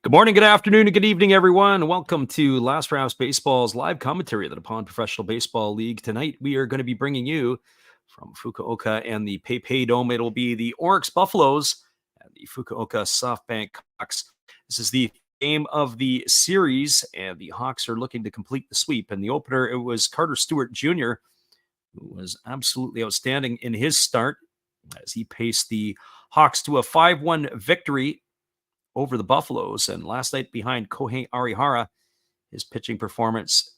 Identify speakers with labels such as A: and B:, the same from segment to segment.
A: Good morning, good afternoon, and good evening, everyone. Welcome to Last Rounds Baseball's live commentary of the Nippon Professional Baseball League. Tonight, we are going to be bringing you from Fukuoka and the PayPay Dome. It'll be the Oryx Buffaloes and the Fukuoka SoftBank Hawks. This is the game of the series, and the Hawks are looking to complete the sweep. In the opener, it was Carter Stewart Jr., who was absolutely outstanding in his start as he paced the Hawks to a 5-1 victory over the Buffaloes. And last night behind Kohei Arihara, his pitching performance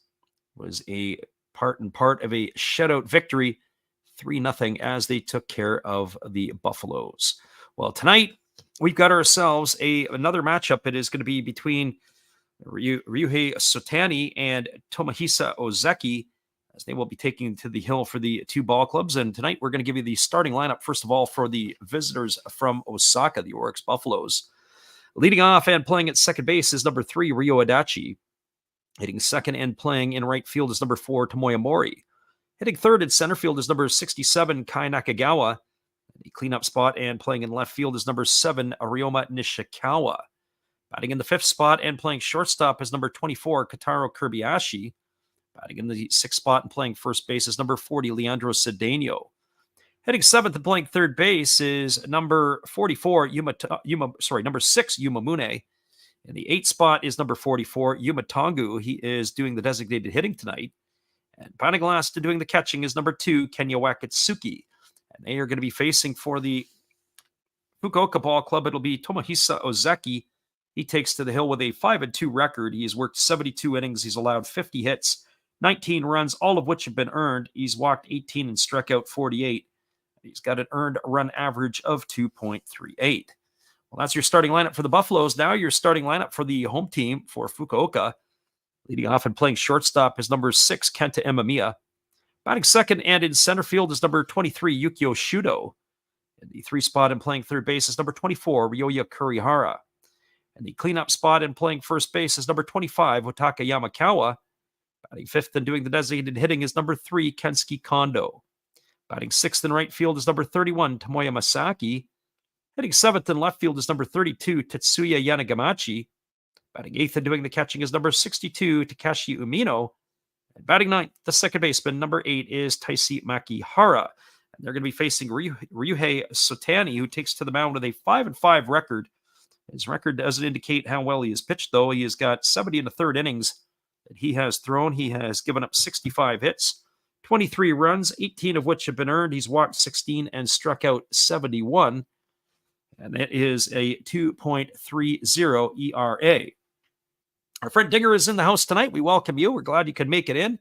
A: was a part of a shutout victory, 3-0 as they took care of the Buffaloes. Well, tonight we've got ourselves another matchup. It is going to be between Ryuhei Sotani and Tomohisa Ozeki, as they will be taking to the hill for the two ball clubs. And tonight we're going to give you the starting lineup, first of all, for the visitors from Osaka, the Oryx Buffaloes. Leading off and playing at second base is number 3, Ryo Adachi. Hitting second and playing in right field is number 4, Tomoya Mori. Hitting third in center field is number 67, Kai Nakagawa. The cleanup spot and playing in left field is number 7, Arioma Nishikawa. Batting in the fifth spot and playing shortstop is number 24, Kotaro Kobayashi. Batting in the sixth spot and playing first base is number 40, Leandro Cedeno. Hitting seventh and playing third base is number 44, number 6, Yuma Mune. In the eighth spot is number 44, Yuma Tongu. He is doing the designated hitting tonight. And batting last to doing the catching is number 2, Kenya Wakatsuki. And they are going to be facing for the Fukuoka Ball Club. It'll be Tomohisa Ozeki. He takes to the hill with a 5-2 record. He has worked 72 innings. He's allowed 50 hits, 19 runs, all of which have been earned. He's walked 18 and struck out 48. He's got an earned run average of 2.38. Well, that's your starting lineup for the Buffaloes. Now your starting lineup for the home team for Fukuoka. Leading off and playing shortstop is number 6, Kenta Imamiya. Batting second and in center field is number 23, Yukio Shudo. In the 3 spot and playing third base is number 24, Ryoya Kurihara. And the cleanup spot and playing first base is number 25, Otaka Yamakawa. Batting fifth and doing the designated hitting is number 3, Kensuke Kondo. Batting sixth in right field is number 31, Tomoya Masaki. Hitting seventh in left field is number 32, Tetsuya Yanagamachi. Batting eighth and doing the catching is number 62, Takashi Umino. And batting ninth, the second baseman, number 8, is Taisi Makihara. And they're going to be facing Ryuhei Sotani, who takes to the mound with a 5-5 record. His record doesn't indicate how well he has pitched, though. He has got 70 1/3 innings that he has thrown. He has given up 65 hits. 23 runs, 18 of which have been earned. He's walked 16 and struck out 71. And it is a 2.30 ERA. Our friend Dinger is in the house tonight. We welcome you. We're glad you could make it in.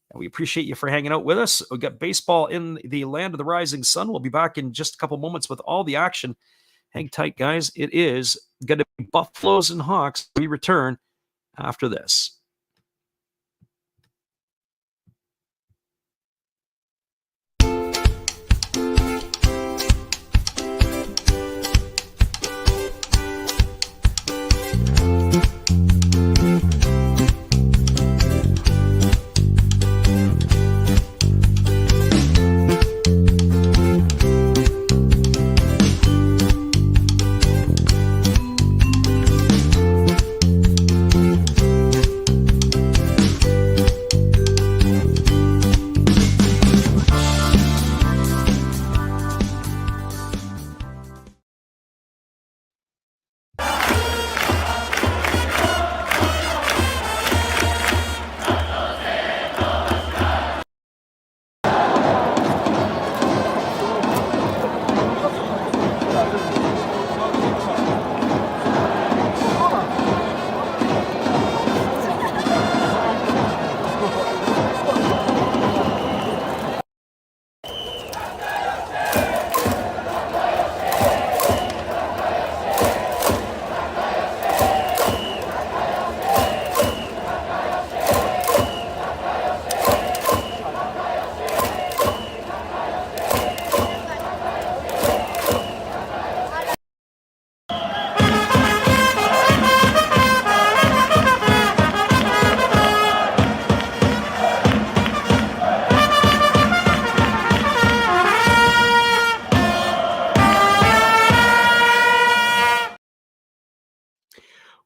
A: And we appreciate you for hanging out with us. We've got baseball in the land of the rising sun. We'll be back in just a couple moments with all the action. Hang tight, guys. It is going to be Buffaloes and Hawks. We return after this.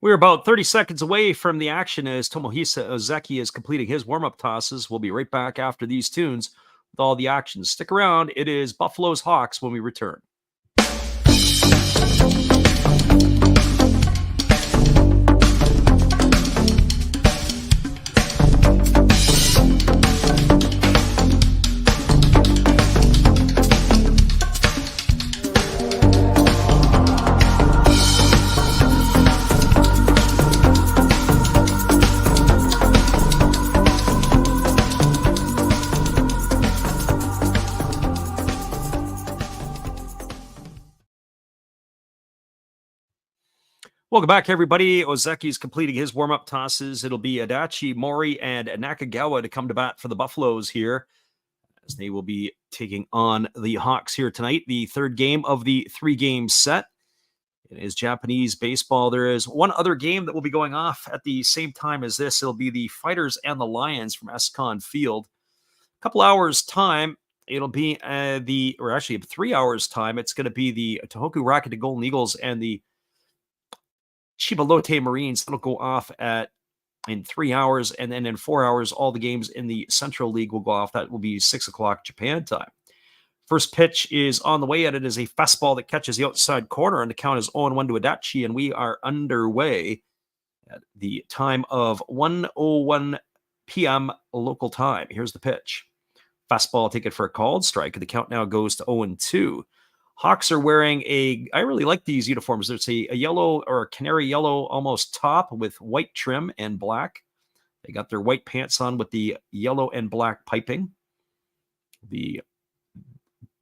A: We're about 30 seconds away from the action as Tomohisa Ozeki is completing his warm-up tosses. We'll be right back after these tunes with all the action. Stick around. It is Buffalo's Hawks when we return. Welcome back, everybody. Ozeki's completing his warm-up tosses. It'll be Adachi, Mori, and Nakagawa to come to bat for the Buffaloes here, as they will be taking on the Hawks here tonight. The third game of the three-game set. It is Japanese baseball. There is one other game that will be going off at the same time as this. It'll be the Fighters and the Lions from Escon Field. A couple hours time, it'll be 3 hours time. It's going to be the Tohoku Rakuten Golden Eagles and the Chibalote Marines. That'll go off in 3 hours, and then in 4 hours, all the games in the Central League will go off. That will be 6 o'clock Japan time. First pitch is on the way, and it is a fastball that catches the outside corner, and the count is 0-1 to Adachi, and we are underway at the time of 1:01 p.m. local time. Here's the pitch. Fastball taken for a called strike, and the count now goes to 0-2. Hawks are wearing I really like these uniforms. There's a yellow or a canary yellow almost top with white trim and black. They got their white pants on with the yellow and black piping. The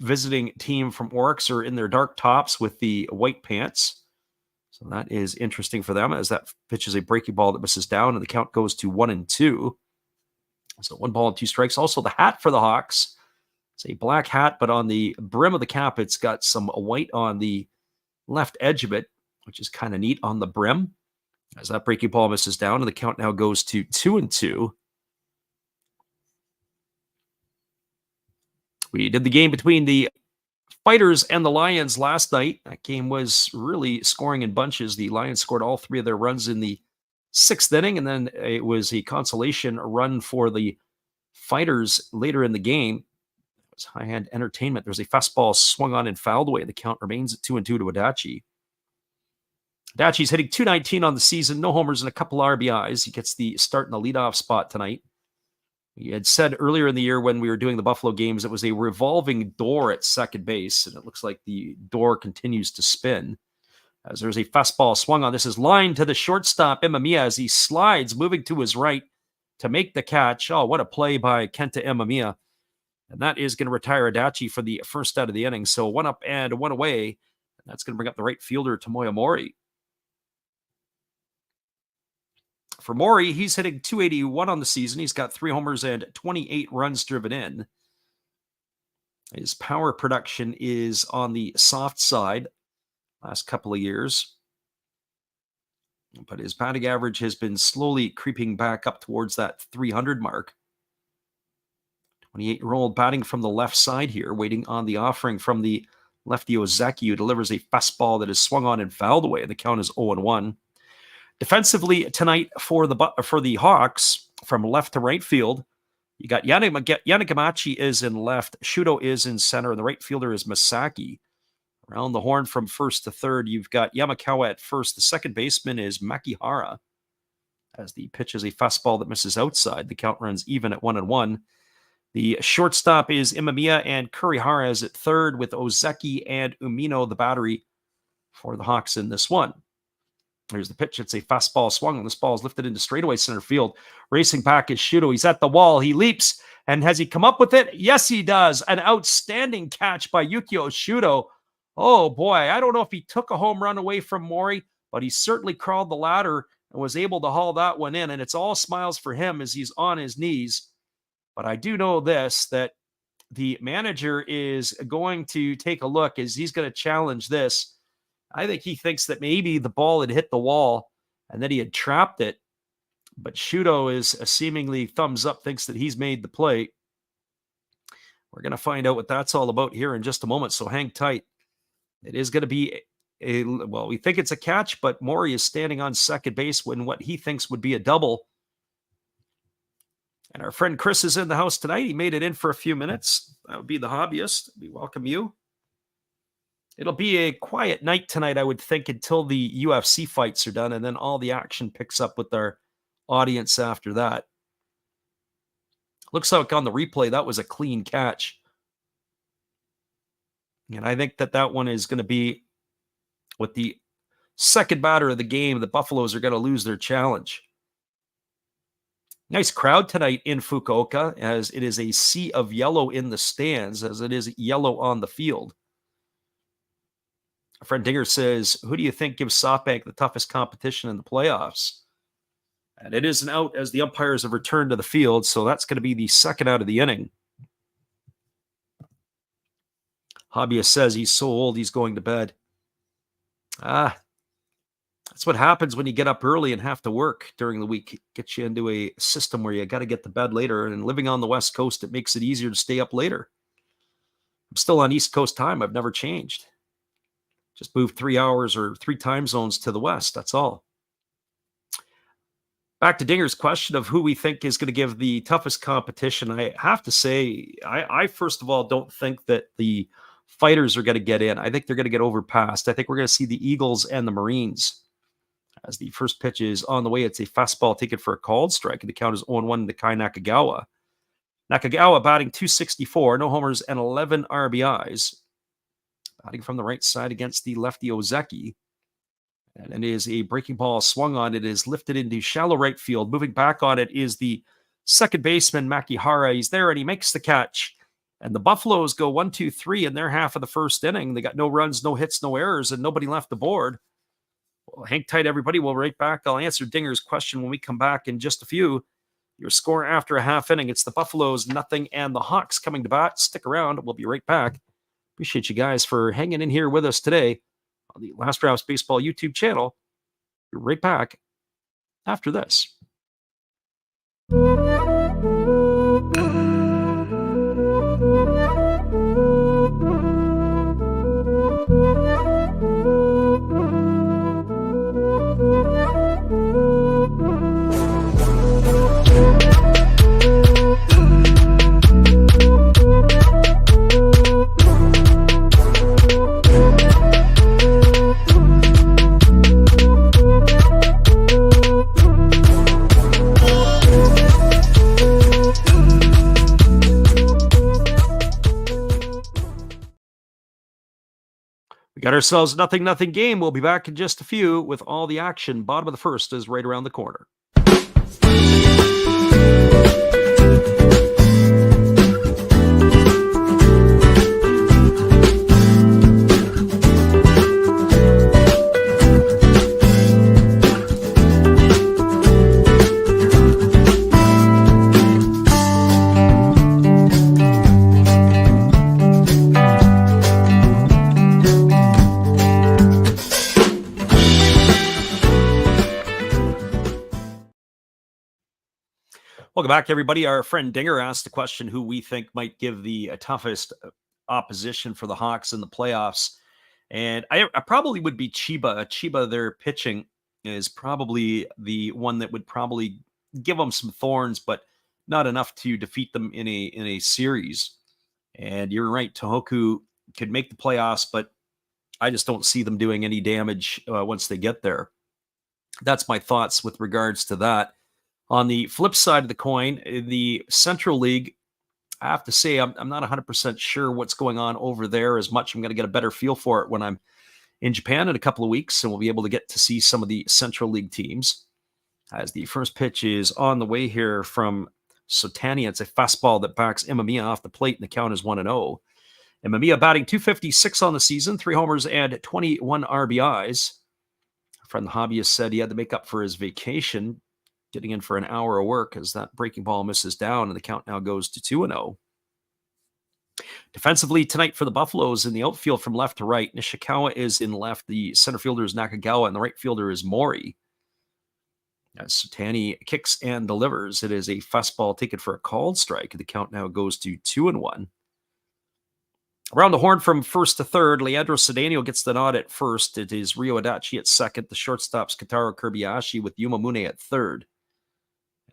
A: visiting team from Oryx are in their dark tops with the white pants. So that is interesting for them, as that pitch is a breaking ball that misses down, and the count goes to 1-2. So 1-2 strikes. Also the hat for the Hawks. It's a black hat, but on the brim of the cap, it's got some white on the left edge of it, which is kind of neat on the brim. As that breaking ball misses down, and the count now goes to 2-2. We did the game between the Fighters and the Lions last night. That game was really scoring in bunches. The Lions scored all three of their runs in the 6th inning, and then it was a consolation run for the Fighters later in the game. It was high-hand entertainment. There was a fastball swung on and fouled away. The count remains at 2-2 to Adachi. Adachi's hitting .219 on the season, no homers and a couple RBIs. He gets the start in the leadoff spot tonight. We had said earlier in the year when we were doing the Buffalo games, it was a revolving door at second base, and it looks like the door continues to spin. As there's a fastball swung on. This is lined to the shortstop, Imamiya, as he slides, moving to his right to make the catch. Oh, what a play by Kenta Imamiya. And that is going to retire Adachi for the first out of the inning. So 1 up and 1 away. And that's going to bring up the right fielder, Tomoya Mori. For Mori, he's hitting .281 on the season. He's got 3 homers and 28 runs driven in. His power production is on the soft side last couple of years. But his batting average has been slowly creeping back up towards that 300 mark. 28-year-old batting from the left side here, waiting on the offering from the lefty Ozeki, who delivers a fastball that is swung on and fouled away. The count is 0-1. Defensively tonight for the Hawks, from left to right field, you got Yanagamachi is in left, Shudo is in center, and the right fielder is Masaki. Around the horn from first to third, you've got Yamakawa at first. The second baseman is Makihara, as the pitch is a fastball that misses outside. The count runs even at 1-1. The shortstop is Imamiya, and Kurihara is at third, with Ozeki and Umino the battery for the Hawks in this one. Here's the pitch. It's a fastball swung, and this ball is lifted into straightaway center field. Racing back is Shudo. He's at the wall. He leaps, and has he come up with it? Yes, he does. An outstanding catch by Yukio Shudo. Oh, boy. I don't know if he took a home run away from Mori, but he certainly crawled the ladder and was able to haul that one in, and it's all smiles for him as he's on his knees. But I do know this, that the manager is going to take a look as he's going to challenge this. I think he thinks that maybe the ball had hit the wall and that he had trapped it. But Shudo is seemingly thumbs up, thinks that he's made the play. We're going to find out what that's all about here in just a moment, so hang tight. It is going to be well, we think it's a catch, but Mori is standing on second base when what he thinks would be a double. And our friend Chris is in the house tonight. He made it in for a few minutes. That would be the hobbyist. We welcome you. It'll be a quiet night tonight, I would think, until the UFC fights are done, and then all the action picks up with our audience after that. Looks like on the replay, that was a clean catch. And I think that one is going to be with the second batter of the game. The Buffaloes are going to lose their challenge. Nice crowd tonight in Fukuoka, as it is a sea of yellow in the stands, as it is yellow on the field. Our friend Dinger says, who do you think gives SoftBank the toughest competition in the playoffs? And it is an out as the umpires have returned to the field, so that's going to be the second out of the inning. Hobbyist says he's so old he's going to bed. That's what happens when you get up early and have to work during the week. It gets you into a system where you got to get to bed later. And living on the West Coast, it makes it easier to stay up later. I'm still on East Coast time. I've never changed. Just moved 3 hours or 3 time zones to the West. That's all. Back to Dinger's question of who we think is going to give the toughest competition. I have to say, I first of all don't think that the fighters are going to get in. I think they're going to get overpassed. I think we're going to see the Eagles and the Marines. As the first pitch is on the way, it's a fastball taken for a called strike, and the count is 0-1 to Kai Nakagawa. Nakagawa batting .264, no homers and 11 RBIs. Batting from the right side against the lefty Ozeki. And it is a breaking ball swung on. It is lifted into shallow right field. Moving back on it is the second baseman, Makihara. He's there and he makes the catch. And the Buffaloes go 1-2-3 in their half of the first inning. They got no runs, no hits, no errors, and nobody left the board. Well, hang tight, everybody. We'll right back. I'll answer Dinger's question when we come back in just a few. Your score after a half inning. It's the Buffaloes 0 and the Hawks coming to bat. Stick around. We'll be right back. Appreciate you guys for hanging in here with us today on the Last Rouse Baseball YouTube channel. Be right back after this. We got ourselves a 0-0 game. We'll be back in just a few with all the action. Bottom of the first is right around the corner. Welcome back, everybody. Our friend Dinger asked the question who we think might give the toughest opposition for the Hawks in the playoffs. And I probably would be Chiba. Chiba, their pitching, is probably the one that would probably give them some thorns, but not enough to defeat them in a series. And you're right, Tohoku could make the playoffs, but I just don't see them doing any damage once they get there. That's my thoughts with regards to that. On the flip side of the coin, in the Central League, I have to say I'm not 100% sure what's going on over there as much. I'm going to get a better feel for it when I'm in Japan in a couple of weeks, and we'll be able to get to see some of the Central League teams. As the first pitch is on the way here from Sotani, it's a fastball that backs Imamiya off the plate, and the count is 1-0. Imamiya batting .256 on the season, 3 homers and 21 RBIs. Our friend the hobbyist said he had to make up for his vacation, getting in for an hour of work as that breaking ball misses down, and the count now goes to 2-0. Defensively tonight for the Buffaloes in the outfield from left to right, Nishikawa is in left, the center fielder is Nakagawa, and the right fielder is Mori. As Sotani kicks and delivers, it is a fastball taken for a called strike. The count now goes to 2-1. Around the horn from first to third, Leandro Cedeno gets the nod at first. It is Ryo Adachi at second. The shortstops Kataro Kobayashi with Yuma Mune at third.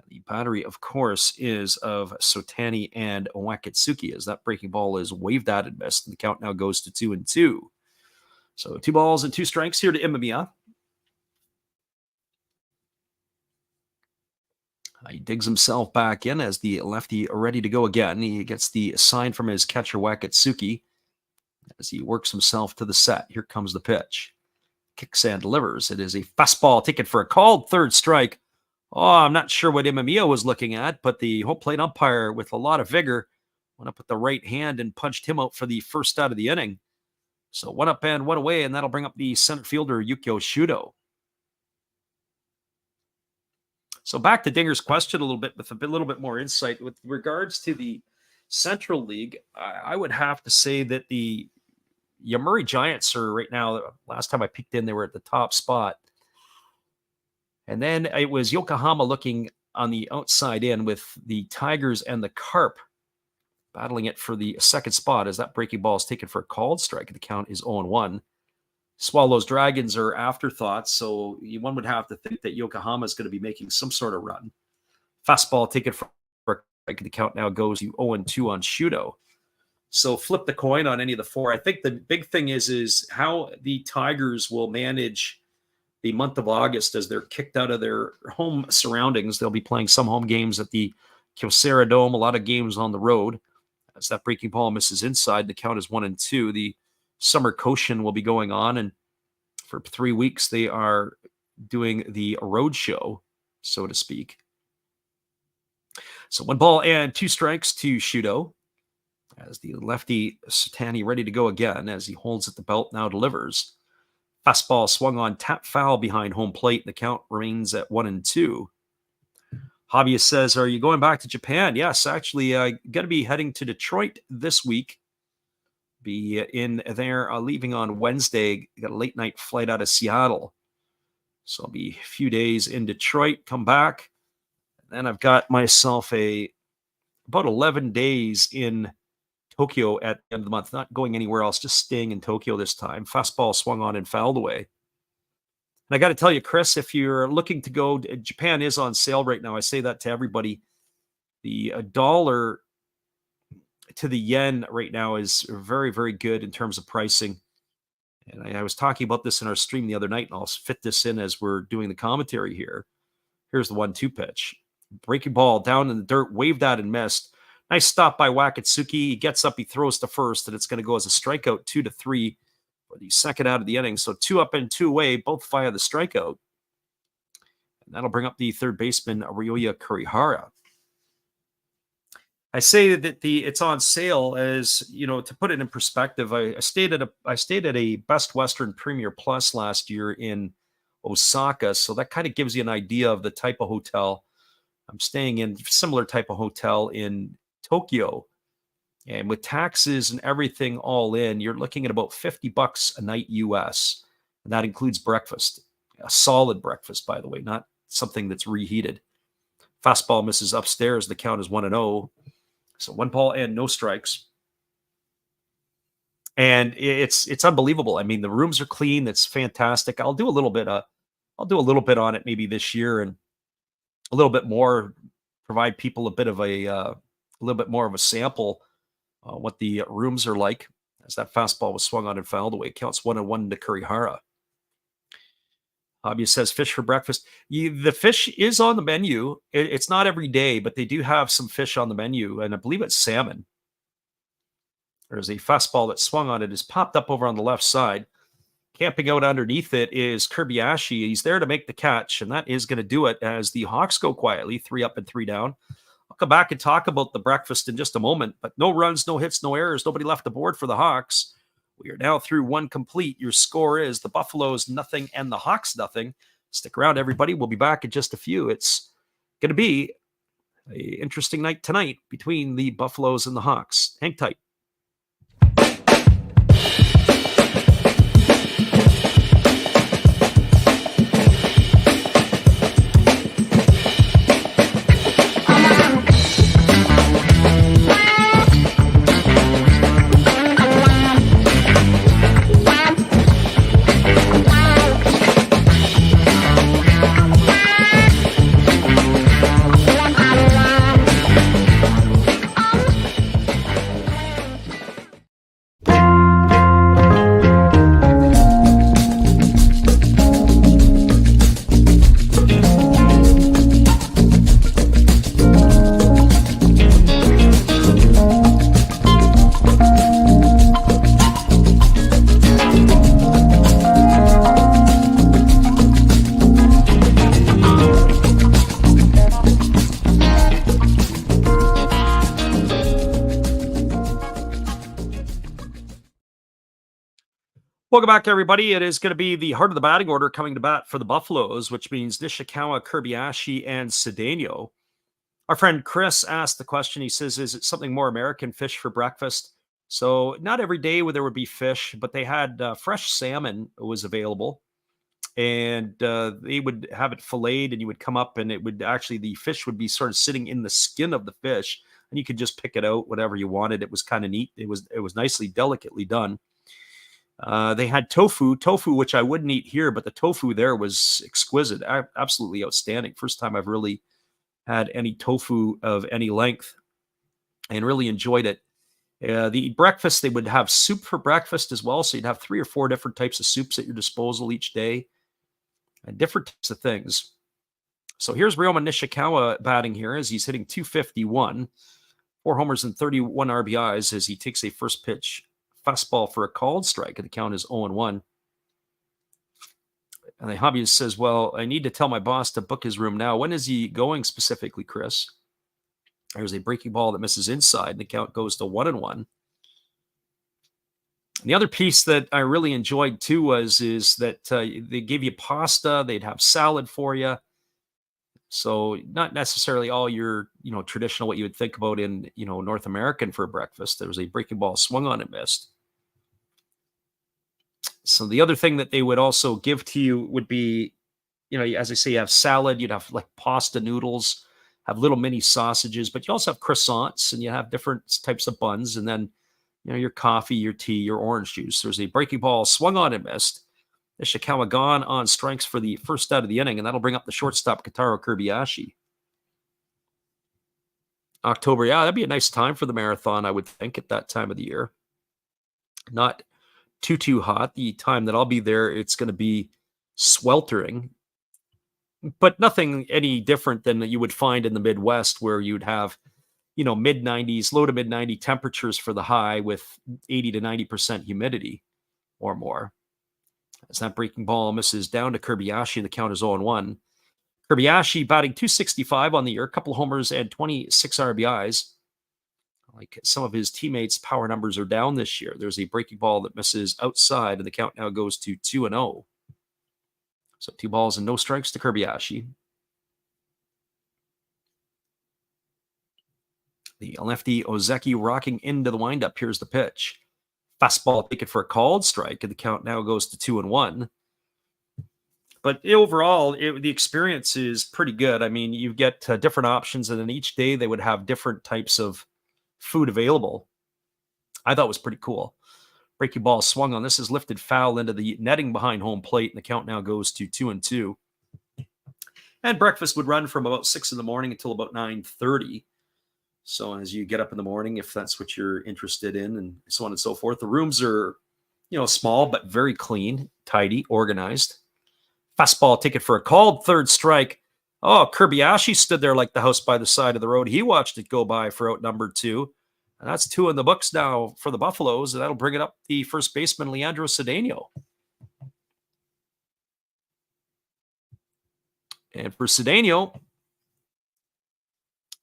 A: The battery, of course, is of Sotani and Wakatsuki as that breaking ball is waved at and missed. And the count now goes to 2-2. So 2 balls and 2 strikes here to Imamiya. He digs himself back in as the lefty ready to go again. He gets the sign from his catcher Wakatsuki as he works himself to the set. Here comes the pitch. Kicks and delivers. It is a fastball taken for a called third strike. Oh, I'm not sure what Imamiya was looking at, but the home plate umpire with a lot of vigor went up with the right hand and punched him out for the first out of the inning. So 1 up and 1 away, and that'll bring up the center fielder Yukio Shudo. So back to Dinger's question a little bit with a little bit more insight. With regards to the Central League, I would have to say that the Yomiuri Giants are right now, last time I peeked in, they were at the top spot. And then it was Yokohama looking on the outside in with the Tigers and the Carp battling it for the second spot as that breaking ball is taken for a called strike. The count is 0-1. Swallows Dragons are afterthoughts, so one would have to think that Yokohama is going to be making some sort of run. Fastball taken for a strike. The count now goes to 0-2 on Shudo. So flip the coin on any of the 4. I think the big thing is how the Tigers will manage the month of August as they're kicked out of their home surroundings. They'll be playing some home games at the Kyocera Dome, a lot of games on the road. As that breaking ball misses inside, the count is 1-2. The Summer Koshin will be going on, and for 3 weeks they are doing the road show, so to speak. So 1 ball and 2 strikes to Shudo as the lefty Sotani ready to go again as he holds at the belt, now delivers. Fastball swung on, tap foul behind home plate. The count remains at 1-2. Hobbyist says, are you going back to Japan? Yes, actually, I'm going to be heading to Detroit this week. Be in there, leaving on Wednesday. Got a late night flight out of Seattle. So I'll be a few days in Detroit, come back. Then I've got myself about 11 days in Tokyo at the end of the month, not going anywhere else, just staying in Tokyo this time. Fastball swung on and fouled away. And I got to tell you, Chris, if you're looking to go, Japan is on sale right now. I say that to everybody. The dollar to the yen right now is very, very good in terms of pricing. And I was talking about this in our stream the other night, and I'll fit this in as we're doing the commentary here. Here's the 1-2 pitch. Breaking ball down in the dirt, waved at and missed. Nice stop by Wakatsuki. He gets up, he throws to first, and it's going to go as a strikeout 2-3 for the second out of the inning. So 2 up and 2 away, both via the strikeout. And that'll bring up the third baseman, Ryoya Kurihara. I say that it's on sale as, to put it in perspective. I stayed at a Best Western Premier Plus last year in Osaka, so that kind of gives you an idea of the type of hotel. I'm staying in similar type of hotel in Tokyo, and with taxes and everything all in, you're looking at about $50 a night US, and that includes breakfast, a solid breakfast, by the way, not something that's reheated. Fastball misses upstairs. The count is 1-0. So 1 ball and no strikes. And it's unbelievable. I mean, the rooms are clean. It's fantastic. I'll do a little bit on it maybe this year, and a little bit more, provide people a little bit more of a sample what the rooms are like as that fastball was swung on and fouled away. Counts 1-1 to Kurihara. Hobby says fish for breakfast. The fish is on the menu. It's not every day, but they do have some fish on the menu, and I believe it's salmon. There's a fastball that swung on it, is popped up over on the left side. Camping out underneath it is Kobayashi. He's there to make the catch, and that is going to do it as the Hawks go quietly, 3 up and 3 down. I'll come back and talk about the breakfast in just a moment, but no runs, no hits, no errors, nobody left the board for the Hawks. We are now through 1 complete. Your score is the Buffaloes 0 and the Hawks 0. Stick around, everybody. We'll be back in just a few. It's going to be an interesting night tonight between the Buffaloes and the Hawks. Hang tight. Welcome back, everybody. It is going to be the heart of the batting order coming to bat for the Buffaloes, which means Nishikawa, Kirby and Cedeno. Our friend Chris asked the question. He says, "Is it something more American, fish for breakfast?" So not every day where there would be fish, but they had fresh salmon was available, and they would have it filleted, and you would come up, and it would actually the fish would be sort of sitting in the skin of the fish, and you could just pick it out whatever you wanted. It was kind of neat. It was nicely, delicately done. They had tofu, which I wouldn't eat here, but the tofu there was exquisite, absolutely outstanding. First time I've really had any tofu of any length and really enjoyed it. The breakfast, they would have soup for breakfast as well. So you'd have 3 or 4 different types of soups at your disposal each day and different types of things. So here's Ryoma Nishikawa batting here as he's hitting 251, 4 homers and 31 RBIs as he takes a first pitch fastball for a called strike, and the count is 0-1. And the hobbyist says, "Well, I need to tell my boss to book his room now. When is he going specifically, Chris?" There's a breaking ball that misses inside, and the count goes to 1-1. The other piece that I really enjoyed too is that they gave you pasta, they'd have salad for you. So not necessarily all your traditional what you would think about in North American for breakfast. There was a breaking ball swung on and missed. So the other thing that they would also give to you would be, as I say, you have salad, you'd have like pasta noodles, have little mini sausages, but you also have croissants and you have different types of buns, and then your coffee, your tea, your orange juice. There's a breaking ball swung on and missed. Ishikawa gone on strikes for the first out of the inning, and that'll bring up the shortstop Kitaro Kirby. October, yeah, that'd be a nice time for the marathon, I would think, at that time of the year. Not too hot. The time that I'll be there, it's going to be sweltering, but nothing any different than you would find in the Midwest, where you'd have mid 90s, low to mid 90 temperatures for the high with 80 to 90% humidity or more. As that breaking ball misses down to Kirby, the count is 0-1. Kirby batting 265 on the year, a couple of homers and 26 RBIs. Like some of his teammates' power numbers are down this year. There's a breaking ball that misses outside, and the count now goes to 2-0. So 2 balls and no strikes to Kirby. The lefty Ozeki rocking into the windup. Here's the pitch. Fastball taken for a called strike, and the count now goes to 2-1. But overall, the experience is pretty good. I mean, you get different options, and then each day they would have different types of food available. I thought it was pretty cool. Breaking ball swung on. This is lifted foul into the netting behind home plate, and the count now goes to 2-2. And breakfast would run from about 6 in the morning until about 9:30. So as you get up in the morning, if that's what you're interested in, and so on and so forth, the rooms are, small but very clean, tidy, organized. Fastball taken for a called third strike. Oh, Kirby stood there like the house by the side of the road. He watched it go by for out number 2. And that's 2 in the books now for the Buffaloes, and that'll bring it up the first baseman, Leandro Cedeno. And for Cedeno,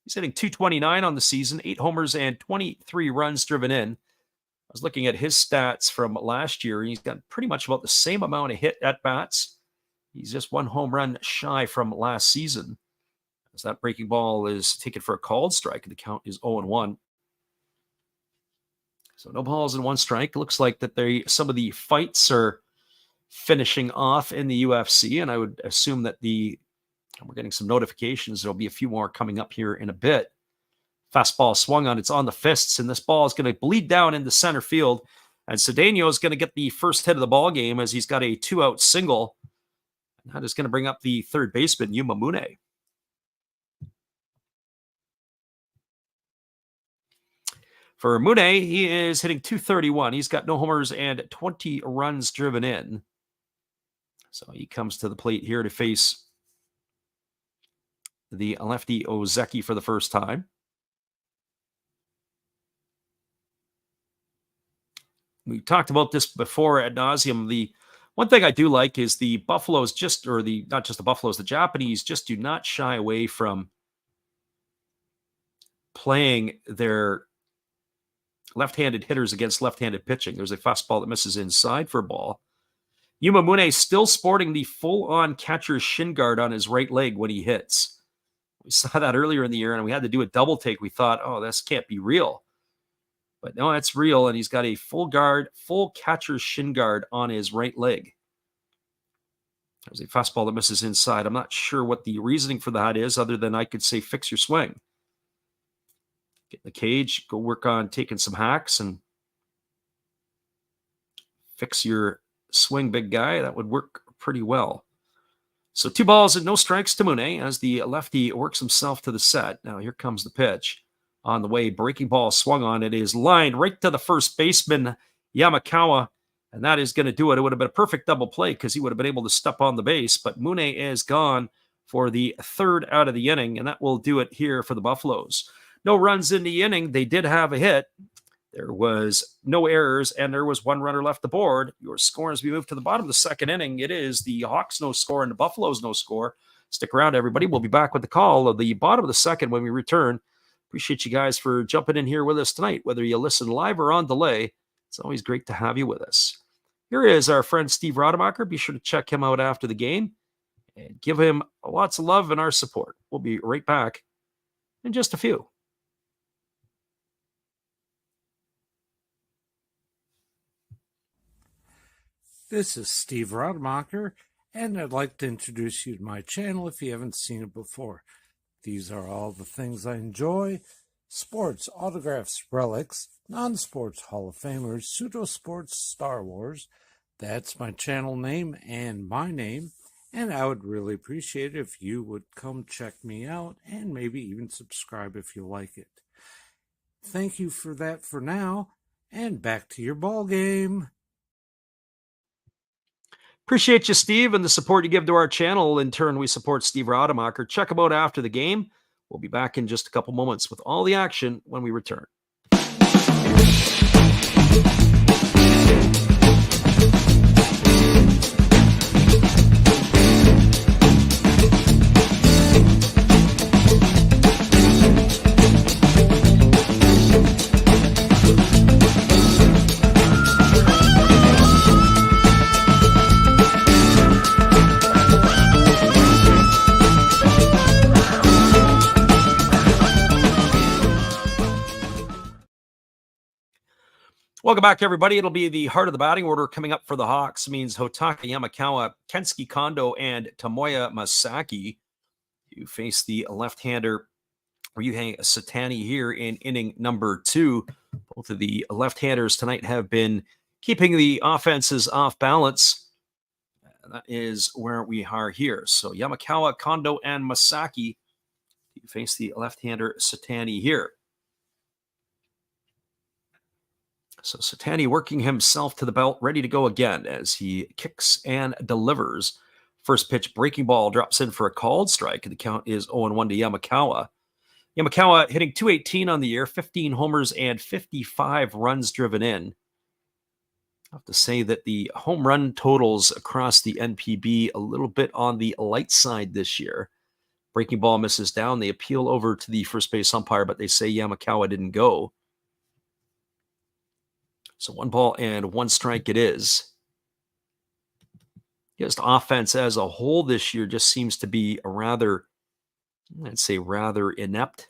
A: he's hitting 229 on the season, 8 homers and 23 runs driven in. I was looking at his stats from last year, and he's got pretty much about the same amount of hit at bats. He's just 1 home run shy from last season. As that breaking ball is taken for a called strike, and the count is 0-1. So no balls and 1 strike. It looks like that some of the fights are finishing off in the UFC, and I would assume that we're getting some notifications. There'll be a few more coming up here in a bit. Fastball swung on. It's on the fists, and this ball is going to bleed down into center field. And Cedeno is going to get the first hit of the ball game as he's got a 2-out single. And that is going to bring up the third baseman, Yuma Mune. For Mune, he is hitting 231. He's got no homers and 20 runs driven in. So he comes to the plate here to face the lefty Ozeki for the first time. We talked about this before ad nauseum. The one thing I do like is the Buffaloes not just the Buffaloes, the Japanese just do not shy away from playing their left-handed hitters against left-handed pitching. There's a fastball that misses inside for a ball. Yuma Mune still sporting the full-on catcher's shin guard on his right leg when he hits. We saw that earlier in the year, and we had to do a double take. We thought, oh, this can't be real. But no, it's real, and he's got a full catcher's shin guard on his right leg. There's a fastball that misses inside. I'm not sure what the reasoning for that is, other than I could say fix your swing. Get in the cage, go work on taking some hacks, and fix your swing, big guy. That would work pretty well. So 2 balls and no strikes to Mune as the lefty works himself to the set. Now here comes the pitch. On the way, breaking ball swung on. It is lined right to the first baseman, Yamakawa, and that is going to do it. It would have been a perfect double play because he would have been able to step on the base, but Mune is gone for the 3rd out of the inning, and that will do it here for the Buffaloes. No runs in the inning. They did have a hit. There was no errors, and there was 1 runner left aboard. Your score as we move to the bottom of the 2nd inning. It is the Hawks no score and the Buffaloes no score. Stick around, everybody. We'll be back with the call of the bottom of the 2nd when we return. Appreciate you guys for jumping in here with us tonight, whether you listen live or on delay. It's always great to have you with us. Here is our friend Steve Rademacher. Be sure to check him out after the game and give him lots of love and our support. We'll be right back in just a few.
B: This is Steve Rademacher, and I'd like to introduce you to my channel if you haven't seen it before. These are all the things I enjoy: sports, autographs, relics, non-sports Hall of Famers, pseudo-sports, Star Wars. That's my channel name and my name, and I would really appreciate it if you would come check me out and maybe even subscribe if you like it. Thank you for that for now, and back to your ball game.
A: Appreciate you, Steve, and the support you give to our channel. In turn, we support Steve Rademacher. Check him out after the game. We'll be back in just a couple moments with all the action when we return. Welcome back, everybody. It'll be the heart of the batting order coming up for the Hawks. It means Hotaka Yamakawa, Kensuke Kondo, and Tomoya Masaki. You face the left-hander Ryuhei Satani here in inning number 2. Both of the left-handers tonight have been keeping the offenses off balance. That is where we are here. So Yamakawa, Kondo, and Masaki. You face the left-hander Satani here. So Satani working himself to the belt, ready to go again as he kicks and delivers. First pitch, breaking ball, drops in for a called strike. The count is 0-1 to Yamakawa. Yamakawa hitting .218 on the year, 15 homers and 55 runs driven in. I have to say that the home run totals across the NPB a little bit on the light side this year. Breaking ball misses down. They appeal over to the first base umpire, but they say Yamakawa didn't go. So 1 ball and 1 strike it is. Just offense as a whole this year just seems to be a rather inept.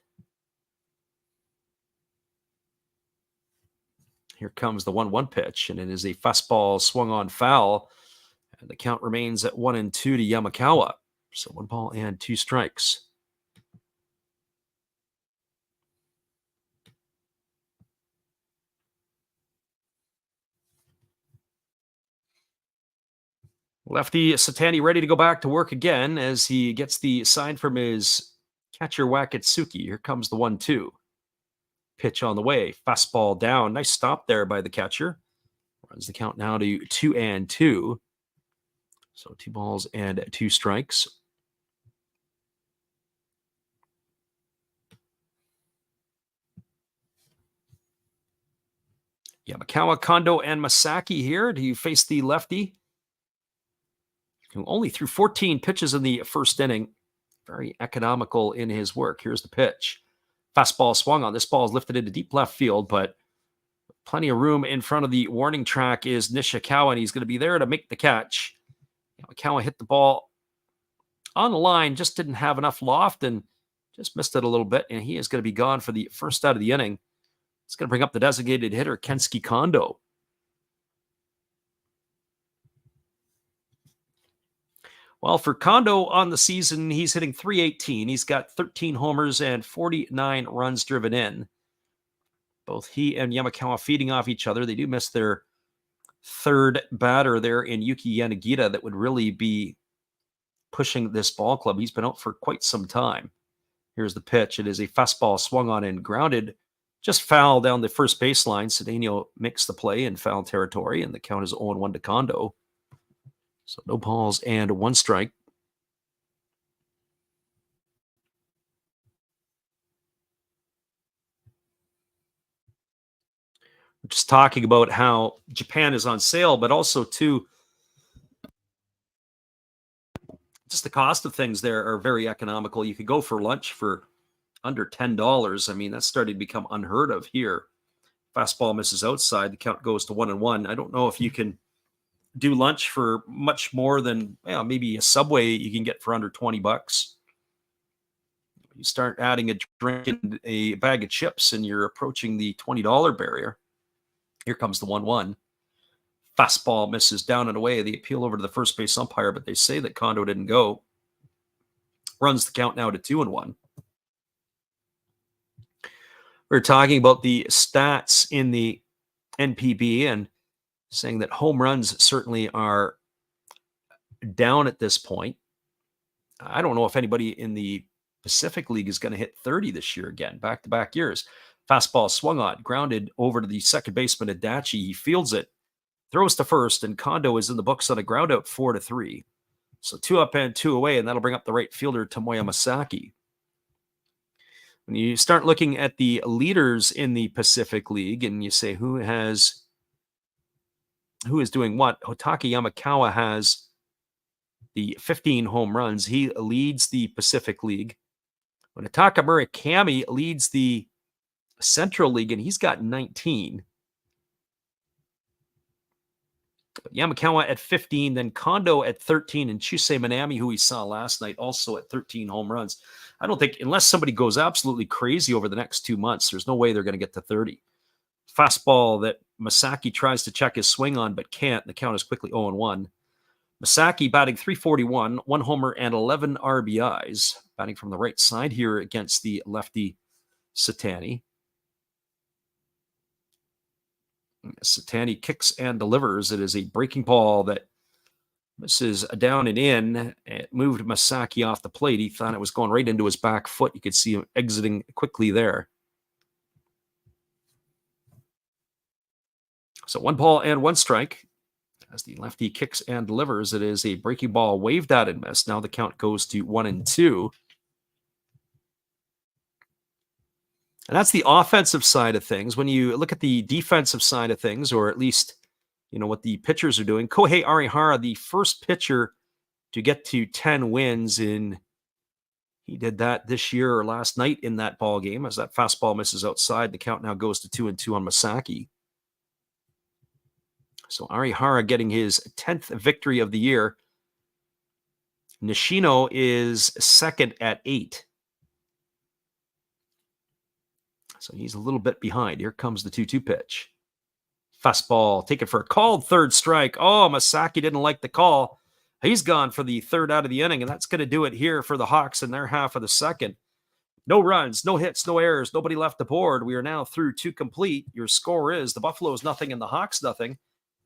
A: Here comes the 1-1 pitch, and it is a fastball swung on foul. And the count remains at 1-2 to Yamakawa. So 1 ball and 2 strikes. Lefty Satani ready to go back to work again as he gets the sign from his catcher Wakatsuki. Here comes the 1-2. Pitch on the way. Fastball down. Nice stop there by the catcher. Runs the count now to 2-2. So 2 balls and 2 strikes. Yamakawa, Kondo, and Masaki here. Do you face the lefty, who only threw 14 pitches in the first inning? Very economical in his work. Here's the pitch. Fastball swung on. This ball is lifted into deep left field, but plenty of room in front of the warning track is Nishikawa, and he's going to be there to make the catch. Yamakawa hit the ball on the line, just didn't have enough loft and just missed it a little bit, and he is going to be gone for the first out of the inning. It's going to bring up the designated hitter, Kensuke Kondo. Well, for Kondo on the season, he's hitting .318. He's got 13 homers and 49 runs driven in. Both he and Yamakawa feeding off each other. They do miss their third batter there in Yuki Yanagita that would really be pushing this ball club. He's been out for quite some time. Here's the pitch. It is a fastball swung on and grounded. Just foul down the first baseline. Cedeno makes the play in foul territory, and the count is 0-1 to Kondo. So no balls and one strike. We're just talking about how Japan is on sale, but also too, just the cost of things there are very economical. You could go for lunch for under $10. I mean, that's starting to become unheard of here. Fastball misses outside. The count goes to 1-1. I don't know if you can do lunch for much more than maybe a Subway you can get for under $20. You start adding a drink and a bag of chips, and you're approaching the $20 barrier. Here comes the 1-1. Fastball misses down and away. They appeal over to the first base umpire, but they say that Kondo didn't go. Runs the count now to 2-1. We're talking about the stats in the NPB and saying that home runs certainly are down at this point. I don't know if anybody in the Pacific League is going to hit 30 this year again, back-to-back years. Fastball swung on, grounded over to the second baseman, Adachi. He fields it, throws to first, and Kondo is in the books on a ground out 4-3. So 2 up and 2 away, and that'll bring up the right fielder, Tomoya Masaki. When you start looking at the leaders in the Pacific League and you say who is doing what, Hotaki Yamakawa has the 15 home runs. He leads the Pacific League. When Ataka Murakami leads the Central League, and he's got 19. But Yamakawa at 15, then Kondo at 13, and Chusei Minami, who we saw last night, also at 13 home runs. I don't think, unless somebody goes absolutely crazy over the next 2 months, there's no way they're going to get to 30. Fastball that Masaki tries to check his swing on, but can't. The count is quickly 0-1. Masaki batting .341, 1 homer and 11 RBIs. Batting from the right side here against the lefty Satani. Satani kicks and delivers. It is a breaking ball that misses down and in. It moved Masaki off the plate. He thought it was going right into his back foot. You could see him exiting quickly there. So 1 ball and 1 strike. As the lefty kicks and delivers, it is a breaking ball waved at and missed. Now the count goes to 1-2. And that's the offensive side of things. When you look at the defensive side of things, or at least, what the pitchers are doing, Kohei Arihara, the first pitcher to get to 10 wins he did that this year or last night in that ball game, as that fastball misses outside. The count now goes to 2-2 on Masaki. So Arihara getting his 10th victory of the year. Nishino is second at 8. So he's a little bit behind. Here comes the 2-2 pitch. Fastball taken for a called third strike. Oh, Masaki didn't like the call. He's gone for the third out of the inning, and that's going to do it here for the Hawks in their half of the second. No runs, no hits, no errors, nobody left the board. We are now through 2 complete. Your score is the Buffaloes nothing and the Hawks nothing.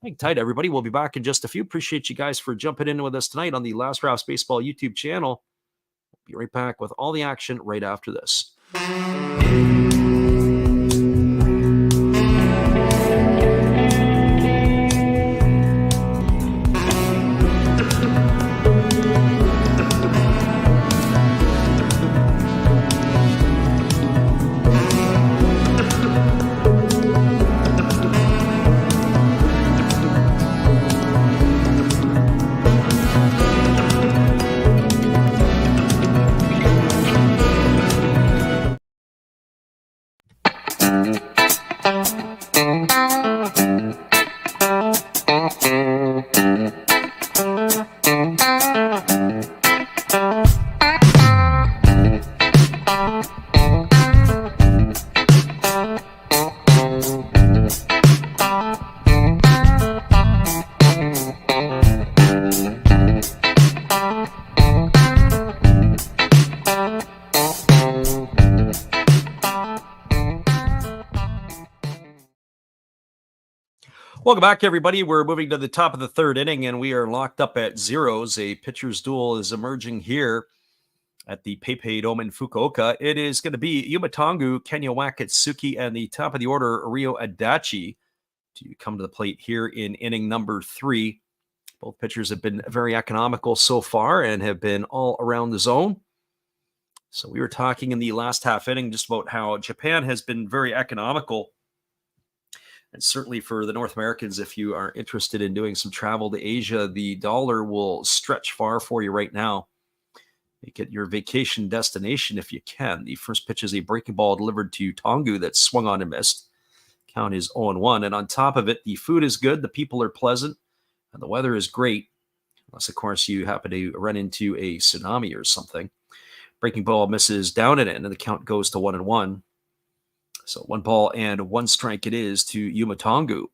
A: Hang tight, everybody. We'll be back in just a few. Appreciate you guys for jumping in with us tonight on the Last Drafts Baseball YouTube channel. We'll be right back with all the action right after this. Welcome back, everybody. We're moving to the top of the third inning, and we are locked up at zeros. A pitcher's duel is emerging here at the PayPay Dome in Fukuoka. It is going to be Yuma Tongu, Kenya Wakatsuki, and the top of the order, Ryo Adachi, to come to the plate here in inning number 3. Both pitchers have been very economical so far and have been all around the zone. So we were talking in the last half inning just about how Japan has been very economical. And certainly for the North Americans, if you are interested in doing some travel to Asia, the dollar will stretch far for you right now. Make it your vacation destination if you can. The first pitch is a breaking ball delivered to Tongu that swung on and missed. Count is 0-1. And on top of it, the food is good, the people are pleasant, and the weather is great. Unless, of course, you happen to run into a tsunami or something. Breaking ball misses down and in, and the count goes to 1-1. So 1 ball and 1 strike it is to Yuma Tongu.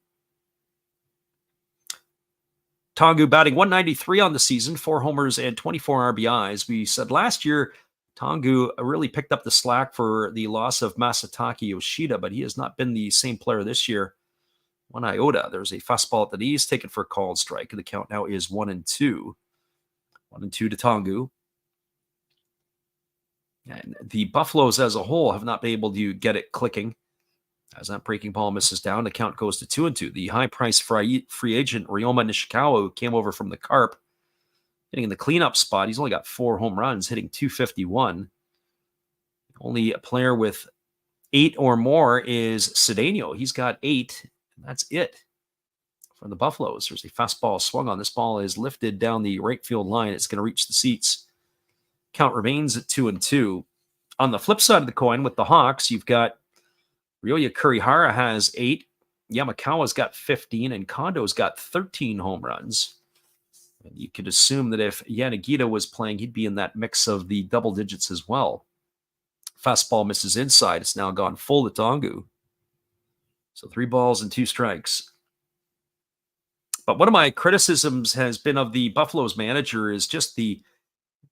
A: Tongu batting 193 on the season, 4 homers and 24 RBIs. We said last year Tongu really picked up the slack for the loss of Masataka Yoshida, but he has not been the same player this year. 1 iota. There's a fastball at the knees taken for a called strike. The count now is 1-2. 1-2 to Tongu. And the Buffaloes as a whole have not been able to get it clicking. As that breaking ball misses down, the count goes to 2-2. The high-priced free agent Ryoma Nishikawa, who came over from the Carp, hitting in the cleanup spot. He's only got 4 home runs, hitting .251. Only a player with 8 or more is Cedeno. He's got 8, and that's it from the Buffaloes. There's a fastball swung on. This ball is lifted down the right field line. It's going to reach the seats. Count remains at 2-2. On the flip side of the coin with the Hawks, you've got Ryoya Kurihara has 8, Yamakawa's got 15, and Kondo's got 13 home runs. And you could assume that if Yanagita was playing, he'd be in that mix of the double digits as well. Fastball misses inside. It's now gone full to Tongu. So 3 balls and 2 strikes. But one of my criticisms has been of the Buffaloes manager is just the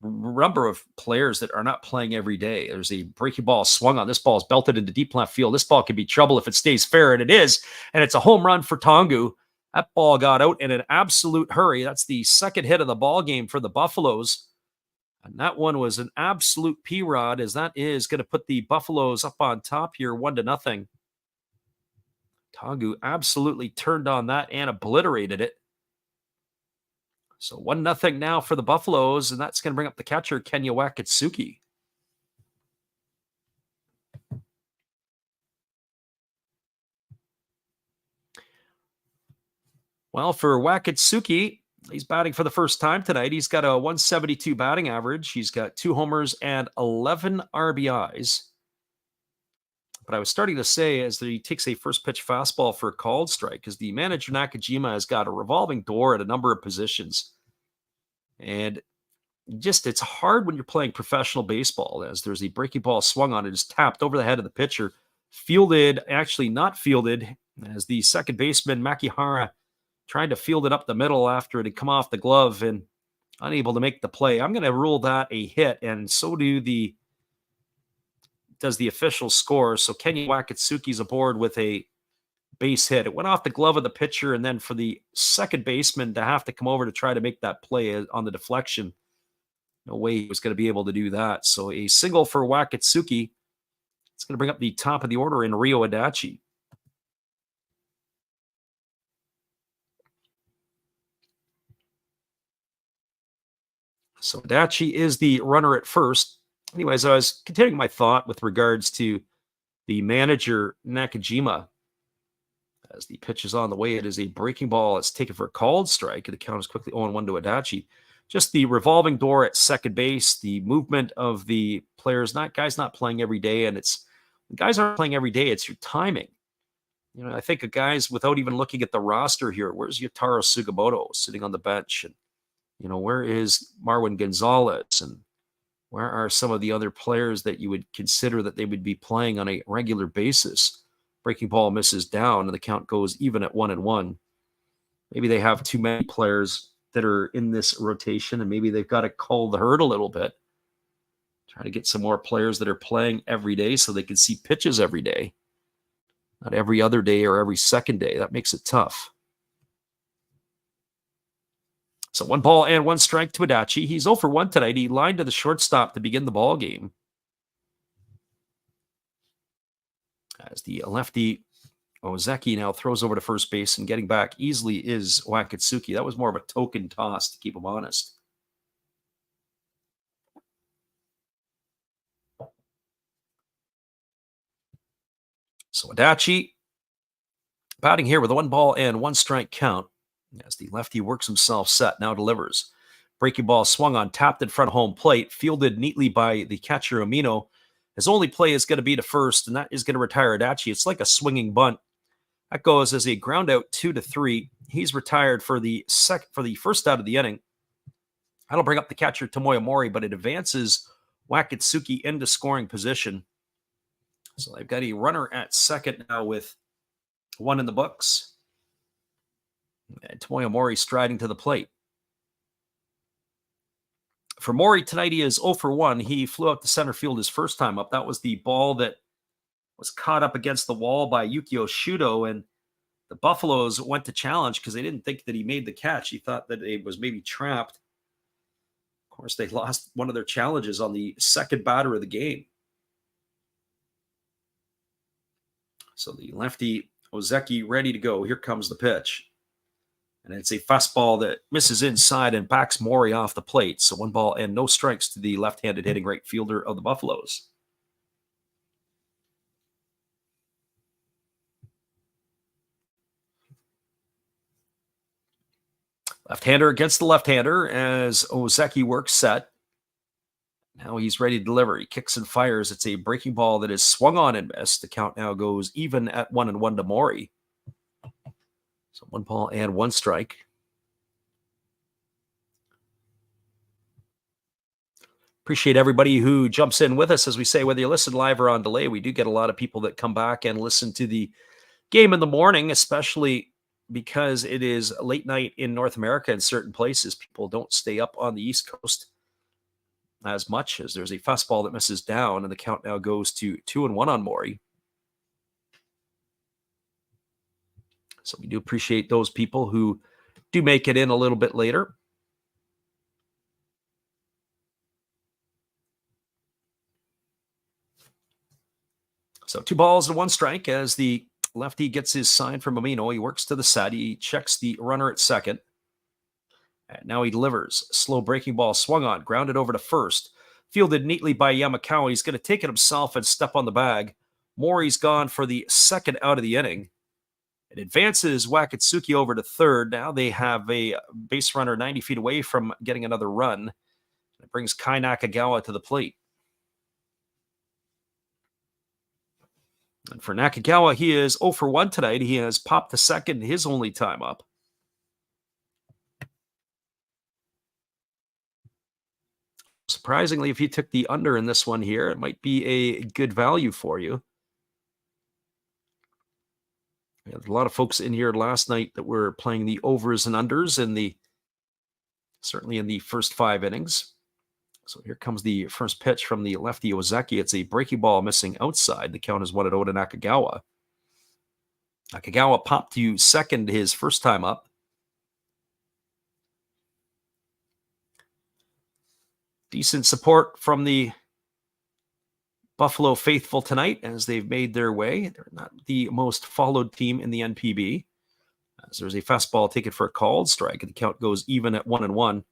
A: number of players that are not playing every day. There's a breaking ball swung on. This ball is belted into deep left field. This ball could be trouble if it stays fair, and it is. And it's a home run for Tongu. That ball got out in an absolute hurry. That's the second hit of the ball game for the Buffaloes. And that one was an absolute P-Rod, as that is going to put the Buffaloes up on top here 1-0. Tongu absolutely turned on that and obliterated it. So 1-0 now for the Buffaloes, and that's going to bring up the catcher, Kenya Wakatsuki. Well, for Wakatsuki, he's batting for the first time tonight. He's got a 172 batting average. He's got 2 homers and 11 RBIs. But I was starting to say, as he takes a first pitch fastball for a called strike, because the manager Nakajima has got a revolving door at a number of positions. And just, it's hard when you're playing professional baseball, as there's a breaking ball swung on it, is tapped over the head of the pitcher, fielded, actually not fielded, as the second baseman Makihara tried to field it up the middle after it had come off the glove and unable to make the play. I'm going to rule that a hit, and so does the official score. So Kenya Wakatsuki's aboard with a base hit. It went off the glove of the pitcher, and then for the second baseman to have to come over to try to make that play on the deflection, no way he was going to be able to do that. So a single for Wakatsuki. It's going to bring up the top of the order in Ryo Adachi. So Adachi is the runner at first. Anyways, I was continuing my thought with regards to the manager, Nakajima. As the pitch is on the way, it is a breaking ball. It's taken for a called strike. The count is quickly 0-1 to Adachi. Just the revolving door at second base, the movement of the players, guys not playing every day, and guys aren't playing every day, it's your timing. You know, I think of guys without even looking at the roster here. Where's Yotaro Sugimoto sitting on the bench? And, you know, where is Marwin Gonzalez? And Where are some of the other players that you would consider that they would be playing on a regular basis? Breaking ball misses down, and the count goes even at 1-1. Maybe they have too many players that are in this rotation, and maybe they've got to cull the herd a little bit. Try to get some more players that are playing every day so they can see pitches every day. Not every other day or every second day. That makes it tough. So 1 ball and 1 strike to Adachi. He's 0 for 1 tonight. He lined to the shortstop to begin the ball game. As the lefty Ozeki now throws over to first base, and getting back easily is Wakatsuki. That was more of a token toss to keep him honest. So Adachi batting here with a 1 ball and 1 strike count as the lefty works himself set, now delivers. Breaking ball swung on, tapped in front of home plate, fielded neatly by the catcher Amino. His only play is going to be to first, and that is going to retire Adachi. It's like a swinging bunt. That goes as a ground out 2-3. He's retired for the first out of the inning. That'll bring up the catcher Tomoya Mori, but it advances Wakatsuki into scoring position. So they've got a runner at second now with 1 in the books. And Tomoya Mori striding to the plate. For Mori tonight, he is 0 for 1. He flew out to center field his first time up. That was the ball that was caught up against the wall by Yukio Shudo, and the Buffaloes went to challenge because they didn't think that he made the catch. He thought that it was maybe trapped. Of course, they lost one of their challenges on the second batter of the game. So the lefty Ozeki ready to go. Here comes the pitch. And it's a fastball that misses inside and backs Mori off the plate. So 1 ball and no strikes to the left-handed hitting right fielder of the Buffaloes. Left-hander against the left-hander as Ozeki works set. Now he's ready to deliver. He kicks and fires. It's a breaking ball that is swung on and missed. The count now goes even at 1-1 to Mori. So 1 ball and 1 strike. Appreciate everybody who jumps in with us. As we say, whether you listen live or on delay, we do get a lot of people that come back and listen to the game in the morning, especially because it is late night in North America in certain places. People don't stay up on the East Coast as much, as there's a fastball that misses down, and the count now goes to 2-1 on Mori. So we do appreciate those people who do make it in a little bit later. So 2 balls and 1 strike as the lefty gets his sign from Amino. He works to the set. He checks the runner at second. And now he delivers. Slow breaking ball swung on, grounded over to first. Fielded neatly by Yamakawa. He's going to take it himself and step on the bag. Mori's gone for the second out of the inning. It advances Wakatsuki over to third. Now they have a base runner 90 feet away from getting another run. It brings Kai Nakagawa to the plate. And for Nakagawa, he is 0 for 1 tonight. He has popped to second his only time up. Surprisingly, if you took the under in this one here, it might be a good value for you. There's a lot of folks in here last night that were playing the overs and unders certainly in the first 5 innings. So here comes the first pitch from the lefty Ozeki. It's a breaking ball missing outside. The count is 1-0 to Nakagawa. Nakagawa popped to second his first time up. Decent support from the Buffalo faithful tonight as they've made their way. They're not the most followed team in the NPB. As there's a fastball taken for a called strike, and the count goes even at 1-1.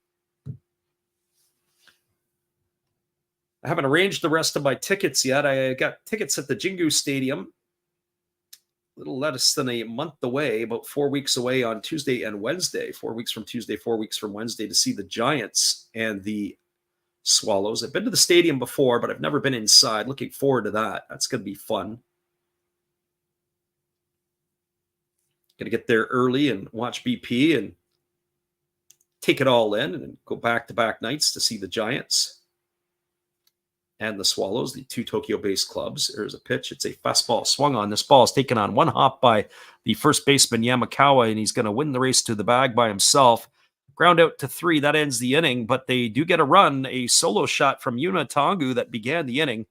A: I haven't arranged the rest of my tickets yet. I got tickets at the Jingu Stadium, a little less than a month away, about 4 weeks away on Tuesday and Wednesday. 4 weeks from Tuesday, 4 weeks from Wednesday, to see the Giants and the Swallows. I've been to the stadium before, but I've never been inside. Looking forward to that. That's going to be fun. Going to get there early and watch BP and take it all in and go back-to-back nights to see the Giants. and the Swallows, the two Tokyo-based clubs. There's a pitch. It's a fastball swung on. This ball is taken on one hop by the first baseman Yamakawa, and he's going to win the race to the bag by himself. Ground out to 3. That ends the inning, but they do get a run, a solo shot from Yuna Tongu that began the inning.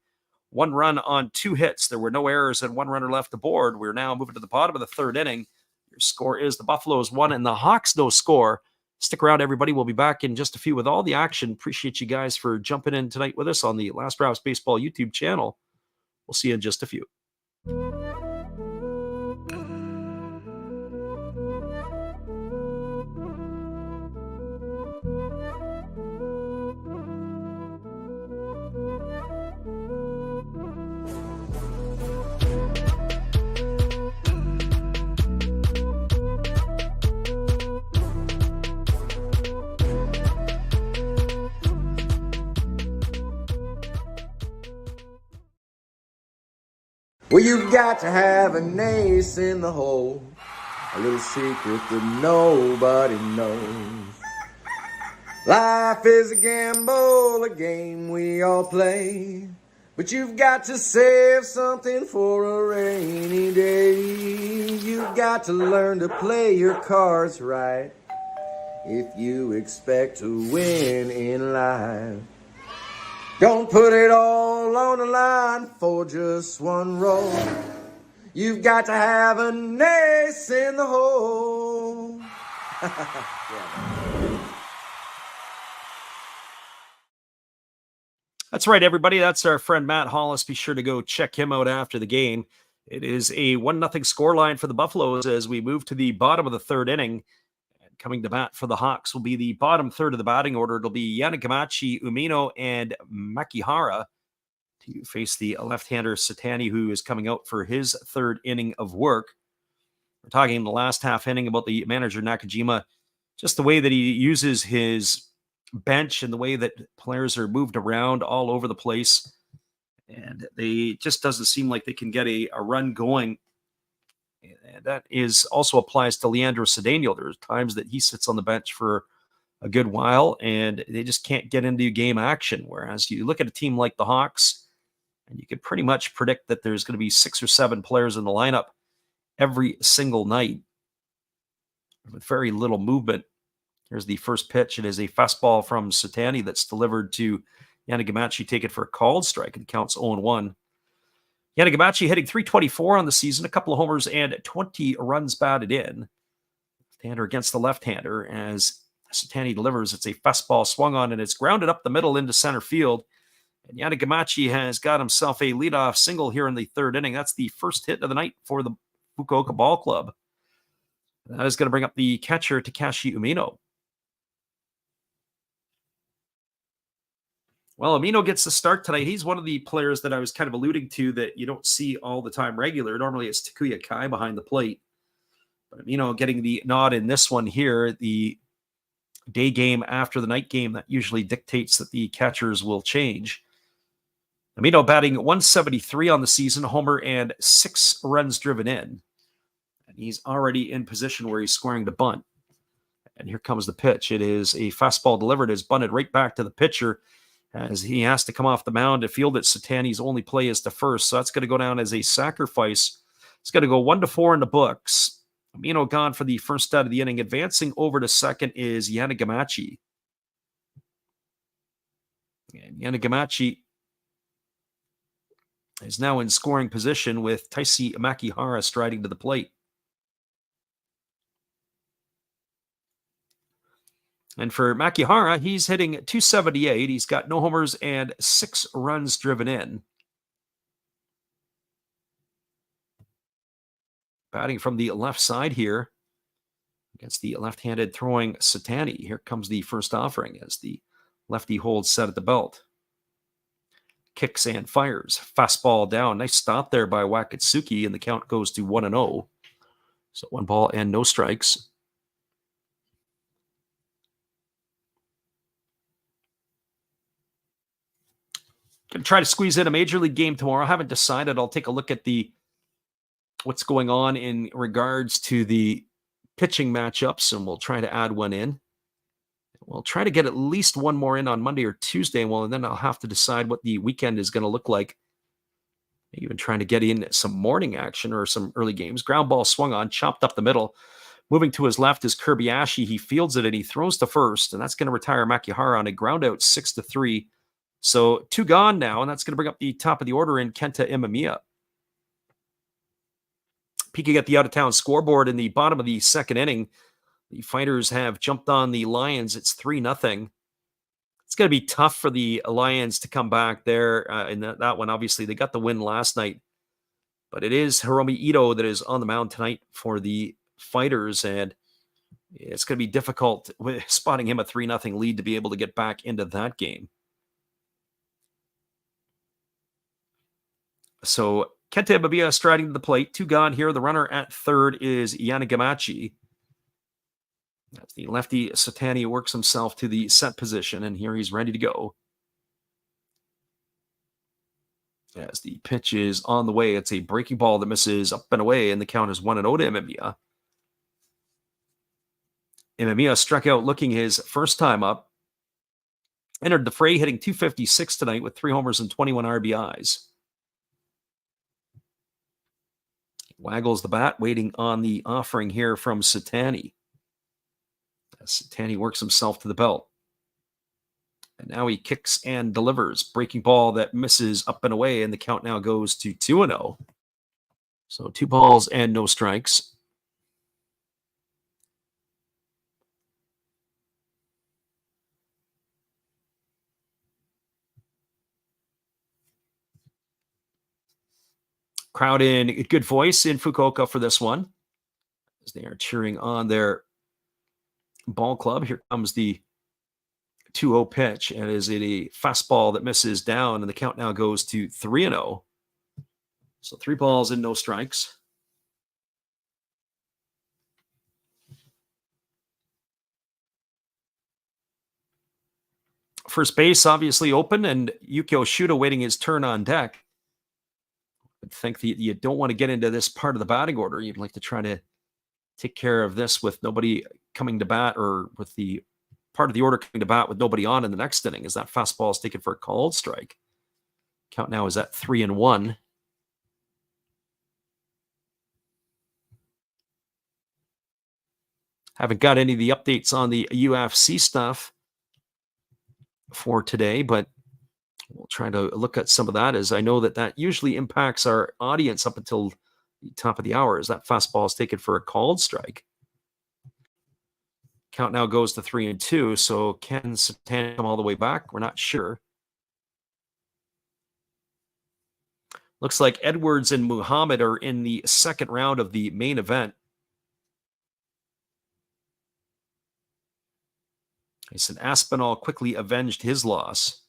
A: 1 run on 2 hits. There were no errors and 1 runner left aboard. We're now moving to the bottom of the 3rd inning. Your score is the Buffaloes 1 and the Hawks no score. Stick around, everybody. We'll be back in just a few with all the action. Appreciate you guys for jumping in tonight with us on the Last Rouse Baseball YouTube channel. We'll see you in just a few.
C: Well, you've got to have an ace in the hole, a little secret that nobody knows. Life is a gamble, a game we all play, but you've got to save something for a rainy day. You've got to learn to play your cards right if you expect to win in life. Don't put it all on the line for just one roll. You've got to have an ace in the hole.
A: That's right, everybody. That's our friend Matt Hollis. Be sure to go check him out after the game. It is a 1-0 scoreline for the Buffaloes as we move to the bottom of the 3rd inning. Coming to bat for the Hawks will be the bottom 3rd of the batting order. It'll be Yanagamachi, Umino, and Makihara to face the left-hander Satani, who is coming out for his 3rd inning of work. We're talking in the last half inning about the manager Nakajima, just the way that he uses his bench and the way that players are moved around all over the place. And they just doesn't seem like they can get a run going. And that also applies to Leandro Cedeno. There's times that he sits on the bench for a good while and they just can't get into game action. Whereas you look at a team like the Hawks and you can pretty much predict that there's going to be 6 or 7 players in the lineup every single night with very little movement. Here's the first pitch. It is a fastball from Satani that's delivered to Yanagamachi. Take it for a called strike and counts 0-1. Yanagamachi hitting .324 on the season, a couple of homers and 20 runs batted in. Left-hander against the left-hander as Satani delivers. It's a fastball swung on and it's grounded up the middle into center field. And Yanagamachi has got himself a leadoff single here in the 3rd inning. That's the first hit of the night for the Fukuoka Ball Club. That is going to bring up the catcher, Takashi Umino. Well, Umino gets the start tonight. He's one of the players that I was kind of alluding to that you don't see all the time regular. Normally it's Takuya Kai behind the plate. But Umino getting the nod in this one here, the day game after the night game, that usually dictates that the catchers will change. Umino batting .173 on the season, homer and 6 runs driven in. And he's already in position where he's scoring the bunt. And here comes the pitch. It is a fastball delivered. It's bunted right back to the pitcher, as he has to come off the mound to field it. Satani's only play is to first, so that's going to go down as a sacrifice. It's going to go 1-4 in the books. Umino gone for the first out of the inning. Advancing over to second is Yanagamachi. And Yanagamachi is now in scoring position with Taisi Makihara striding to the plate. And for Makihara, he's hitting .278. He's got no homers and 6 runs driven in. Batting from the left side here against the left-handed throwing Satani. Here comes the first offering as the lefty holds set at the belt. Kicks and fires. Fastball down. Nice stop there by Wakatsuki, and the count goes to 1-0. So 1 ball and no strikes. Going to try to squeeze in a major league game tomorrow. I haven't decided. I'll take a look at what's going on in regards to the pitching matchups, and we'll try to add one in. We'll try to get at least one more in on Monday or Tuesday. Well, and then I'll have to decide what the weekend is going to look like. Even trying to get in some morning action or some early games. Ground ball swung on, chopped up the middle. Moving to his left is Kirby-Ashi. He fields it and he throws to first, and that's going to retire Makihara on a ground out 6-3. So 2 gone now, and that's going to bring up the top of the order in Kenta Imamiya. Peeking at the out-of-town scoreboard in the bottom of the second inning, the Fighters have jumped on the Lions. It's 3-0. It's going to be tough for the Lions to come back there in that one. Obviously, they got the win last night, but it is Hiromi Ito that is on the mound tonight for the Fighters, and it's going to be difficult with spotting him a 3-0 lead to be able to get back into that game. So Kenta Imamiya striding to the plate. 2 gone here. The runner at third is Yanagamachi. That's the lefty. Satani works himself to the set position, and here he's ready to go. As the pitch is on the way, it's a breaking ball that misses up and away, and the count is 1-0 to Imamiya. Imamiya struck out looking his first time up. Entered the fray hitting .256 tonight with 3 homers and 21 RBIs. Waggles the bat, waiting on the offering here from Satani. Satani works himself to the belt. And now he kicks and delivers. Breaking ball that misses up and away, and the count now goes to 2-0. So 2 balls and no strikes. Crowd in good voice in Fukuoka for this one, as they are cheering on their ball club. Here comes the 2-0 pitch, and is it a fastball that misses down, and the count now goes to 3-0. So 3 balls and no strikes. First base obviously open, and Yukio Shuda waiting his turn on deck. I think that you don't want to get into this part of the batting order. You'd like to try to take care of this with nobody coming to bat, or with the part of the order coming to bat with nobody on in the next inning, as that fastball is taken for a called strike. Count now is at 3-1. Haven't got any of the updates on the UFC stuff for today, but we'll try to look at some of that, as I know that usually impacts our audience up until the top of the hour, as that fastball is taken for a called strike. Count now goes to 3-2. So can Satani come all the way back? We're not sure. Looks like Edwards and Muhammad are in the second round of the main event. I said Aspinall quickly avenged his loss.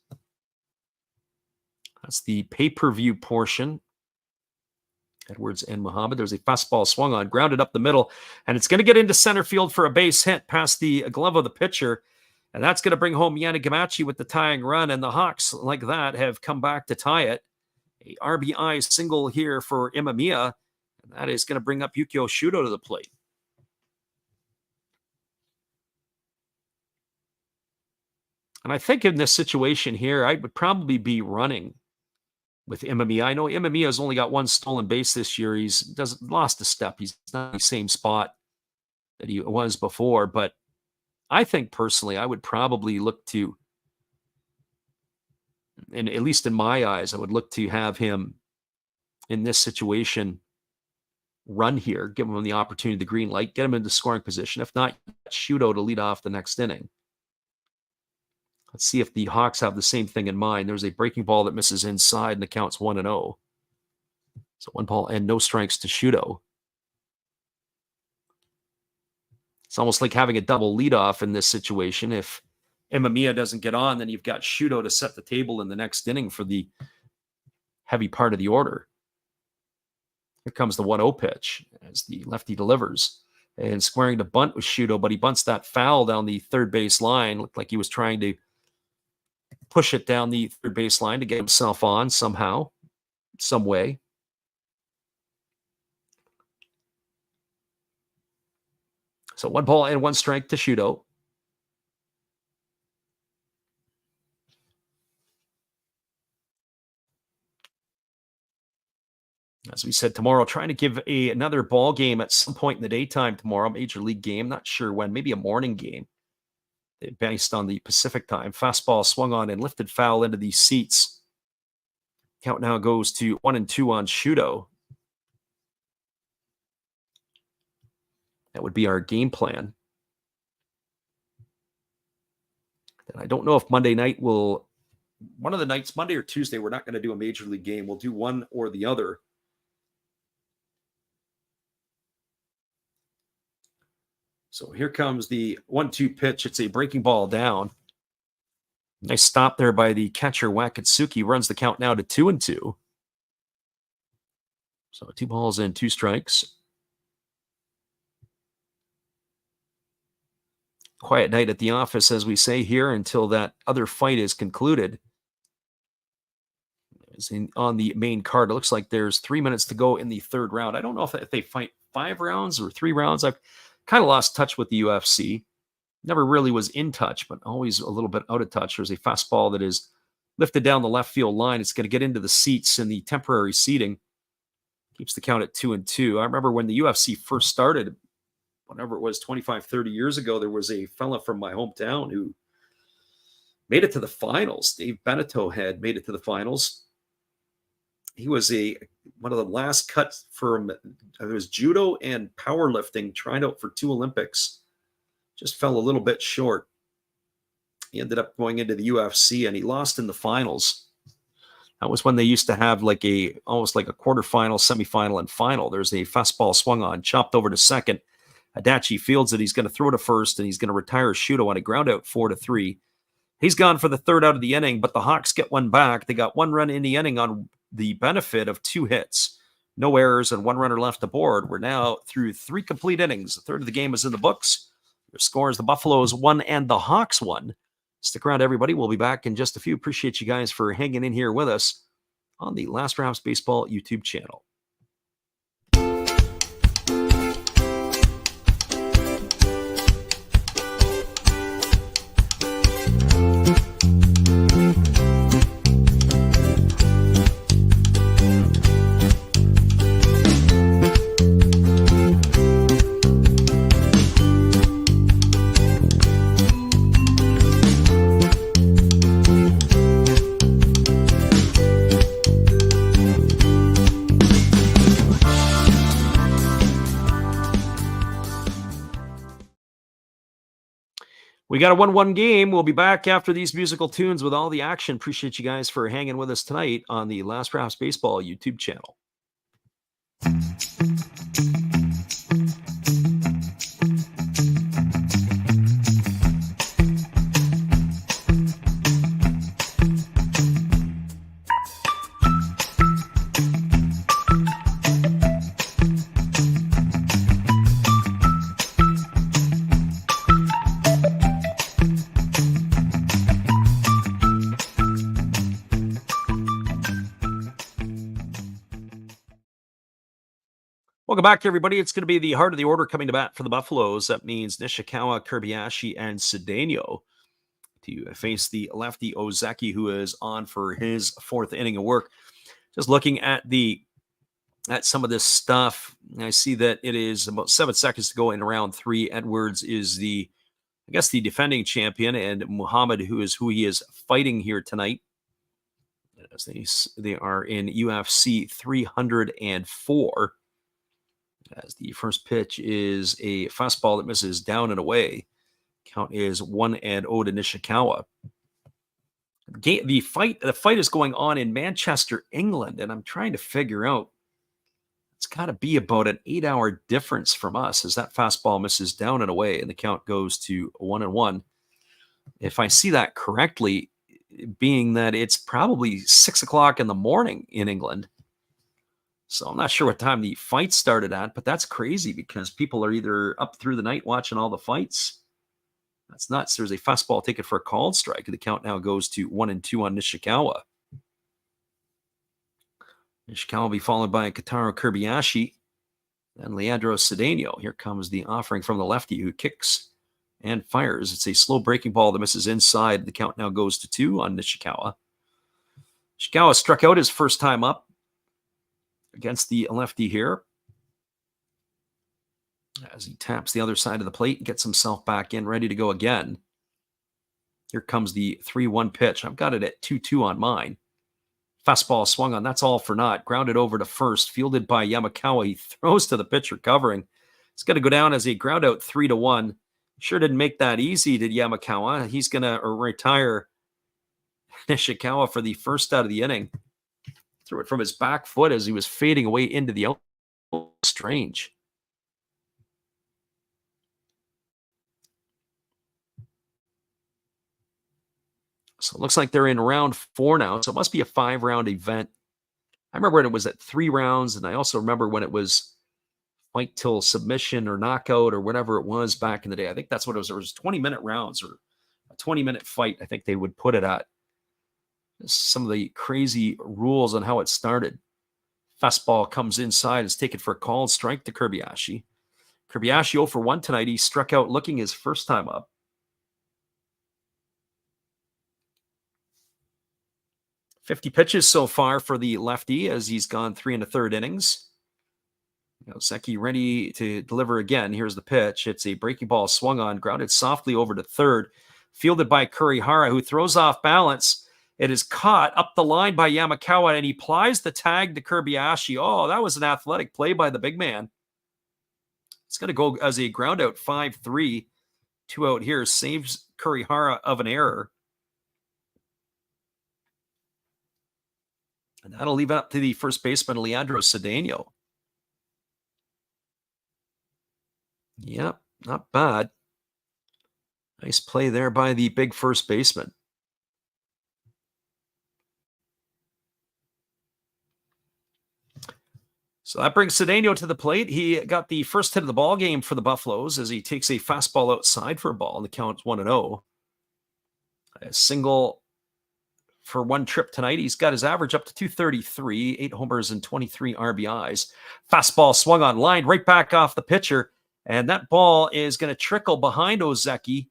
A: That's the pay-per-view portion. Edwards and Muhammad. There's a fastball swung on, grounded up the middle, and it's going to get into center field for a base hit past the glove of the pitcher. And that's going to bring home Yanagamachi with the tying run. And the Hawks, like that, have come back to tie it. A RBI single here for Imamiya. And that is going to bring up Yukio Shuda to the plate. And I think in this situation here, I would probably be running with Imamiya. I know Imamiya has only got 1 stolen base this year. He's lost a step. He's not in the same spot that he was before. But I think personally, I would probably look to, and at least in my eyes, I would look to have him in this situation run here, give him the opportunity, the green light, get him into scoring position. If not, Shudo to lead off the next inning. Let's see if the Hawks have the same thing in mind. There's a breaking ball that misses inside, and the count's 1-0. So 1 ball and no strikes to Shudo. It's almost like having a double leadoff in this situation. If Imamiya doesn't get on, then you've got Shudo to set the table in the next inning for the heavy part of the order. Here comes the 1-0 pitch as the lefty delivers. And squaring to bunt with Shudo, but he bunts that foul down the third base line. Looked like he was trying to push it down the third base line to get himself on somehow, some way. So 1 ball and 1 strike to Shudo. As we said, tomorrow, trying to give another ball game at some point in the daytime tomorrow, major league game. Not sure when, maybe a morning game based on the Pacific time. Fastball swung on and lifted foul into these seats. Count now goes to 1-2 on Shudo. That would be our game plan. And I don't know if Monday night will, one of the nights, Monday or Tuesday, we're not going to do a major league game. We'll do one or the other. So here comes the 1-2 pitch. It's a breaking ball down. Nice stop there by the catcher, Wakatsuki. Runs the count now to 2-2. So 2 balls and 2 strikes. Quiet night at the office, as we say here, until that other fight is concluded. On the main card, it looks like there's 3 minutes to go in the third round. I don't know if they fight 5 rounds or 3 rounds. I've kind of lost touch with the UFC. Never really was in touch, but always a little bit out of touch. There's a fastball that is lifted down the left field line. It's going to get into the seats in the temporary seating. Keeps the count at 2-2. I remember when the UFC first started, whenever it was 25, 30 years ago, there was a fella from my hometown who made it to the finals. Dave Beneteau had made it to the finals. He was one of the last cuts from, it was judo and powerlifting, trying out for 2 Olympics. Just fell a little bit short. He ended up going into the UFC and he lost in the finals. That was when they used to have almost like a quarterfinal, semifinal, and final. There's a fastball swung on, chopped over to second. Adachi fields it. He's going to throw to first, and he's going to retire Shudo on a ground out 4-3. He's gone for the third out of the inning, but the Hawks get one back. They got 1 run in the inning on the benefit of 2 hits. No errors and 1 runner left aboard. We're now through 3 complete innings. A third of the game is in the books. Your scores, the Buffaloes 1 and the Hawks 1. Stick around, everybody. We'll be back in just a few. Appreciate you guys for hanging in here with us on the Last Rounds Baseball YouTube channel. We got a 1-1 game. We'll be back after these musical tunes with all the action. Appreciate you guys for hanging with us tonight on the Last Rounds Baseball YouTube channel. Welcome back, everybody. It's going to be the heart of the order coming to bat for the Buffaloes. That means Nishikawa, Kobayashi, and Cedeno to face the lefty Ozeki, who is on for his 4th inning of work. Just looking at some of this stuff, I see that it is about 7 seconds to go in round 3. Edwards is the defending champion, and Muhammad, who he is fighting here tonight, as they are in UFC 304. As the first pitch is a fastball that misses down and away. Count is 1-0 to Nishikawa. The fight is going on in Manchester, England, and I'm trying to figure out, it's got to be about an 8-hour difference from us, as that fastball misses down and away, and the count goes to 1-1. If I see that correctly, being that it's probably 6 o'clock in the morning in England. So I'm not sure what time the fight started at, but that's crazy because people are either up through the night watching all the fights. That's nuts. There's a fastball taken for a called strike. The count now goes to 1-2 on Nishikawa. Nishikawa will be followed by Kotaro Kobayashi and Leandro Cedeno. Here comes the offering from the lefty, who kicks and fires. It's a slow breaking ball that misses inside. The count now goes to 2 on Nishikawa. Nishikawa struck out his first time up. against the lefty here. As he taps the other side of the plate and gets himself back in, ready to go again. Here comes the 3-1 pitch. I've got it at 2-2 on mine. Fastball swung on. That's all for naught. Grounded over to first. Fielded by Yamakawa. He throws to the pitcher covering. It's going to go down as a ground out 3-1. Sure didn't make that easy, did Yamakawa. He's going to retire Nishikawa for the first out of the inning. Threw it from his back foot as he was fading away into the out. Strange. So it looks like they're in round 4 now. So it must be a 5-round event. I remember when it was at 3 rounds, and I also remember when it was fight till submission or knockout or whatever it was back in the day. I think that's what it was. It was 20-minute rounds or a 20-minute fight, I think they would put it at. Some of the crazy rules on how it started. Fastball comes inside, is taken for a called strike to Kobayashi. Kobayashi 0 for 1 tonight. He struck out looking his first time up. 50 pitches so far for the lefty as he's gone 3 1/3 innings. Seki ready to deliver again. Here's the pitch. It's a breaking ball swung on, grounded softly over to third. Fielded by Kurihara, who throws off balance. It is caught up the line by Yamakawa, and he plies the tag to Kobayashi. Oh, that was an athletic play by the big man. It's going to go as a ground out 5-3. 2 out here. Saves Kurihara of an error. And that'll leave it up to the first baseman, Leandro Cedeno. Yep, not bad. Nice play there by the big first baseman. So that brings Cedeno to the plate. He got the first hit of the ball game for the Buffaloes as he takes a fastball outside for a ball, and the count's 1-0. A single for one trip tonight. He's got his average up to 233, 8 homers and 23 RBIs. Fastball swung on, line right back off the pitcher, and that ball is going to trickle behind Ozeki.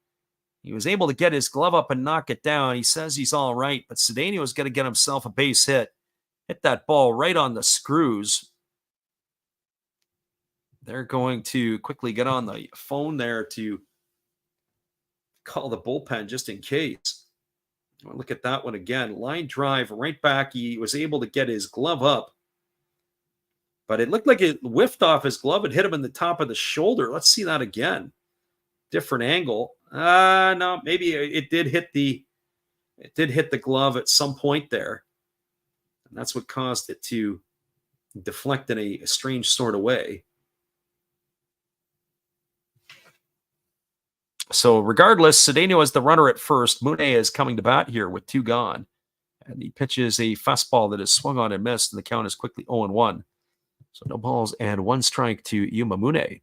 A: He was able to get his glove up and knock it down. He says he's all right, but Cedeno is going to get himself a base hit. Hit that ball right on the screws. They're going to quickly get on the phone there to call the bullpen just in case. Look at that one again. Line drive right back. He was able to get his glove up, but it looked like it whiffed off his glove and hit him in the top of the shoulder. Let's see that again. Different angle. No, maybe it did hit the glove at some point there. And that's what caused it to deflect in a strange sort of way. So regardless, Cedeno is the runner at first. Mune is coming to bat here with 2 gone. And he pitches a fastball that is swung on and missed, and the count is quickly 0-1. So no balls and 1 strike to Yuma Mune.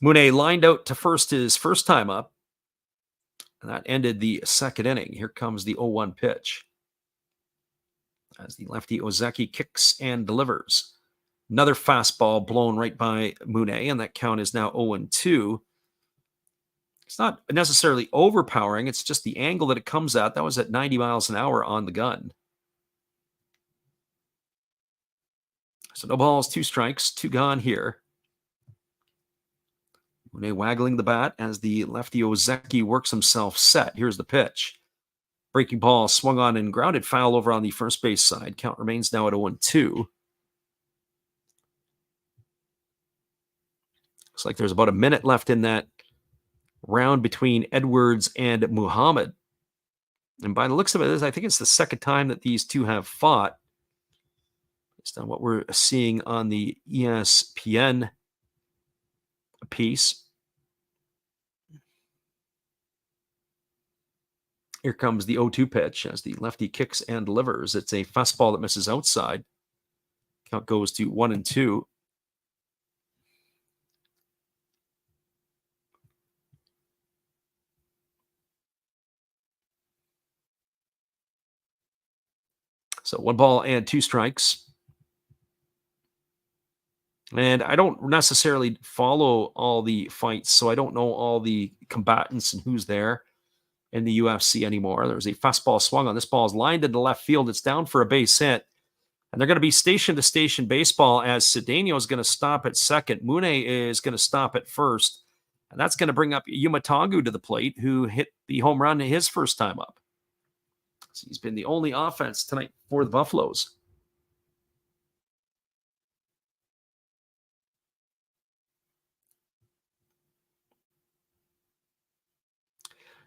A: Mune lined out to first his first time up. And that ended the second inning. Here comes the 0-1 pitch. As the lefty Ozeki kicks and delivers. Another fastball blown right by Mune, and that count is now 0-2. It's not necessarily overpowering. It's just the angle that it comes at. That was at 90 miles an hour on the gun. So no balls, 2 strikes, 2 gone here. Mune waggling the bat as the lefty Ozeki works himself set. Here's the pitch. Breaking ball swung on and grounded foul over on the first base side. Count remains now at 0-2. Looks like there's about a minute left in that round between Edwards and Muhammad. And by the looks of it, I think it's the second time that these two have fought. Based on what we're seeing on the ESPN piece. Here comes the 0-2 pitch as the lefty kicks and delivers. It's a fastball that misses outside. Count goes to 1-2. So 1 ball and 2 strikes. And I don't necessarily follow all the fights, so I don't know all the combatants and who's there. in the UFC anymore. There's a fastball swung on. This ball is lined into left field. It's down for a base hit. And they're going to be station-to-station baseball as Cedeno is going to stop at second. Mune is going to stop at first. And that's going to bring up Yumatagu to the plate, who hit the home run his first time up. So he's been the only offense tonight for the Buffaloes.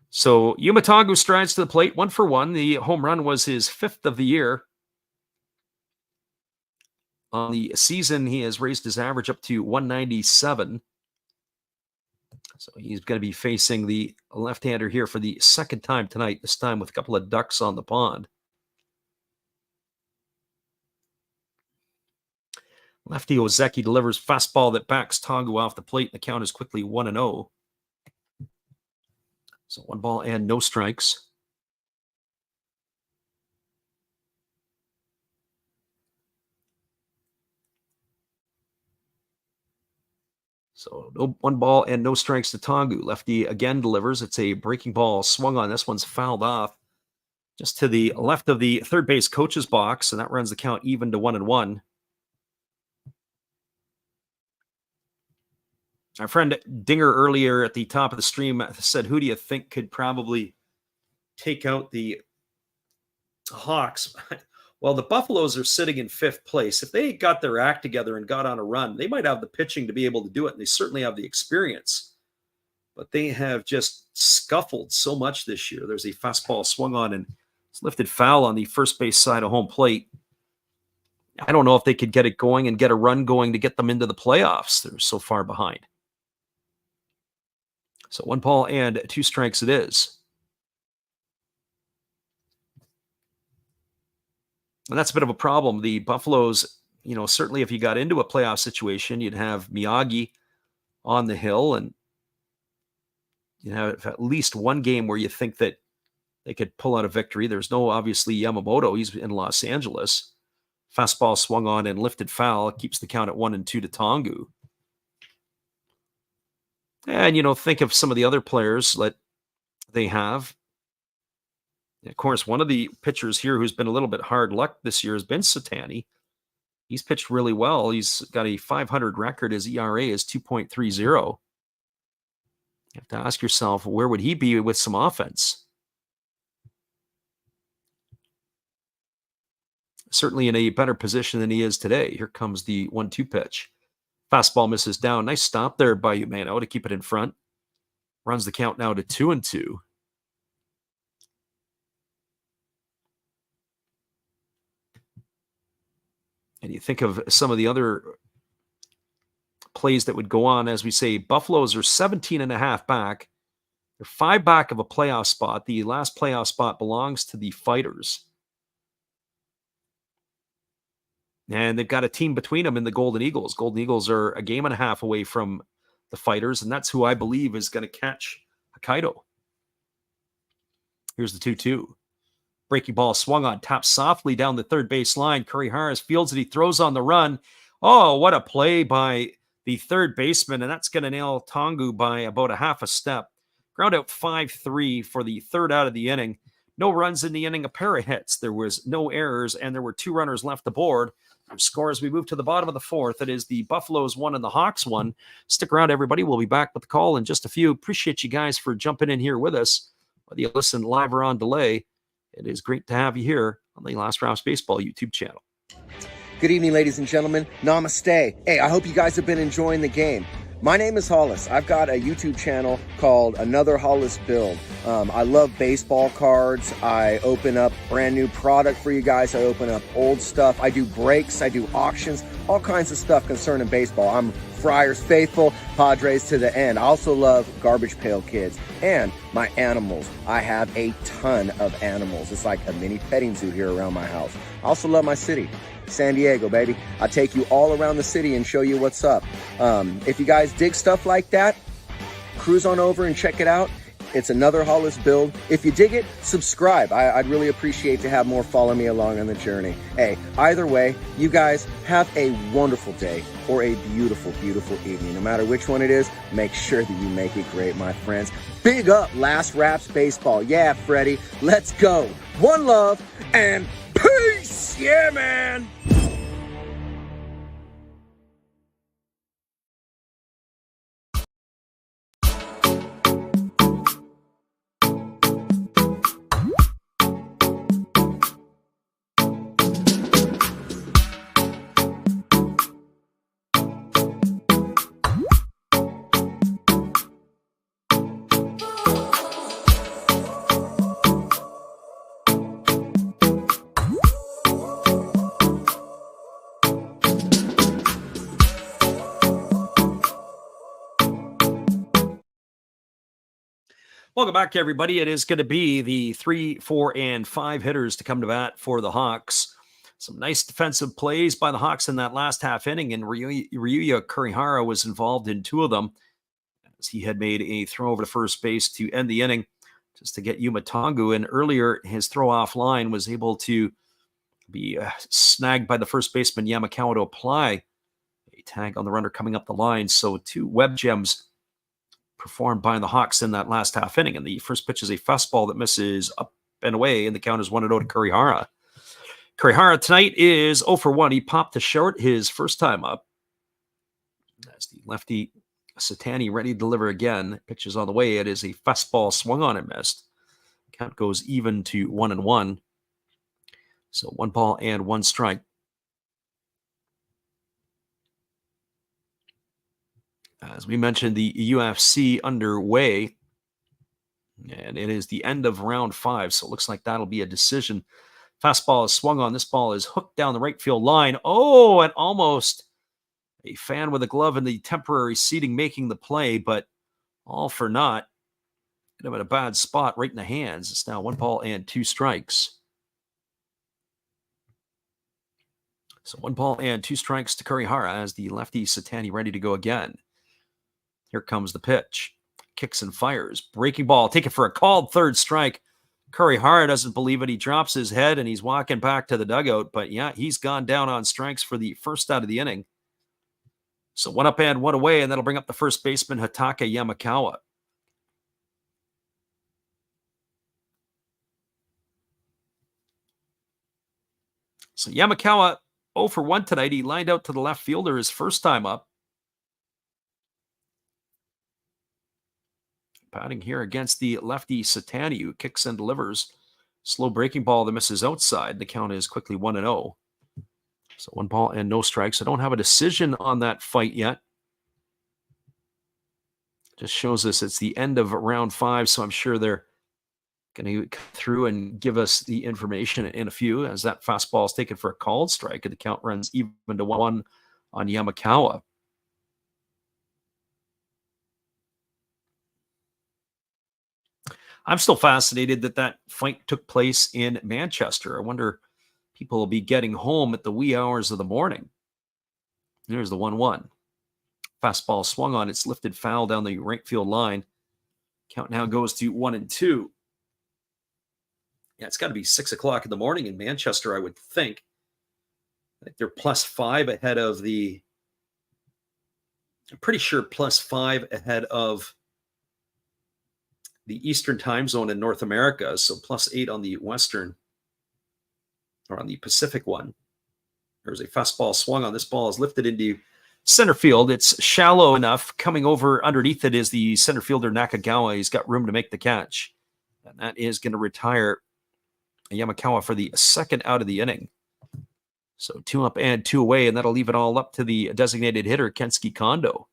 A: So Yumatagu strides to the plate, 1 for 1. The home run was his 5th of the year. On the season, he has raised his average up to 197. So he's going to be facing the left-hander here for the second time tonight, this time with a couple of ducks on the pond. Lefty Ozeki delivers fastball that backs Tagu off the plate, and the count is quickly 1-0. So 1 ball and no strikes. So 1 ball and no strikes to Tagu. Lefty again delivers. It's a breaking ball swung on. This one's fouled off just to the left of the third base coach's box, and that runs the count even to 1-1. Our friend Dinger earlier at the top of the stream said, who do you think could probably take out the Hawks? Well, the Buffaloes are sitting in 5th place. If they got their act together and got on a run, they might have the pitching to be able to do it, and they certainly have the experience. But they have just scuffled so much this year. There's a fastball swung on, and it's lifted foul on the first base side of home plate. I don't know if they could get it going and get a run going to get them into the playoffs. They're so far behind. So 1 ball and 2 strikes it is. And that's a bit of a problem. The Buffaloes, certainly if you got into a playoff situation, you'd have Miyagi on the hill, and you have at least one game where you think that they could pull out a victory. There's no, obviously, Yamamoto. He's in Los Angeles. Fastball swung on and lifted foul. Keeps the count at 1-2 to Tagu. And, think of some of the other players that they have. Of course, one of the pitchers here who's been a little bit hard luck this year has been Satani. He's pitched really well. He's got a 500 record. His ERA is 2.30. You have to ask yourself, where would he be with some offense? Certainly in a better position than he is today. Here comes the 1-2 pitch. Fastball misses down. Nice stop there by Umano to keep it in front. Runs the count now to 2-2. And you think of some of the other plays that would go on. As we say, Buffaloes are 17.5 back. They're 5 back of a playoff spot. The last playoff spot belongs to the Fighters. And they've got a team between them in the Golden Eagles. Golden Eagles are a game and a half away from the Fighters, and that's who I believe is going to catch Hokkaido. Here's the 2-2. Breaking ball swung on, tapped softly down the third base line. Curry Harris fields it. He throws on the run. Oh, what a play by the third baseman, and that's going to nail Tagu by about a half a step. Ground out 5-3 for the third out of the inning. No runs in the inning, a pair of hits. There was no errors, and there were 2 runners left aboard. Our score as we move to the bottom of the 4th. It is the Buffaloes 1 and the Hawks 1. Stick around, everybody. We'll be back with the call in just a few. Appreciate you guys for jumping in here with us. Whether you listen live or on delay, it is great to have you here on the Last Rouse Baseball YouTube channel.
C: Good evening, ladies and gentlemen. Namaste. Hey, I hope you guys have been enjoying the game. My name is Hollis. I've got a YouTube channel called Another Hollis Build. I love baseball cards. I open up brand new product for you guys. I open up old stuff. I do breaks. I do auctions. All kinds of stuff concerning baseball. I'm Friars faithful, Padres to the end. I also love Garbage Pail Kids and my animals. I have a ton of animals. It's like a mini petting zoo here around my house. I also love my city. San Diego, baby. I'll take you all around the city and show you what's up. If you guys dig stuff like that, cruise on over and check it out. It's another Hollis build. If you dig it, subscribe. I'd really appreciate to have more follow me along on the journey. Hey, either way, you guys have a wonderful day or a beautiful, beautiful evening. No matter which one it is, make sure that you make it great, my friends. Big up Last Raps Baseball. Yeah, Freddie, let's go. One love and peace. Yeah, man.
A: Welcome back, everybody. It is going to be the 3, 4, and 5 hitters to come to bat for the Hawks. Some nice defensive plays by the Hawks in that last half inning, and Ryuya Kurihara was involved in 2 of them, as he had made a throw over to first base to end the inning, just to get Yuma Tongu. And earlier, his throw off line was able to be snagged by the first baseman Yamakawa to apply a tag on the runner coming up the line. So 2 web gems performed by the Hawks in that last half inning. And the first pitch is a fastball that misses up and away, and the count is 1-0 to Kurihara. Kurihara tonight is 0 for 1. He popped to short his first time up. As the lefty Satani ready to deliver again. Pitch is on the way. It is a fastball swung on and missed. Count goes even to 1-1. So 1 ball and 1 strike. As we mentioned, the UFC underway, and it is the end of round 5, so it looks like that'll be a decision. Fastball is swung on. This ball is hooked down the right field line. Oh, and almost a fan with a glove in the temporary seating making the play, but all for naught. Hit him at a bad spot right in the hands. It's now 1 ball and 2 strikes. So 1 ball and 2 strikes to Kurihara as the lefty Satani ready to go again. Here comes the pitch. Kicks and fires. Breaking ball. Take it for a called third strike. Kurihara doesn't believe it. He drops his head and he's walking back to the dugout. But yeah, he's gone down on strikes for the first out of the inning. So 1 up and 1 away, and that'll bring up the first baseman, Hataka Yamakawa. So Yamakawa 0 for 1 tonight. He lined out to the left fielder his first time up. Batting here against the lefty Satani, who kicks and delivers. Slow breaking ball that misses outside. The count is quickly 1-0. So 1 ball and no strikes. I don't have a decision on that fight yet. Just shows us it's the end of round 5, so I'm sure they're going to come through and give us the information in a few, as that fastball is taken for a called strike, and the count runs even to 1 on Yamakawa. I'm still fascinated that fight took place in Manchester. I wonder if people will be getting home at the wee hours of the morning. There's the 1-1. Fastball swung on. It's lifted foul down the right field line. Count now goes to 1-2. Yeah, it's got to be 6 o'clock in the morning in Manchester, I would think. I think they're +5 ahead of the... I'm pretty sure +5 ahead of the Eastern time zone in North America, so +8 on the Western, or on the Pacific one. There's a fastball swung on. This ball is lifted into center field. It's shallow enough. Coming over underneath it is the center fielder Nakagawa. He's got room to make the catch. And that is going to retire Yamakawa for the second out of the inning. So 2 up and 2 away, and that'll leave it all up to the designated hitter, Kensuke Kondo.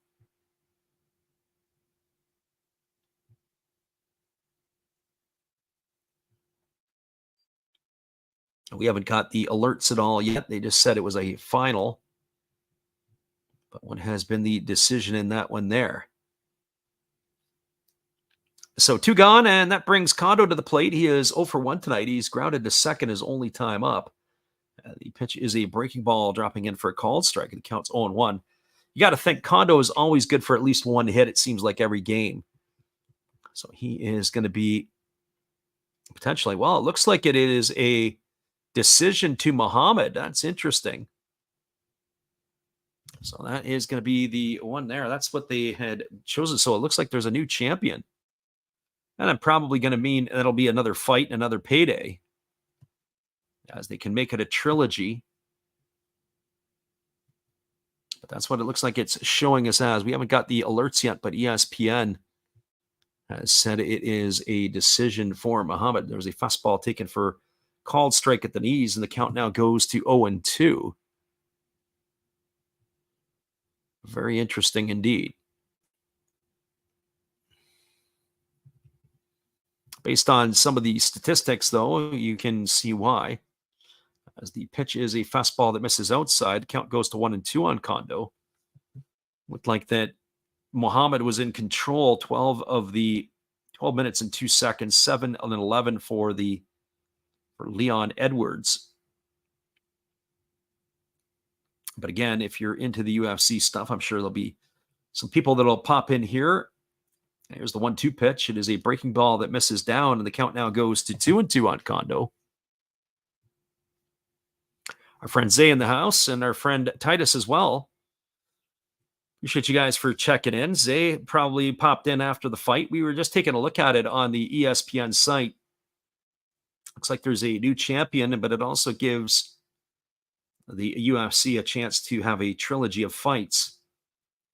A: We haven't got the alerts at all yet. They just said it was a final. But what has been the decision in that one there? So 2 gone, and that brings Kondo to the plate. He is 0 for 1 tonight. He's grounded to second his only time up. The pitch is a breaking ball dropping in for a called strike. It counts 0-1. You got to think Kondo is always good for at least 1 hit, it seems like, every game. So he is going to be potentially, well, it looks like it is a decision to Muhammad. That's interesting. So that is going to be the one there. That's what they had chosen. So it looks like there's a new champion. And I'm probably going to mean it'll be another fight and another payday, as they can make it a trilogy. But that's what it looks like it's showing us as. We haven't got the alerts yet, but ESPN has said it is a decision for Muhammad. There was a fastball taken for called strike at the knees, and the count now goes to 0-2. Very interesting indeed. Based on some of the statistics, though, you can see why. As the pitch is a fastball that misses outside, the count goes to 1-2 on Kondo. Looked like that Muhammad was in control 12 minutes and 2 seconds, 7 and 11 for Leon Edwards. But again, if you're into the UFC stuff, I'm sure there'll be some people that'll pop in here. Here's the 1-2 pitch. It is a breaking ball that misses down, and the count now goes to 2-2 on Kondo. Our friend Zay in the house, and our friend Titus as well. Appreciate you guys for checking in. Zay probably popped in after the fight. We were just taking a look at it on the ESPN site. Looks like there's a new champion, but it also gives the UFC a chance to have a trilogy of fights.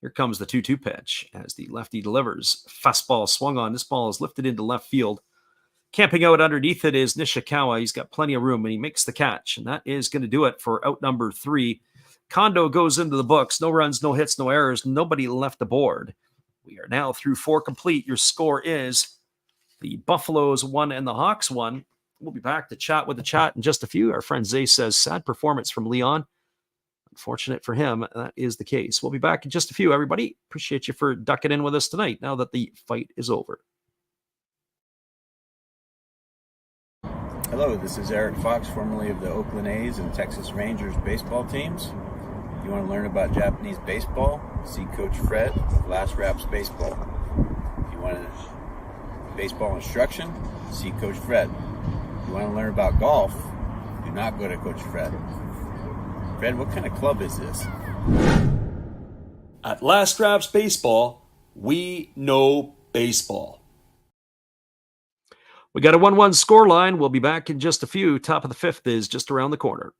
A: Here comes the 2-2 pitch as the lefty delivers. Fastball swung on. This ball is lifted into left field. Camping out underneath it is Nishikawa. He's got plenty of room, and he makes the catch. And that is going to do it for out number 3. Kondo goes into the books. No runs, no hits, no errors. Nobody left the board. We are now through 4 complete. Your score is the Buffaloes 1 and the Hawks 1. We'll be back to chat with the chat in just a few. Our friend Zay says, sad performance from Leon. Unfortunate for him, that is the case. We'll be back in just a few, everybody. Appreciate you for ducking in with us tonight now that the fight is over.
D: Hello, this is Eric Fox, formerly of the Oakland A's and Texas Rangers baseball teams. If you want to learn about Japanese baseball, see Coach Fred of Last Raps Baseball. If you want baseball instruction, see Coach Fred. If you want to learn about golf, do not go to Coach Fred. Fred, what kind of club is this?
A: At Last Raps Baseball, we know baseball. We got a 1-1 scoreline. We'll be back in just a few. Top of the 5th is just around the corner.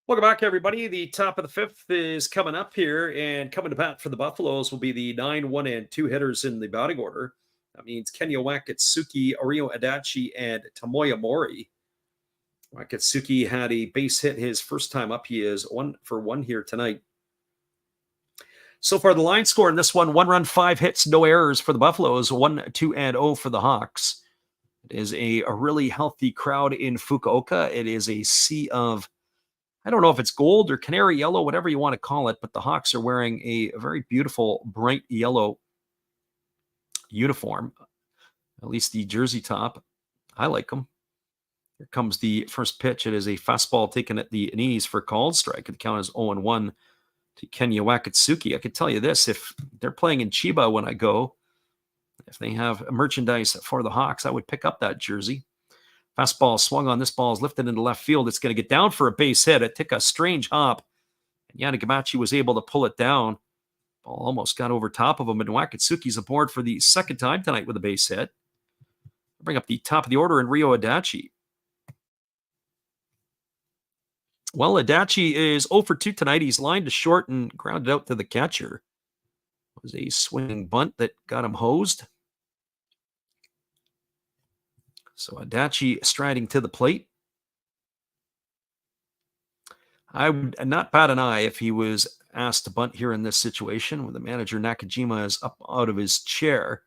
A: Welcome back, everybody. The top of the 5th is coming up here, and coming to bat for the Buffaloes will be the 9, 1, and 2 hitters in the batting order. That means Kenya Wakatsuki, Oreo Adachi, and Tomoya Mori. Wakatsuki had a base hit his first time up. He is 1 for 1 here tonight. So far, the line score in this one, 1 run, 5 hits, no errors for the Buffaloes, 1, 2, and 0 for the Hawks. It is a really healthy crowd in Fukuoka. It is a sea of, I don't know if it's gold or canary yellow, whatever you want to call it, but the Hawks are wearing a very beautiful bright yellow uniform, at least the jersey top. I like them. Here comes the first pitch. It is a fastball taken at the knees for called strike. The count is 0-1 to Kenya Wakatsuki. I could tell you this, if they're playing in Chiba when I go, if they have merchandise for the Hawks, I would pick up that jersey. Fastball swung on. This ball is lifted into left field. It's going to get down for a base hit. It took a strange hop, and Yanagamachi was able to pull it down. Ball almost got over top of him, and Wakatsuki's aboard for the second time tonight with a base hit. Bring up the top of the order in Ryo Adachi. Well, Adachi is 0 for 2 tonight. He's lined to short and grounded out to the catcher. It was a swinging bunt that got him hosed. So Adachi striding to the plate. I would not bat an eye if he was asked to bunt here in this situation, where the manager Nakajima is up out of his chair.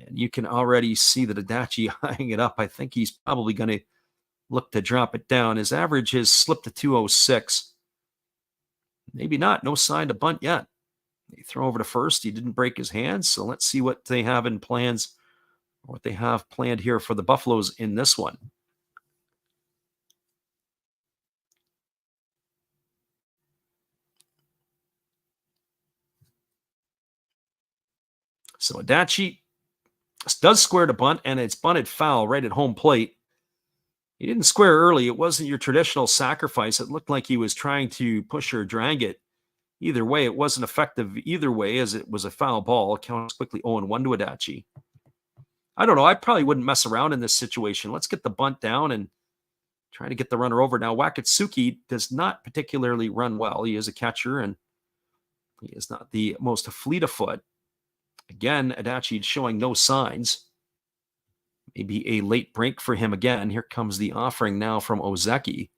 A: And you can already see that Adachi eyeing it up. I think he's probably going to look to drop it down. His average has slipped to 206. Maybe not. No sign to bunt yet. They throw over to first. He didn't break his hands. So let's see what they have in plans, what they have planned here for the Buffaloes in this one. So Adachi does square to bunt, and it's bunted foul right at home plate. He didn't square early. It wasn't your traditional sacrifice. It looked like he was trying to push or drag it. Either way, it wasn't effective either way, as it was a foul ball. Counts quickly 0-1 to Adachi. I don't know. I probably wouldn't mess around in this situation. Let's get the bunt down and try to get the runner over. Now, Wakatsuki does not particularly run well. He is a catcher, and he is not the most fleet of foot. Again, Adachi showing no signs. Maybe a late break for him again. Here comes the offering now from Ozeki.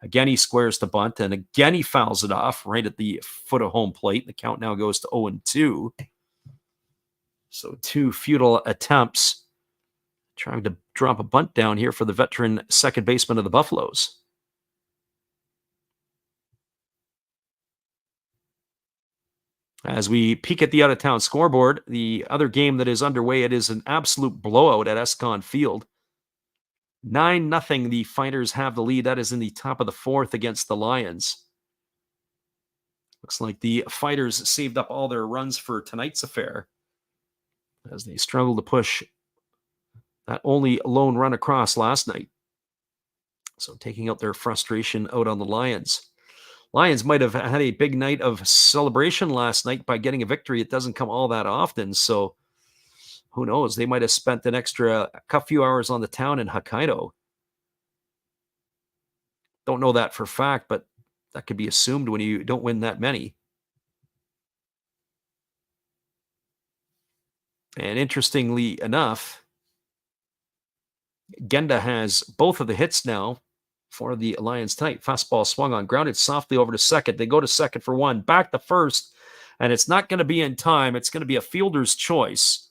A: Again, he squares the bunt, and again, he fouls it off right at the foot of home plate. The count now goes to 0-2. So 2 futile attempts trying to drop a bunt down here for the veteran second baseman of the Buffaloes. As we peek at the out-of-town scoreboard, the other game that is underway, it is an absolute blowout at Escon Field. 9-0, the Fighters have the lead. That is in the top of the 4th against the Lions. Looks like the Fighters saved up all their runs for tonight's affair as they struggle to push that only lone run across last night. So taking out their frustration out on the Lions. Lions might have had a big night of celebration last night by getting a victory. It doesn't come all that often, so who knows? They might have spent an extra few hours on the town in Hokkaido. Don't know that for a fact, but that could be assumed when you don't win that many. And interestingly enough, Genda has both of the hits now for the Lions tonight. Fastball swung on, grounded softly over to second. They go to second for one, back to first, and it's not going to be in time. It's going to be a fielder's choice.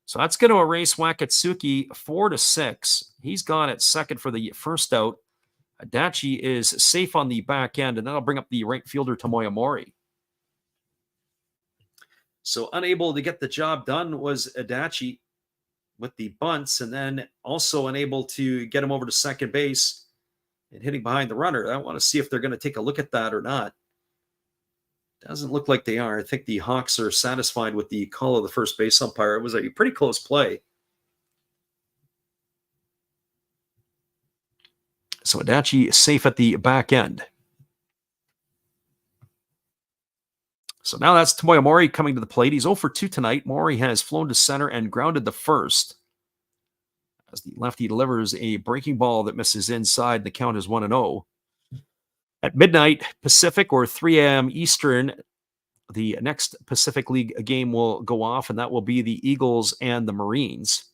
A: So that's going to erase Wakatsuki 4-6. He's gone at second for the first out. Adachi is safe on the back end, and that'll bring up the right fielder, Tomoya Mori. So unable to get the job done was Adachi with the bunts, and then also unable to get him over to second base and hitting behind the runner. I want to see if they're going to take a look at that or not. Doesn't look like they are. I think the Hawks are satisfied with the call of the first base umpire. It was a pretty close play. So Adachi safe at the back end. So now that's Tomoya Mori coming to the plate. He's 0 for 2 tonight. Mori has flown to center and grounded the first, as the lefty delivers a breaking ball that misses inside. The count is 1-0. At midnight Pacific or 3 a.m. Eastern, the next Pacific League game will go off, and that will be the Eagles and the Marines.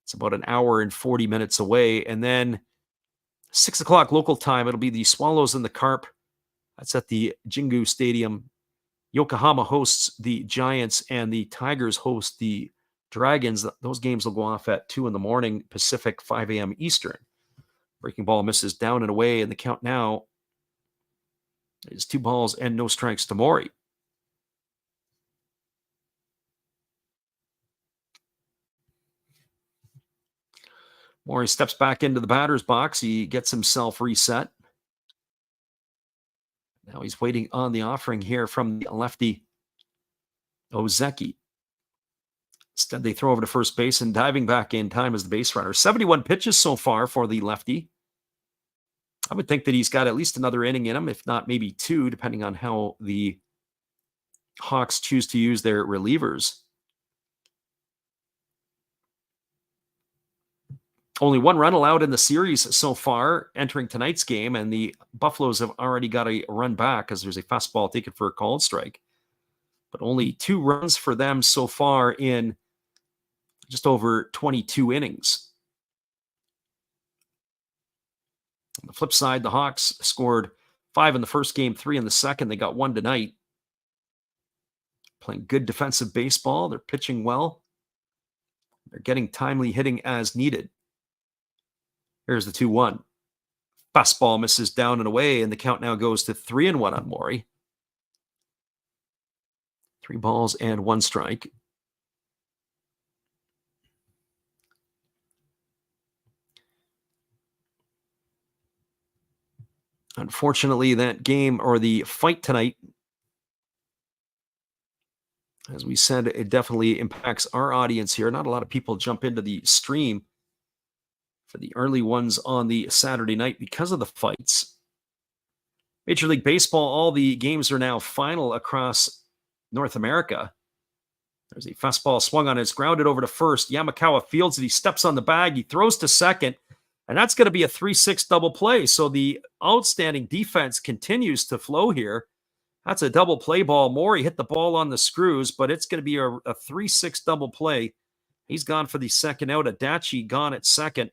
A: It's about an hour and 40 minutes away. And then 6 o'clock local time, it'll be the Swallows and the Carp. That's at the Jingu Stadium. Yokohama hosts the Giants, and the Tigers host the Dragons. Those games will go off at 2 in the morning Pacific, 5 a.m. Eastern. Breaking ball misses down and away, and the count now is 2 balls and no strikes to Mori. Mori steps back into the batter's box. He gets himself reset. Now he's waiting on the offering here from the lefty Ozeki. Instead, they throw over to first base, and diving back in time as the base runner. 71 pitches so far for the lefty. I would think that he's got at least another inning in him, if not maybe 2, depending on how the Hawks choose to use their relievers. Only 1 run allowed in the series so far entering tonight's game, and the Buffaloes have already got a run back as there's a fastball taken for a called strike. But only 2 runs for them so far in just over 22 innings. On the flip side, the Hawks scored 5 in the first game, 3 in the second. They got 1 tonight. Playing good defensive baseball. They're pitching well. They're getting timely hitting as needed. Here's the 2-1. Fastball misses down and away, and the count now goes to 3-1 on Mori. 3 balls and 1 strike. Unfortunately, that game or the fight tonight, as we said, it definitely impacts our audience here. Not a lot of people jump into the stream for the early ones on the Saturday night because of the fights. Major League Baseball, all the games are now final across North America. There's a fastball swung on. It's grounded over to first. Yamakawa fields it. He steps on the bag. He throws to second. And that's going to be a 3-6 double play. So the outstanding defense continues to flow here. That's a double play ball. Mori hit the ball on the screws, but it's going to be a 3-6 double play. He's gone for the second out. Adachi gone at second.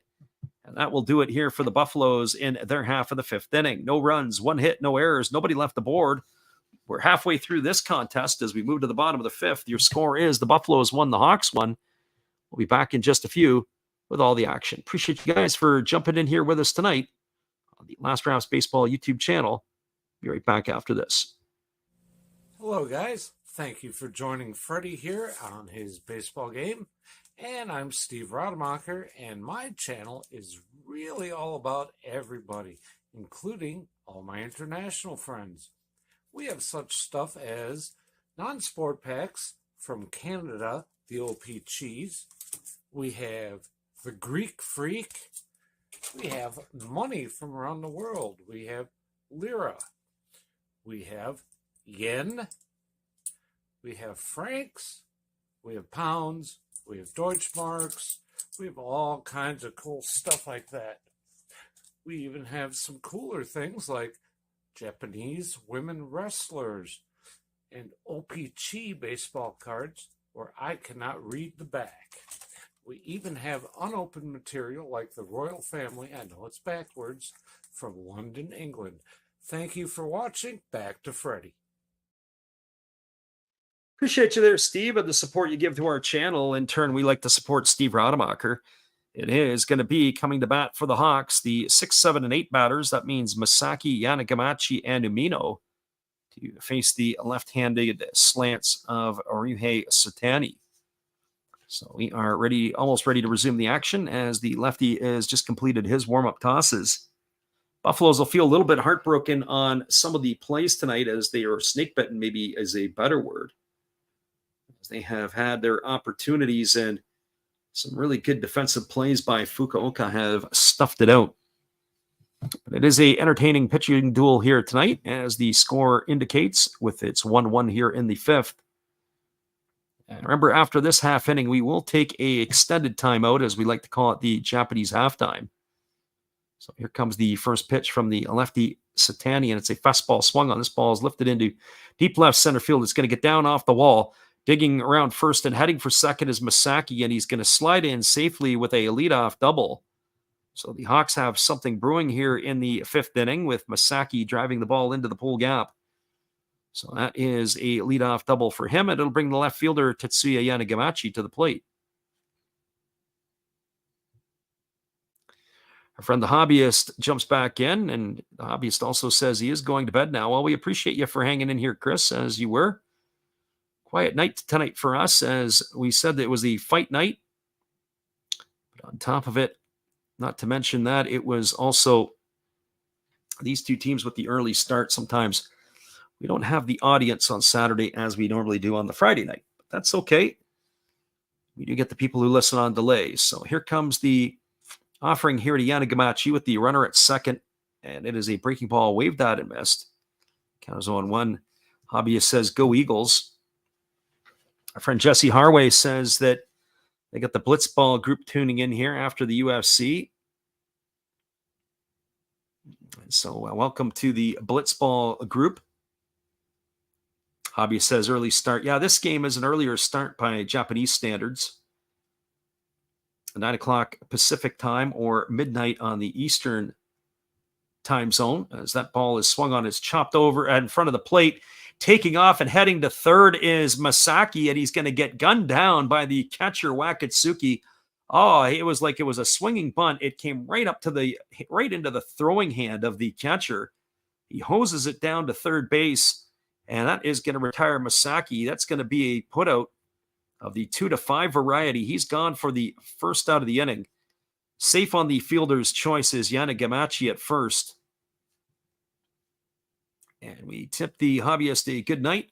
A: And that will do it here for the Buffaloes in their half of the 5th inning. No runs, 1 hit, no errors. Nobody left the board. We're halfway through this contest as we move to the bottom of the 5th. Your score is the Buffaloes won, the Hawks won. We'll be back in just a few with all the action. Appreciate you guys for jumping in here with us tonight on the Last Rounds Baseball YouTube channel. Be right back after this.
B: Hello, guys. Thank you for joining Freddie here on his baseball game. And I'm Steve Rademacher, and my channel is really all about everybody, including all my international friends. We have such stuff as non-sport packs from Canada, the OP Cheese. We have the Greek Freak. We have money from around the world. We have lira. We have yen. We have francs. We have pounds. We have Deutschmarks. We have all kinds of cool stuff like that. We even have some cooler things like Japanese women wrestlers and OP-Chi baseball cards where I cannot read the back. We even have unopened material like the royal family, I know it's backwards, from London, England. Thank you for watching. Back to Freddie.
A: Appreciate you there, Steve, and the support you give to our channel. In turn, we like to support Steve Rademacher. It is going to be coming to bat for the Hawks, the 6, 7, and 8 batters. That means Masaki, Yanagamachi, and Umino to face the left-handed slants of Ryuhei Satani. So we are ready, almost ready to resume the action as the lefty has just completed his warm-up tosses. Buffaloes will feel a little bit heartbroken on some of the plays tonight as they are snake-bitten, maybe is a better word. As they have had their opportunities and some really good defensive plays by Fukuoka have stuffed it out. But it is an entertaining pitching duel here tonight, as the score indicates, with its 1-1 here in the 5th. And remember, after this half inning, we will take a extended timeout, as we like to call it, the Japanese halftime. So here comes the first pitch from the lefty Satani, and it's a fastball swung on. This ball is lifted into deep left center field. It's going to get down off the wall. Digging around first and heading for second is Masaki, and he's going to slide in safely with a leadoff double. So the Hawks have something brewing here in the 5th inning with Masaki driving the ball into the pull gap. So that is a leadoff double for him, and it'll bring the left fielder Tetsuya Yanagamachi to the plate. Our friend the hobbyist jumps back in, and the hobbyist also says he is going to bed now. Well, we appreciate you for hanging in here, Chris, as you were. Quiet night tonight for us, as we said that it was the fight night. But on top of it, not to mention that, it was also these two teams with the early start. Sometimes we don't have the audience on Saturday as we normally do on the Friday night. But that's okay. We do get the people who listen on delays. So here comes the offering here to Yanagamachi with the runner at second. And it is a breaking ball waved out and missed. Count is 0-1. Hobbyist says, go Eagles. Our friend Jesse Harway says that they got the Blitzball group tuning in here after the UFC. And so welcome to the Blitzball group. Hobby says early start. Yeah, this game is an earlier start by Japanese standards. 9 o'clock Pacific time or midnight on the Eastern time zone. As that ball is swung on, it's chopped over in front of the plate. taking off and heading to third is Masaki, and he's going to get gunned down by the catcher Wakatsuki. Oh, it was like it was a swinging bunt. It came right into the throwing hand of the catcher. He hoses it down to third base, and that is going to retire Masaki. That's going to be a putout of the 2-5 variety. He's gone for the first out of the inning. Safe on the fielder's choice is Yanagamachi at first. And we tip the hobbyist a good night.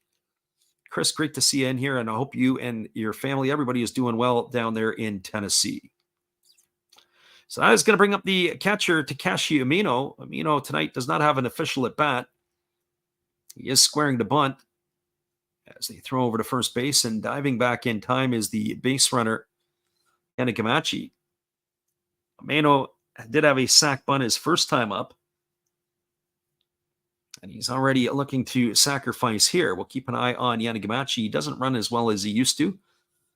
A: Chris, great to see you in here, and I hope you and your family, everybody is doing well down there in Tennessee. So I was going to bring up the catcher, Takashi Umino. Umino tonight does not have an official at bat. He is squaring the bunt as they throw over to first base, and diving back in time is the base runner, Yanagamachi. Umino did have a sac bunt his first time up, and he's already looking to sacrifice here. We'll keep an eye on Yanagamachi. He doesn't run as well as he used to.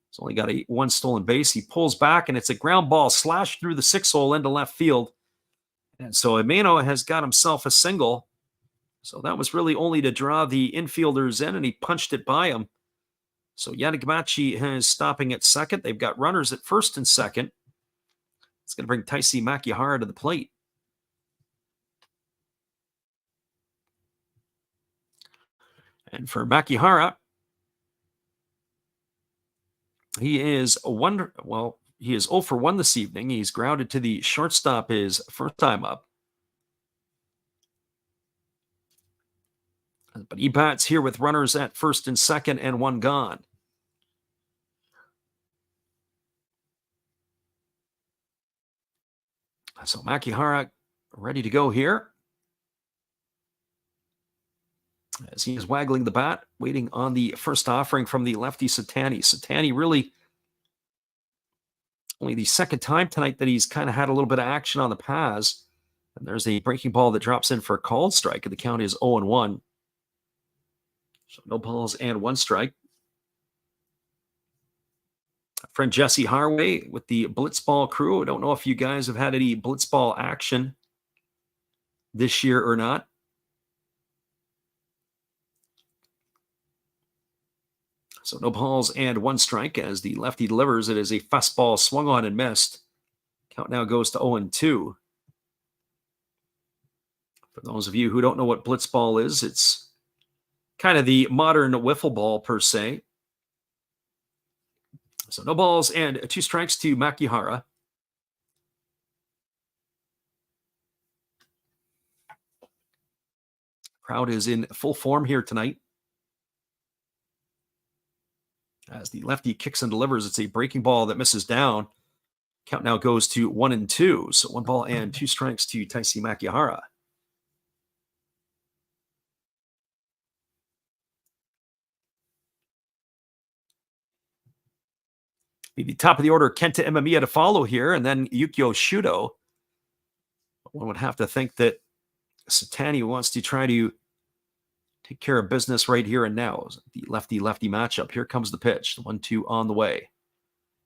A: He's only got one stolen base. He pulls back, and it's a ground ball slashed through the 6-hole into left field. And so Umino has got himself a single. So that was really only to draw the infielders in, and he punched it by him. So Yanagamachi is stopping at second. They've got runners at first and second. It's going to bring Taisi Makihara to the plate. And for Makihara, he is 0 for 1 this evening. He's grounded to the shortstop his first time up. But he bats here with runners at first and second and one gone. So Makihara ready to go here, as he is waggling the bat, waiting on the first offering from the lefty Satani. Satani really only the second time tonight that he's kind of had a little bit of action on the pass. And there's a breaking ball that drops in for a called strike, and the count is 0-1. So no balls and one strike. Friend Jesse Harway with the Blitzball crew. I don't know if you guys have had any Blitzball action this year or not. So no balls and one strike as the lefty delivers. It is a fastball swung on and missed. Count now goes to 0-2. For those of you who don't know what Blitzball is, it's kind of the modern wiffle ball per se. So no balls and 2 strikes to Makihara. Crowd is in full form here tonight. As the lefty kicks and delivers, it's a breaking ball that misses down. Count now goes to 1-2. So 1 ball and 2 strikes to Taisi Makihara. The top of the order, Kenta Imamiya to follow here, and then Yukio Shudo. One would have to think that Satani wants to try to take care of business right here and now. The lefty-lefty matchup. Here comes the pitch. The 1-2 on the way.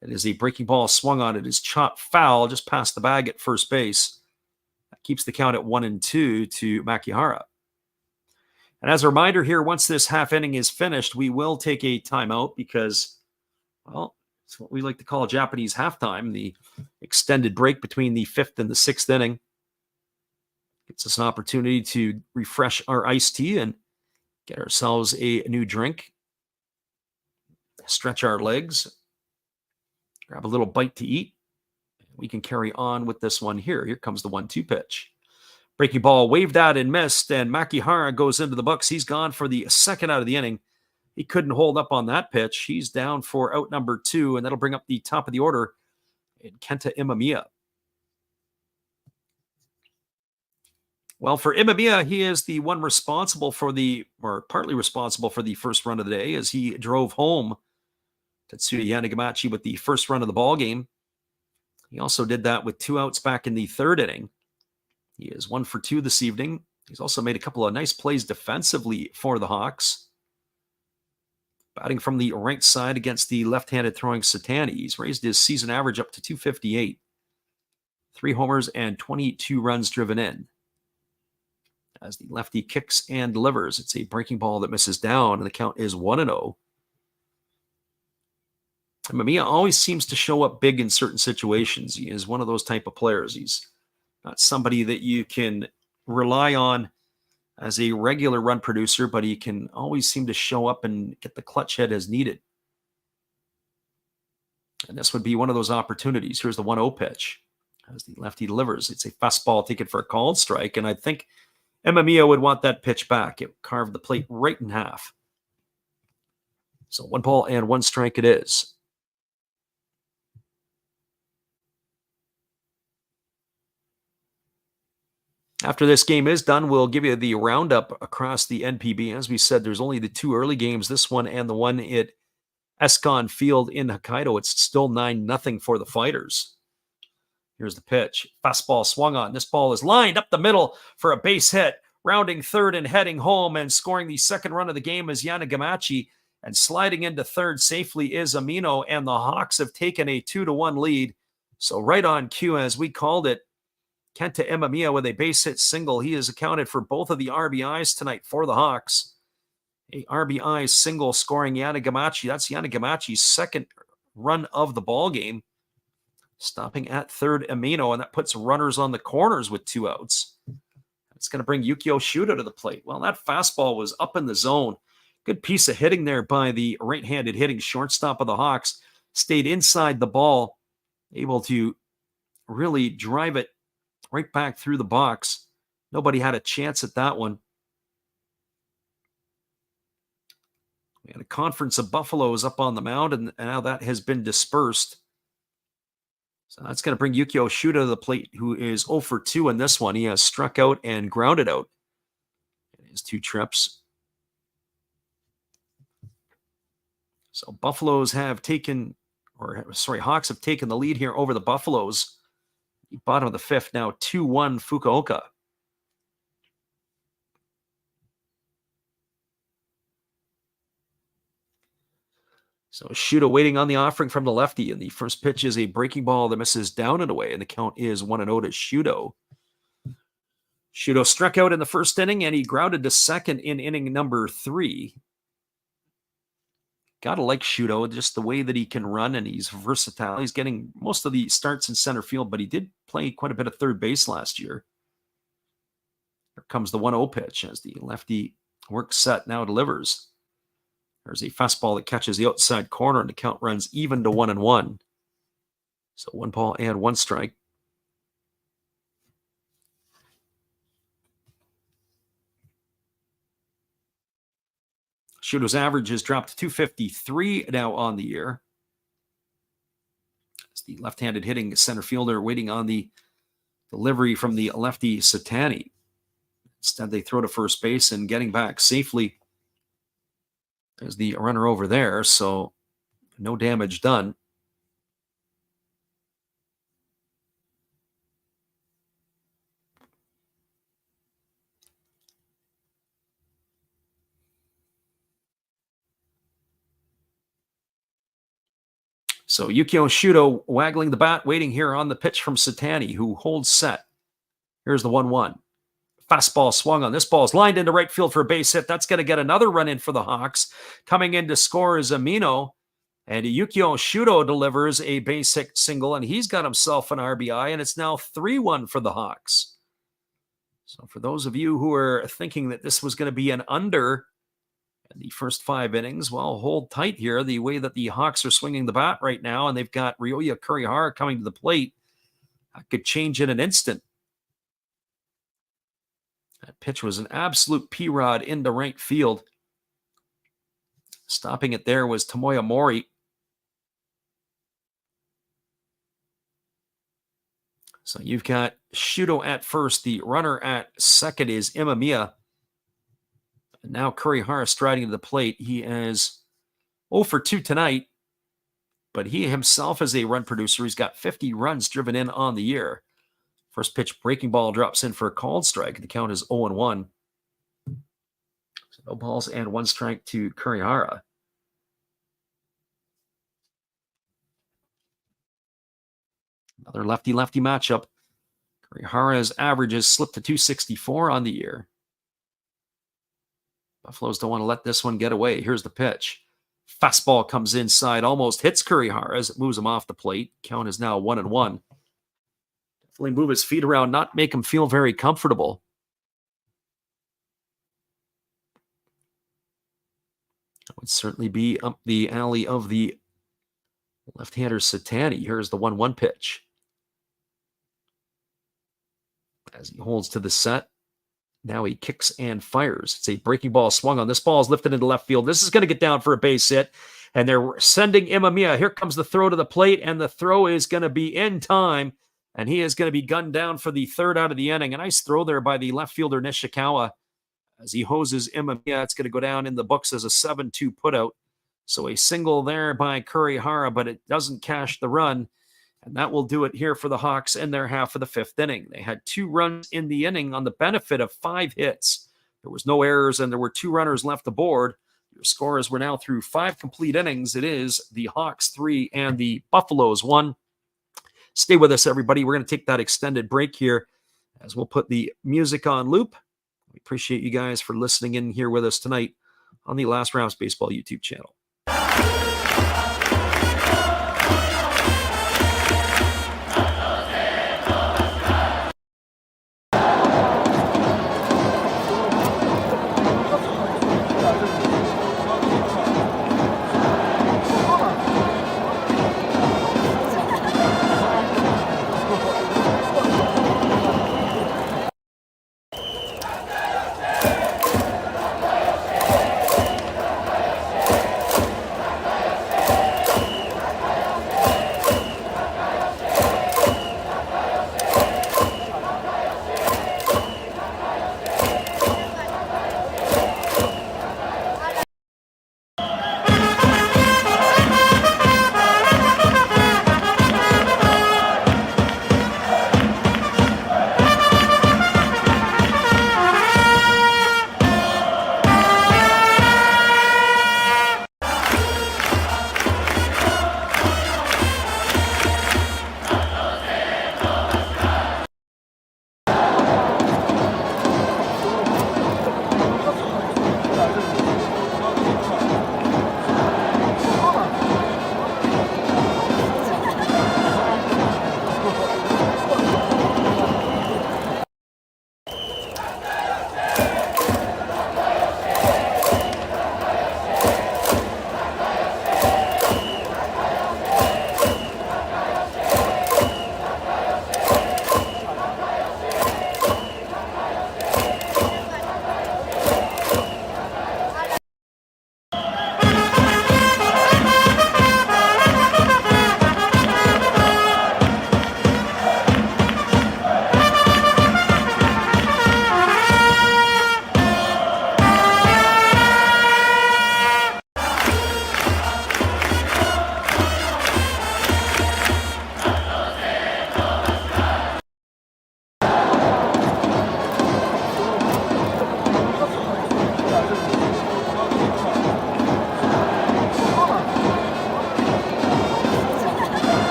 A: It is a breaking ball swung on. It is chopped foul just past the bag at first base. That keeps the count at 1-2 to Makihara. And as a reminder here, once this half inning is finished, we will take a timeout because, well, it's what we like to call Japanese halftime, the extended break between the 5th and the 6th inning. Gives us an opportunity to refresh our iced tea and get ourselves a new drink, stretch our legs, grab a little bite to eat. We can carry on with this one here. Here comes the 1-2 pitch. Breaking ball waved at and missed, and Makihara goes into the books. He's gone for the second out of the inning. He couldn't hold up on that pitch. He's down for out number 2, and that'll bring up the top of the order in Kenta Imamiya. Well, for Imamiya, he is the one responsible for partly responsible for the first run of the day as he drove home Tetsuya Yanagamachi with the first run of the ball game. He also did that with 2 outs back in the 3rd inning. He is 1 for 2 this evening. He's also made a couple of nice plays defensively for the Hawks. Batting from the right side against the left-handed throwing Satani. He's raised his season average up to 258. 3 homers and 22 runs driven in. as the lefty kicks and delivers. It's a breaking ball that misses down, and the count is 1-0. Mamiya always seems to show up big in certain situations. He is one of those type of players. He's not somebody that you can rely on as a regular run producer, but he can always seem to show up and get the clutch hit as needed. And this would be one of those opportunities. Here's the 1-0 pitch as the lefty delivers. It's a fastball taken for a called strike, and I think Mamiya would want that pitch back. It carved the plate right in half. So 1-1 strike it is. After this game is done, we'll give you the roundup across the NPB. As we said, there's only the 2 early games, this one and the one at Escon Field in Hokkaido. It's still 9-0 for the Fighters. Here's the pitch. Fastball swung on. This ball is lined up the middle for a base hit. Rounding third and heading home and scoring the second run of the game is Yanagamachi. And sliding into third safely is Amino. And the Hawks have taken a 2-1 lead. So right on cue, as we called it, Kenta Imamiya with a base hit single. He has accounted for both of the RBIs tonight for the Hawks. A RBI single scoring Yanagamachi. That's Yanagamachi's second run of the ball game. Stopping at third, Amino, and that puts runners on the corners with 2 outs. It's going to bring Yukio Shuda to the plate. Well, that fastball was up in the zone. Good piece of hitting there by the right-handed hitting shortstop of the Hawks. Stayed inside the ball, able to really drive it right back through the box. Nobody had a chance at that one. We had a conference of Buffaloes up on the mound, and now that has been dispersed. So that's going to bring Yukio Shuda to the plate, who is 0 for 2 in this one. He has struck out and grounded out in his 2 trips. So Buffaloes have taken, Hawks have taken the lead here over the Buffaloes. Bottom of the 5th, now 2-1 Fukuoka. So Shuda waiting on the offering from the lefty, and the first pitch is a breaking ball that misses down and away, and the count is 1-0 to Shudo. Shudo struck out in the first inning, and he grounded to second in inning number 3. Gotta like Shudo, just the way that he can run, and he's versatile. He's getting most of the starts in center field, but he did play quite a bit of third base last year. Here comes the 1-0 pitch as the lefty works set, now delivers. There's a fastball that catches the outside corner, and the count runs even to 1-1. So 1-1 strike. Shudo's average has dropped to 253 now on the year. It's the left-handed hitting center fielder waiting on the delivery from the lefty Satani. Instead, they throw to first base and getting back safely as the runner over there, so no damage done. So Yukio Shudo waggling the bat, waiting here on the pitch from Satani, who holds set. Here's the 1-1. Fastball swung on. This ball is lined into right field for a base hit. That's going to get another run in for the Hawks. Coming in to score is Amino. And Yukio Shudo delivers a base hit single, and he's got himself an RBI, and it's now 3-1 for the Hawks. So for those of you who are thinking that this was going to be an under in the first 5 innings, well, hold tight here. The way that the Hawks are swinging the bat right now, and they've got Ryoya Kurihara coming to the plate, that could change in an instant. That pitch was an absolute P-Rod into right field. Stopping it there was Tomoya Mori. So you've got Shudo at first. The runner at second is Imamiya. And now Kurihara striding to the plate. He is 0 for 2 tonight, but he himself is a run producer. He's got 50 runs driven in on the year. First pitch breaking ball drops in for a called strike. The count is 0-1. So no balls and 1 strike to Kurihara. Another lefty-lefty matchup. Kurihara's average has slipped to 264 on the year. Buffaloes don't want to let this one get away. Here's the pitch. Fastball comes inside, almost hits Kurihara as it moves him off the plate. Count is now 1-1. Definitely move his feet around, not make him feel very comfortable. That would certainly be up the alley of the left-hander Satani. Here's the 1-1 pitch. As he holds to the set, now he kicks and fires. It's a breaking ball swung on. This ball is lifted into left field. This is going to get down for a base hit, and they're sending Imamiya. Here comes the throw to the plate, and the throw is going to be in time, and he is going to be gunned down for the third out of the inning. A nice throw there by the left fielder Nishikawa as he hoses Imamiya. It's going to go down in the books as a 7-2 putout. So a single there by Kurihara, but it doesn't cash the run. And that will do it here for the Hawks in their half of the fifth inning. They had 2 runs in the inning on the benefit of 5 hits. There was no errors, and there were 2 runners left aboard. Your scores were now through 5 complete innings. It is the Hawks 3 and the Buffaloes 1. Stay with us, everybody. We're going to take that extended break here as we'll put the music on loop. We appreciate you guys for listening in here with us tonight on the Last Rounds Baseball YouTube channel.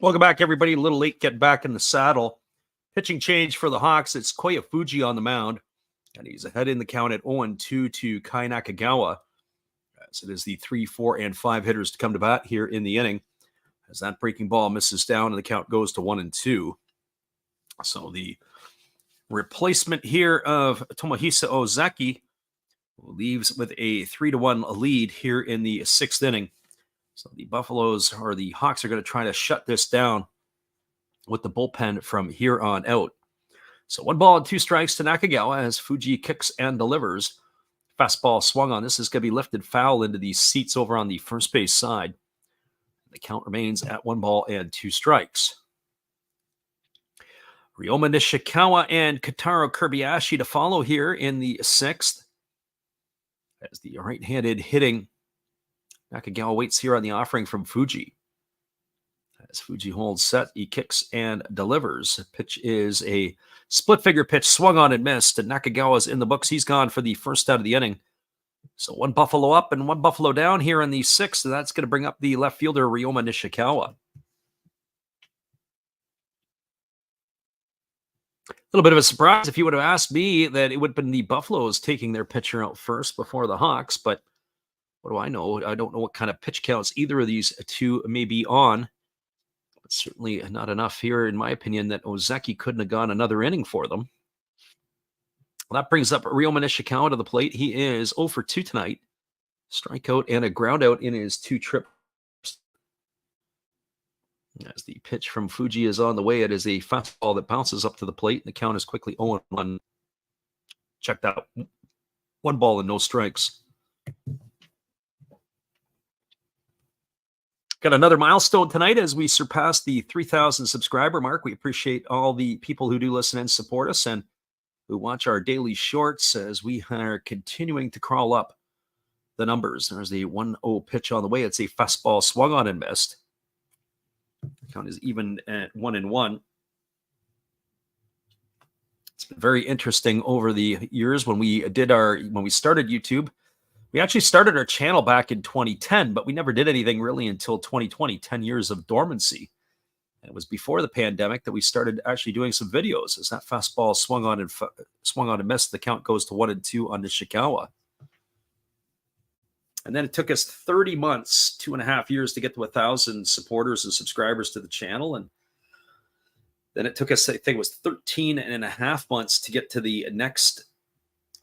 A: Welcome back, everybody. A little late getting back in the saddle. Pitching change for the Hawks. It's Koya Fuji on the mound, and he's ahead in the count at 0-2 to Kai Nakagawa. As it is the 3, 4, and 5 hitters to come to bat here in the inning. As that breaking ball misses down, and the count goes to 1-2. So the replacement here of Tomohisa Ozaki leaves with a 3-1 lead here in the 6th inning. So the Hawks are going to try to shut this down with the bullpen from here on out. So 1 ball and 2 strikes to Nakagawa as Fuji kicks and delivers. Fastball swung on. This is going to be lifted foul into the seats over on the first base side. The count remains at 1 ball and 2 strikes. Ryoma Nishikawa and Kotaro Kobayashi to follow here in the 6th. As the right-handed hitting, Nakagawa waits here on the offering from Fuji. As Fuji holds set, he kicks and delivers. The pitch is a split-figure pitch, swung on and missed, and Nakagawa's in the books. He's gone for the first out of the inning. So 1 Buffalo up and 1 Buffalo down here in the 6th, and that's going to bring up the left fielder, Ryoma Nishikawa. A little bit of a surprise if you would have asked me that it would have been the Buffaloes taking their pitcher out first before the Hawks, but what do I know? I don't know what kind of pitch counts either of these two may be on. But certainly not enough here, in my opinion, that Ozaki couldn't have gone another inning for them. Well, that brings up Ryoma Nishikawa to the plate. He is 0 for 2 tonight. Strikeout and a ground out in his 2 trips. As the pitch from Fuji is on the way, it is a fastball that bounces up to the plate, and the count is quickly 0-1. Checked out. 1 ball and no strikes. Got another milestone tonight as we surpass the 3,000 subscriber mark. We appreciate all the people who do listen and support us and who watch our daily shorts as we are continuing to crawl up the numbers. There's the 1-0 pitch on the way. It's a fastball swung on and missed. The count is even at 1-1. It's been very interesting over the years when we started YouTube. We actually started our channel back in 2010, but we never did anything really until 2020, 10 years of dormancy. And it was before the pandemic that we started actually doing some videos. As that fastball swung on and missed, the count goes to 1-2 on Nishikawa. And then it took us 30 months, 2.5 years to get to 1,000 supporters and subscribers to the channel. And then it took us, I think it was 13.5 months to get to the next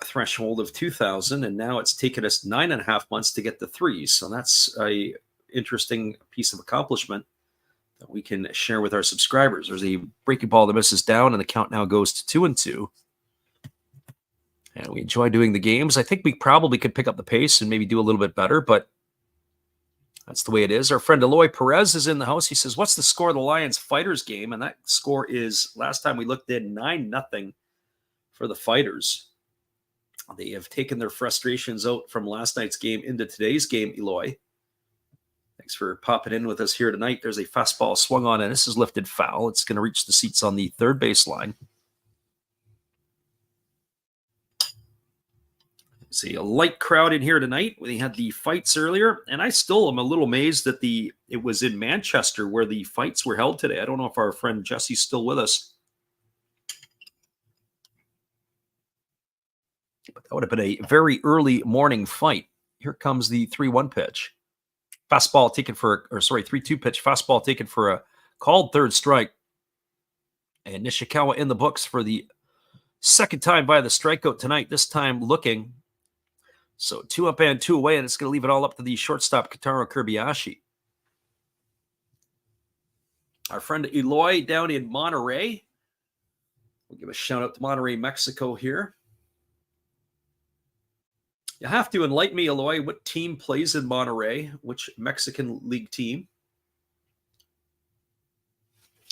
A: threshold of 2,000, and now it's taken us 9.5 months to get to 3. So that's a interesting piece of accomplishment that we can share with our subscribers. There's a breaking ball that misses down, and the count now goes to 2-2. And we enjoy doing the games. I think we probably could pick up the pace and maybe do a little bit better, but that's the way it is. Our friend Eloy Perez is in the house. He says, what's the score of the Lions Fighters game? And that score is, last time we looked at, 9-0 for the Fighters. They have taken their frustrations out from last night's game into today's game, Eloy. Thanks for popping in with us here tonight. There's a fastball swung on, and this is lifted foul. It's going to reach the seats on the third base line. See a light crowd in here tonight. We had the fights earlier, and I still am a little amazed that it was in Manchester where the fights were held today. I don't know if our friend Jesse's still with us. But that would have been a very early morning fight. Here comes the 3-1 pitch. 3-2 pitch. Fastball taken for a called third strike. And Nishikawa in the books for the second time by the strikeout tonight, this time looking. So 2 up and 2 away, and it's going to leave it all up to the shortstop, Kotaro Kobayashi. Our friend Eloy down in Monterrey. We'll give a shout out to Monterrey, Mexico here. You have to enlighten me, Eloy, what team plays in Monterrey, which Mexican league team?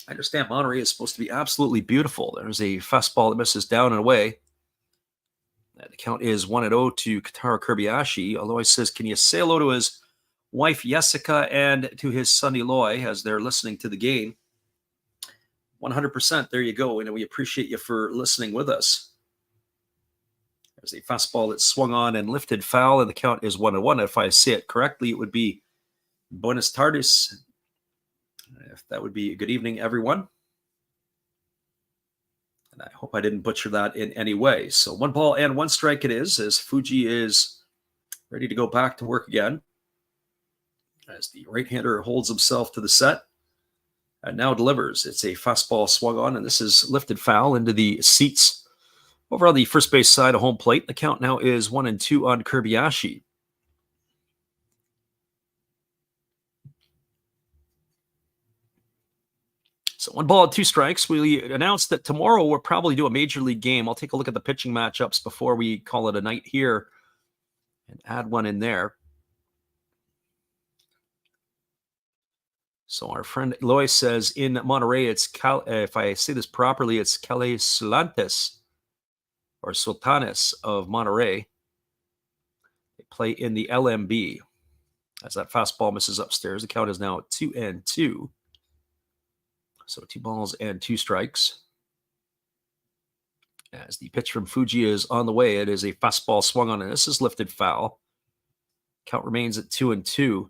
A: I understand Monterrey is supposed to be absolutely beautiful. There's a fastball that misses down and away. The count is 1-0 to Kotaro Kobayashi. Eloy says, can you say hello to his wife, Jessica, and to his son, Eloy, as they're listening to the game? 100%. There you go. And we appreciate you for listening with us. There's a fastball that swung on and lifted foul, and the count is 1-1. If I say it correctly, it would be Buenas tardes. If that would be good evening, everyone. And I hope I didn't butcher that in any way. So 1 ball and 1 strike it is, as Fuji is ready to go back to work again. As the right-hander holds himself to the set and now delivers. It's a fastball swung on, and this is lifted foul into the seats over on the first base side of home plate. The count now is 1-2 on Kobayashi. So 1 ball and 2 strikes. We announced that tomorrow we'll probably do a major league game. I'll take a look at the pitching matchups before we call it a night here and add one in there. So our friend Eloy says in Monterey, it's if I say this properly, it's Cale Solantes or Sultanes of Monterey. They play in the LMB. As that fastball misses upstairs, the count is now 2-2. So 2 balls and 2 strikes. As the pitch from Fuji is on the way, it is a fastball swung on, and this is lifted foul. Count remains at 2-2.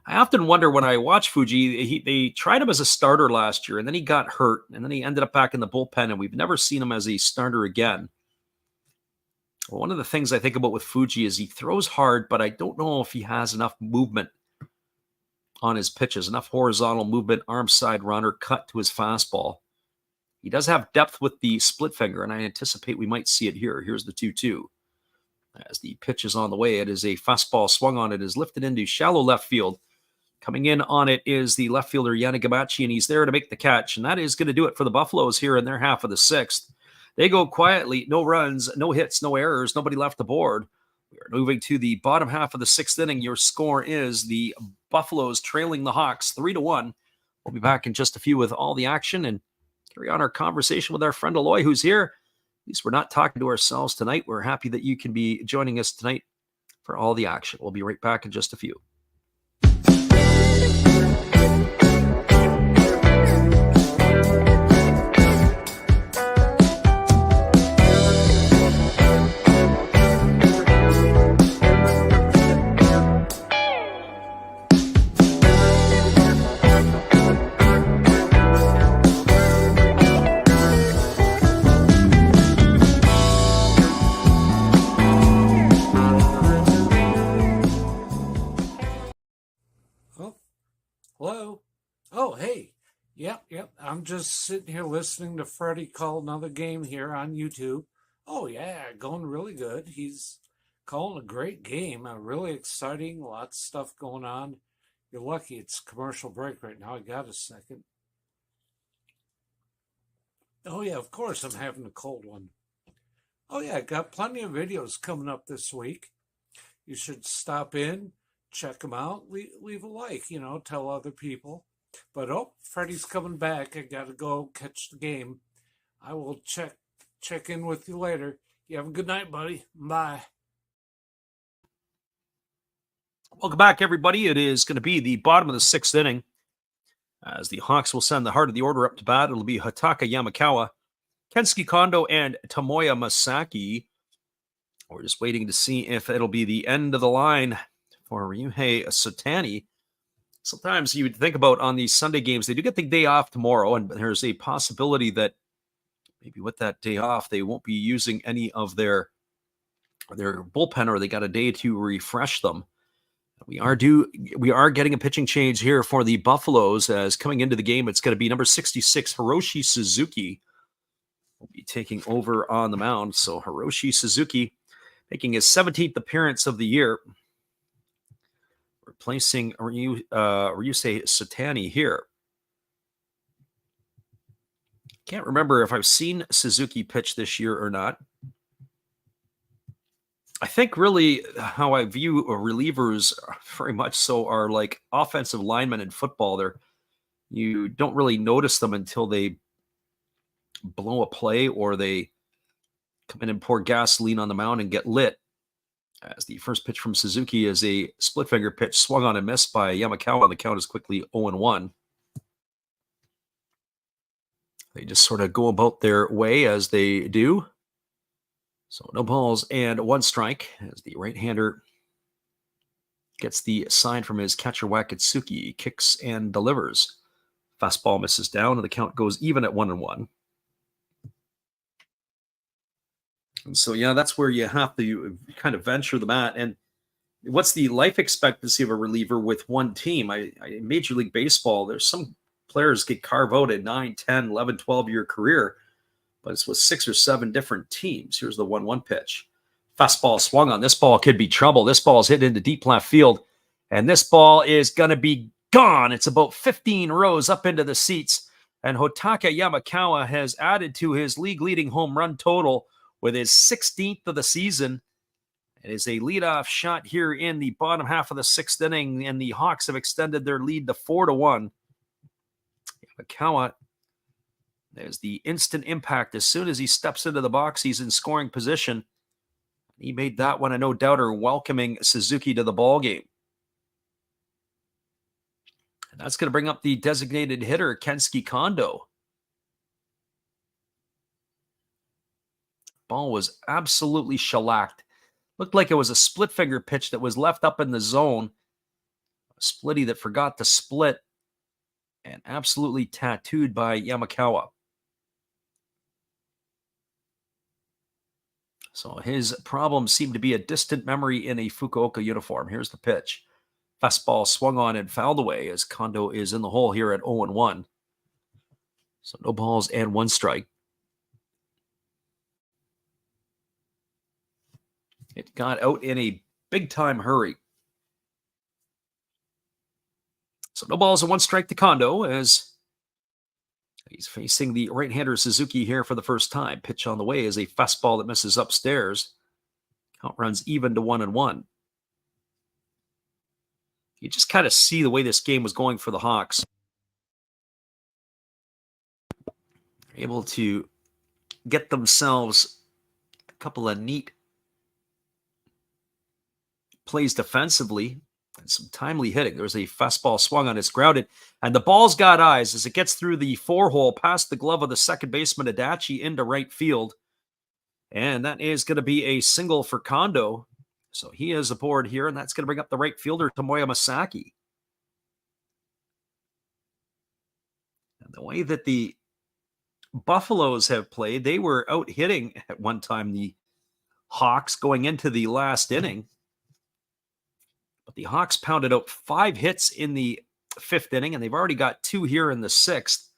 A: I often wonder when I watch Fuji, they tried him as a starter last year, and then he got hurt, and then he ended up back in the bullpen, and we've never seen him as a starter again. Well, one of the things I think about with Fuji is he throws hard, but I don't know if he has enough movement on his pitches, enough horizontal movement, arm side runner, cut to his fastball. He does have depth with the split finger, and I anticipate we might see it here. Here's the 2-2. As the pitch is on the way, it is a fastball swung on. It is lifted into shallow left field. Coming in on it is the left fielder, Yanagamachi, and he's there to make the catch. And that is going to do it for the Buffaloes here in their half of the 6th. They go quietly, no runs, no hits, no errors, nobody left the board. We are moving to the bottom half of the 6th inning. Your score is the Buffaloes trailing the Hawks 3-1. We'll be back in just a few with all the action and carry on our conversation with our friend Eloy, who's here. At least we're not talking to ourselves tonight. We're happy that you can be joining us tonight for all the action. We'll be right back in just a few.
B: Hello? Oh, hey. Yep. I'm just sitting here listening to Freddie call another game here on YouTube. Oh, yeah, going really good. He's calling a great game. Really exciting. Lots of stuff going on. You're lucky it's commercial break right now. I got a second. Oh, yeah, of course I'm having a cold one. Oh, yeah, got plenty of videos coming up this week. You should stop in. Check them out. Leave a like, tell other people. But Freddie's coming back. I gotta go catch the game. I will check in with you later. You have a good night, buddy. Bye.
A: Welcome back, everybody. It is going to be the bottom of the 6th inning as the Hawks will send the heart of the order up to bat. It'll be Hataka Yamakawa, Kensuke Kondo, and Tomoya Masaki. We're just waiting to see if it'll be the end of the line for Ryuhei Sotani. Sometimes you would think about on these Sunday games, they do get the day off tomorrow, and there's a possibility that maybe with that day off, they won't be using any of their bullpen, or they got a day to refresh them. We are getting a pitching change here for the Buffaloes, as coming into the game, it's going to be number 66, Hiroshi Suzuki, will be taking over on the mound. So Hiroshi Suzuki making his 17th appearance of the year, replacing Ryusei Sotani here. Can't remember if I've seen Suzuki pitch this year or not. I think really how I view relievers very much so are like offensive linemen in football. You don't really notice them until they blow a play or they come in and pour gasoline on the mound and get lit. As the first pitch from Suzuki is a split finger pitch swung on and missed by Yamakawa. The count is quickly 0-1. They just sort of go about their way as they do. So no balls and 1 strike as the right-hander Gets the sign from his catcher Wakatsuki, kicks and delivers. Fastball misses down, and the count goes even at 1-1. And so, yeah, that's where you have to kind of venture the bat. And what's the life expectancy of a reliever with one team? In Major League Baseball, there's some players get carved out a 9, 10, 11, 12-year career, but it's with 6 or 7 different teams. Here's the 1-1 pitch. Fastball swung on. This ball could be trouble. This ball is hit into deep left field, and this ball is going to be gone. It's about 15 rows up into the seats, and Hotaka Yamakawa has added to his league-leading home run total with his 16th of the season. It is a leadoff shot here in the bottom half of the 6th inning, and the Hawks have extended their lead to 4-1. Yamakawa, there's the instant impact. As soon as he steps into the box, he's in scoring position. He made that one a no-doubter, welcoming Suzuki to the ballgame. And that's going to bring up the designated hitter, Kensuke Kondo. Ball was absolutely shellacked. Looked like it was a split finger pitch that was left up in the zone. A splitty that forgot to split and absolutely tattooed by Yamakawa. So his problem seemed to be a distant memory in a Fukuoka uniform. Here's the pitch. Fastball swung on and fouled away as Kondo is in the hole here at 0-1. So no balls and 1 strike. It got out in a big-time hurry. So no balls and 1 strike to Kondo as he's facing the right-hander Suzuki here for the first time. Pitch on the way is a fastball that misses upstairs. Count runs even to 1-1. You just kind of see the way this game was going for the Hawks. Able to get themselves a couple of neat plays defensively and some timely hitting. There's a fastball swung on, it's grounded, and the ball's got eyes as it gets through the 4-hole past the glove of the second baseman Adachi into right field. And that is going to be a single for Kondo. So he is aboard here, and that's going to bring up the right fielder, Tomoya Masaki. And the way that the Buffaloes have played, they were out hitting at one time the Hawks going into the last inning. But the Hawks pounded out 5 hits in the 5th inning, and they've already got 2 here in the 6th.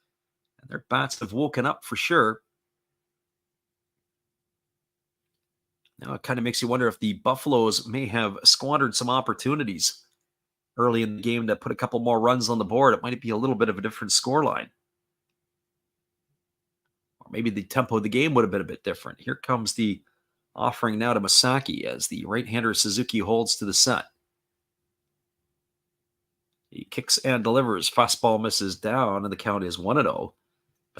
A: And their bats have woken up for sure. Now it kind of makes you wonder if the Buffaloes may have squandered some opportunities early in the game to put a couple more runs on the board. It might be a little bit of a different scoreline. Or maybe the tempo of the game would have been a bit different. Here comes the offering now to Masaki as the right-hander Suzuki holds to the set. He kicks and delivers. Fastball misses down, and the count is 1-0.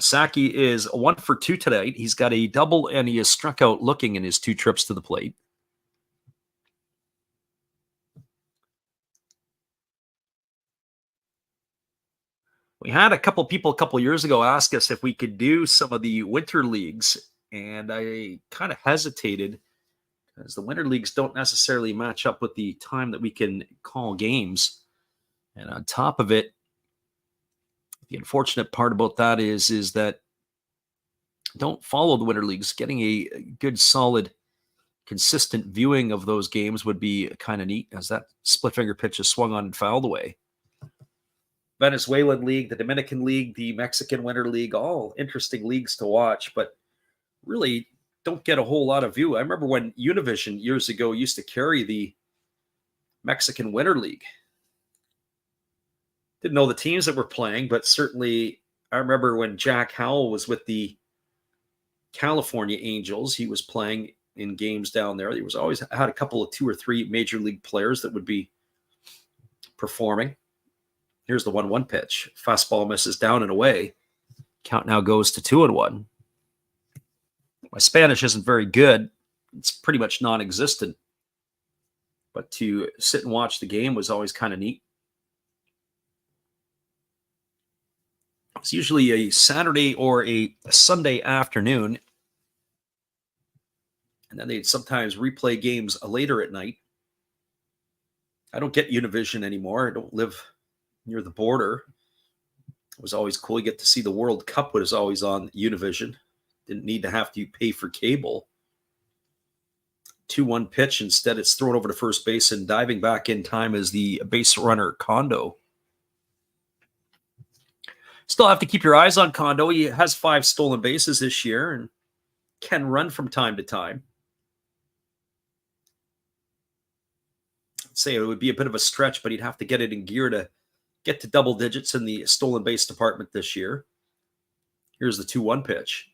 A: Masaki is 1 for 2 tonight. He's got a double, and he is struck out looking in his 2 trips to the plate. We had a couple people a couple years ago ask us if we could do some of the winter leagues, and I kind of hesitated because the winter leagues don't necessarily match up with the time that we can call games. And on top of it, the unfortunate part about that is that don't follow the winter leagues. Getting a good, solid, consistent viewing of those games would be kind of neat, as that split finger pitch is swung on and fouled away. Venezuelan League, the Dominican League, the Mexican Winter League, all interesting leagues to watch, but really don't get a whole lot of view. I remember when Univision years ago used to carry the Mexican Winter League. Didn't know the teams that were playing, but certainly I remember when Jack Howell was with the California Angels, he was playing in games down there. He was always had a couple of 2 or 3 major league players that would be performing. Here's the 1-1 pitch. Fastball misses down and away. Count now goes to 2-1. My Spanish isn't very good. It's pretty much non-existent. But to sit and watch the game was always kind of neat. It's usually a Saturday or a Sunday afternoon. And then they'd sometimes replay games later at night. I don't get Univision anymore. I don't live near the border. It was always cool. You get to see the World Cup, was always on Univision. Didn't need to have to pay for cable. 2-1 pitch. Instead, it's thrown over to first base, and diving back in time is the base runner, Kondo. Still have to keep your eyes on Kondo. He has 5 stolen bases this year and can run from time to time. I'd say it would be a bit of a stretch, but he'd have to get it in gear to get to double digits in the stolen base department this year. Here's the 2-1 pitch.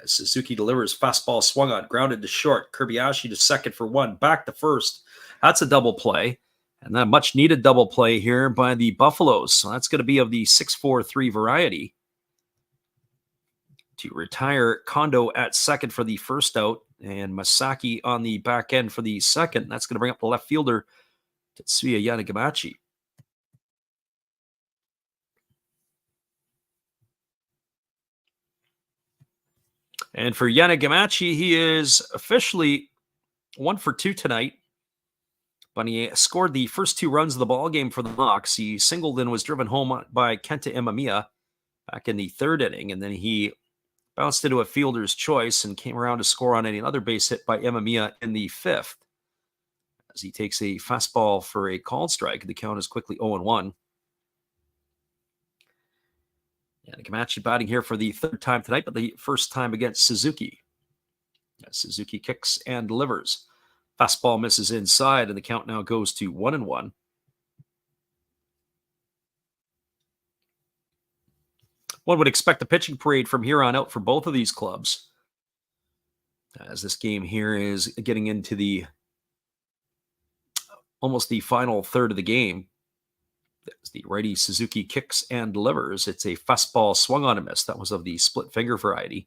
A: As Suzuki delivers, fastball swung on, grounded to short. Kobayashi to second for 1, back to first. That's a double play. And then a much-needed double play here by the Buffaloes. So that's going to be of the 6-4-3 variety. To retire Kondo at second for the first out, and Masaki on the back end for the second. That's going to bring up the left fielder, Tetsuya Yanagamachi. And for Yanagamachi, he is officially 1 for 2 tonight. But he scored the first 2 runs of the ball game for the Hawks. He singled and was driven home by Kenta Imamiya back in the 3rd inning. And then he bounced into a fielder's choice and came around to score on another base hit by Imamiya in the 5th. As he takes a fastball for a called strike, the count is quickly 0-1. Yanagamachi batting here for the 3rd time tonight, but the first time against Suzuki. As Suzuki kicks and delivers. Fastball misses inside, and the count now goes to 1-1. One would expect a pitching parade from here on out for both of these clubs, as this game here is getting into the almost the final third of the game. As the righty Suzuki kicks and delivers, it's a fastball swung on a miss. That was of the split finger variety.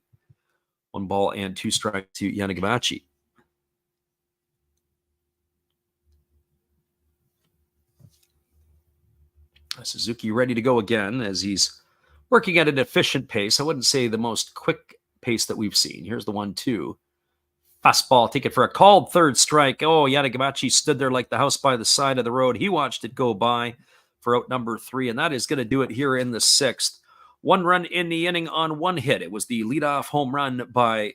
A: 1 ball and 2 strikes to Yanagamachi. Suzuki ready to go again as he's working at an efficient pace. I wouldn't say the most quick pace that we've seen. Here's the 1-2. Fastball, take it for a called 3rd strike. Oh, Yanagamachi stood there like the house by the side of the road. He watched it go by for out number 3, and that is going to do it here in the 6th. 1 run in the inning on 1 hit. It was the leadoff home run by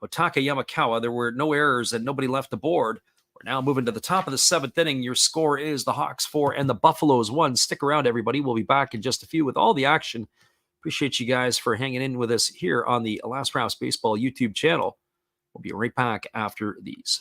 A: Otaka Yamakawa. There were no errors and nobody left the board. We're now moving to the top of the 7th inning. Your score is the Hawks 4 and the Buffaloes 1. Stick around, everybody. We'll be back in just a few with all the action. Appreciate you guys for hanging in with us here on the Last Rouse Baseball YouTube channel. We'll be right back after these.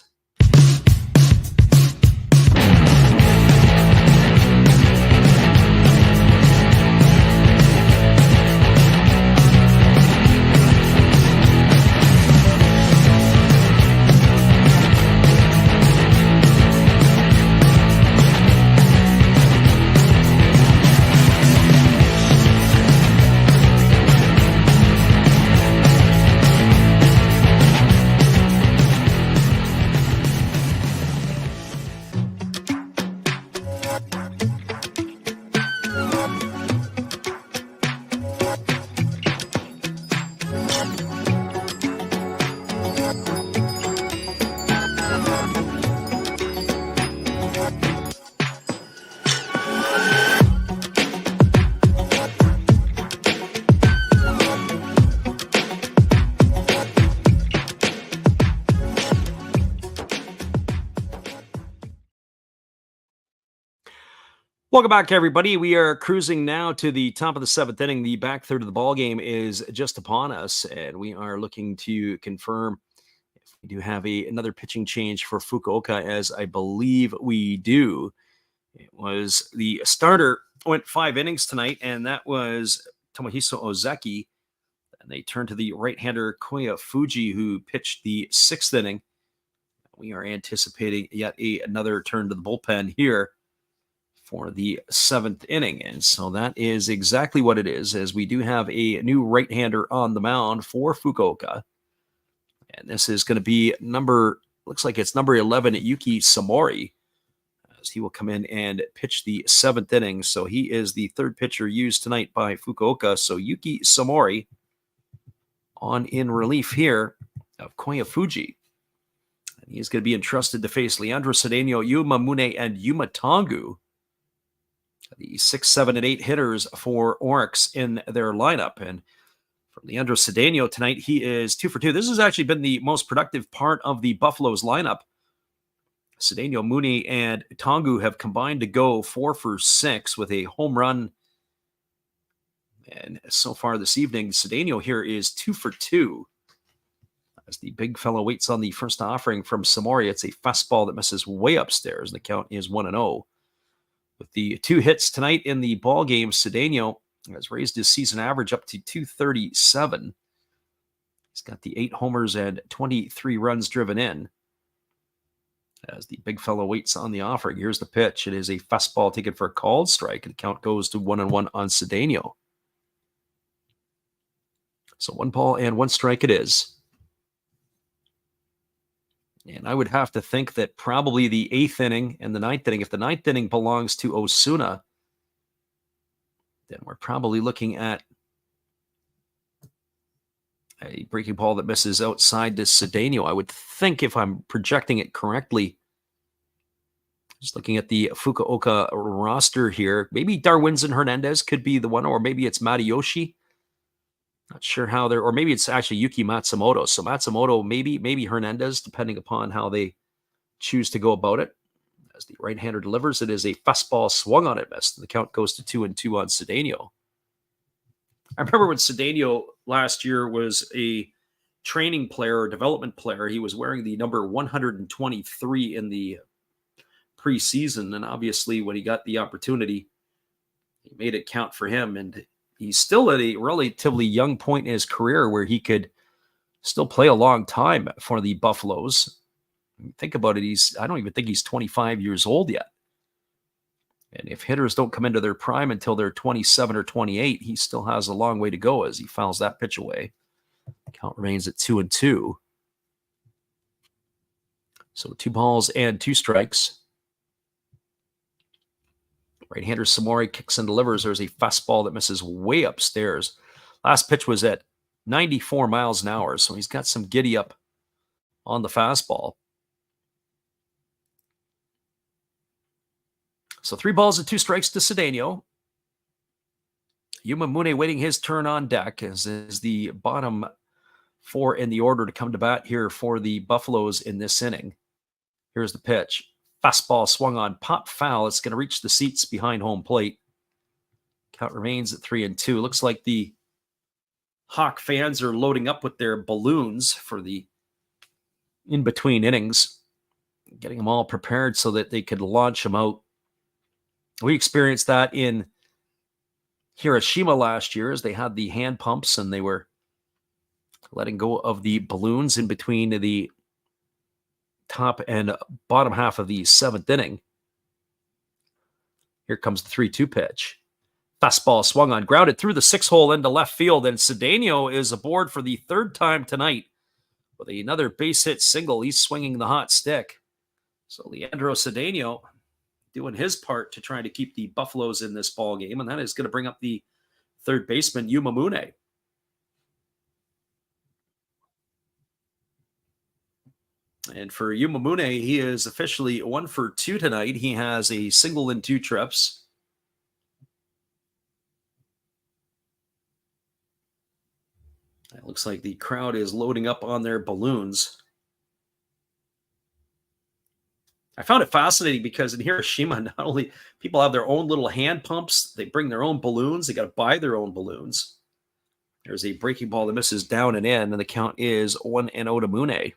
A: Welcome back, everybody. We are cruising now to the top of the 7th inning. The back third of the ball game is just upon us, and we are looking to confirm if we do have another pitching change for Fukuoka, as I believe we do. It was the starter went 5 innings tonight, and that was Tomohisa Ozeki. And they turned to the right-hander Koya Fuji, who pitched the 6th inning. We are anticipating yet another turn to the bullpen here for the 7th inning. And so that is exactly what it is, as we do have a new right-hander on the mound for Fukuoka. And this is going to be looks like it's number 11, Yuki Samori, as he will come in and pitch the 7th inning. So he is the 3rd pitcher used tonight by Fukuoka. So Yuki Samori on in relief here of Koya Fuji. He's going to be entrusted to face Leandro Cedeno, Yuma Mune, and Yuma Tongu, the 6, 7, and 8 hitters for Oryx in their lineup. And for Leandro Cedeno tonight, he is 2 for 2. This has actually been the most productive part of the Buffaloes lineup. Cedeno, Mune, and Tongu have combined to go 4 for 6 with a home run. And so far this evening, Cedeno here is 2 for 2. As the big fellow waits on the first offering from Samori, it's a fastball that misses way upstairs. The count is 1-0. With the 2 hits tonight in the ball game, Cedeno has raised his season average up to 237. He's got the 8 homers and 23 runs driven in. As the big fellow waits on the offering, here's the pitch. It is a fastball taken for a called strike, and the count goes to 1-1 on Cedeno. So 1 ball and 1 strike it is. And I would have to think that probably the 8th inning and the 9th inning, if the 9th inning belongs to Osuna, then we're probably looking at a breaking ball that misses outside to Cedeno. I would think, if I'm projecting it correctly, just looking at the Fukuoka roster here, maybe Darwinson Hernandez could be the one, or maybe it's Matayoshi. Not sure how they're, or maybe it's actually Yuki Matsumoto. So Matsumoto, maybe Hernandez, depending upon how they choose to go about it. As the right-hander delivers, it is a fastball swung on it, missed. The count goes to 2-2 on Cedeno. I remember when Cedeno last year was a training player or development player, he was wearing the number 123 in the preseason. And obviously when he got the opportunity, he made it count for him. And he's still at a relatively young point in his career where he could still play a long time for the Buffaloes. Think about it. I don't even think he's 25 years old yet. And if hitters don't come into their prime until they're 27 or 28, he still has a long way to go as he fouls that pitch away. Count remains at 2-2. So 2 balls and 2 strikes. Right-hander Samori kicks and delivers. There's a fastball that misses way upstairs. Last pitch was at 94 miles an hour, so he's got some giddy up on the fastball. So 3 balls and 2 strikes to Cedeno. Yuma Mune waiting his turn on deck, as is the bottom 4 in the order to come to bat here for the Buffaloes in this inning. Here's the pitch. Fastball swung on, pop foul. It's going to reach the seats behind home plate. Count remains at 3-2. Looks like the Hawk fans are loading up with their balloons for the in-between innings, getting them all prepared so that they could launch them out. We experienced that in Hiroshima last year as they had the hand pumps and they were letting go of the balloons in between the top and bottom half of the 7th inning. Here comes the 3-2 pitch. Fastball swung on, grounded through the 6-hole into left field, and Cedeno is aboard for the 3rd time tonight with another base hit single. He's swinging the hot stick. So Leandro Cedeno doing his part to try to keep the Buffaloes in this ball game, and that is going to bring up the 3rd baseman, Yuma Mune. And for Yuma Mune, he is officially 1 for 2 tonight. He has a single and 2 trips. It looks like the crowd is loading up on their balloons. I found it fascinating because in Hiroshima, not only people have their own little hand pumps, they bring their own balloons. They got to buy their own balloons. There's a breaking ball that misses down and in, and the count is 1-0 to Mune.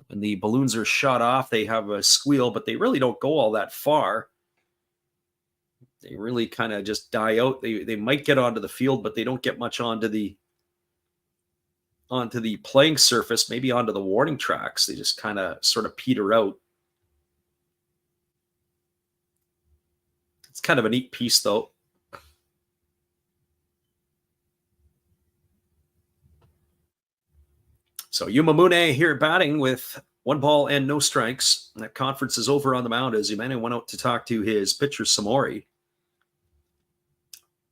A: When the balloons are shot off, they have a squeal, but they really don't go all that far. They really kind of just die out. They might get onto the field, but they don't get much onto the playing surface, maybe onto the warning tracks. They just kind of sort of peter out. It's kind of a neat piece, though. So Yuma Mune here batting with 1 ball and no strikes. That conference is over on the mound as Yumane went out to talk to his pitcher, Samori.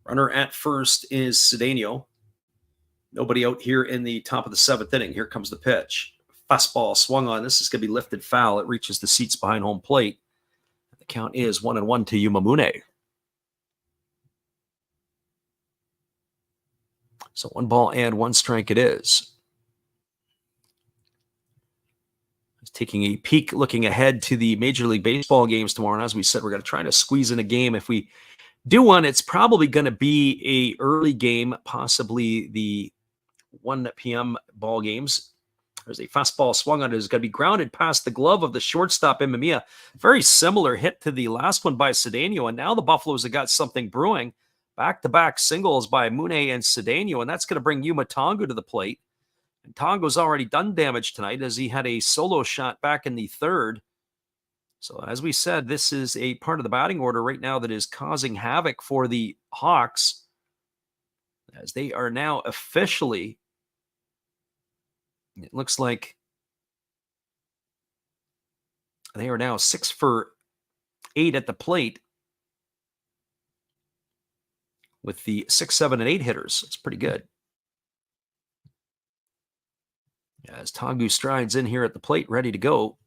A: Runner at first is Cedeno. Nobody out here in the top of the 7th inning. Here comes the pitch. fastball swung on. This is going to be lifted foul. It reaches the seats behind home plate. The count is 1-1 to Yumamune. So 1 ball and 1 strike it is. Taking a peek, looking ahead to the Major League Baseball games tomorrow. And as we said, we're going to try to squeeze in a game. If we do one, it's probably going to be a early game, possibly the 1 p.m. ball games. There's a fastball swung on it. It's going to be grounded past the glove of the shortstop, Imamiya. Very similar hit to the last one by Cedeno. And now the Buffaloes have got something brewing. Back-to-back singles by Mune and Cedeno. And that's going to bring Yuma Tonga to the plate. And Tonga's already done damage tonight as he had a solo shot back in the third. So as we said, this is a part of the batting order right now that is causing havoc for the Hawks, as they are now officially, it looks like they are now 6 for 8 at the plate with the 6, 7, and 8 hitters. It's pretty good. As Tagu strides in here at the plate, ready to go.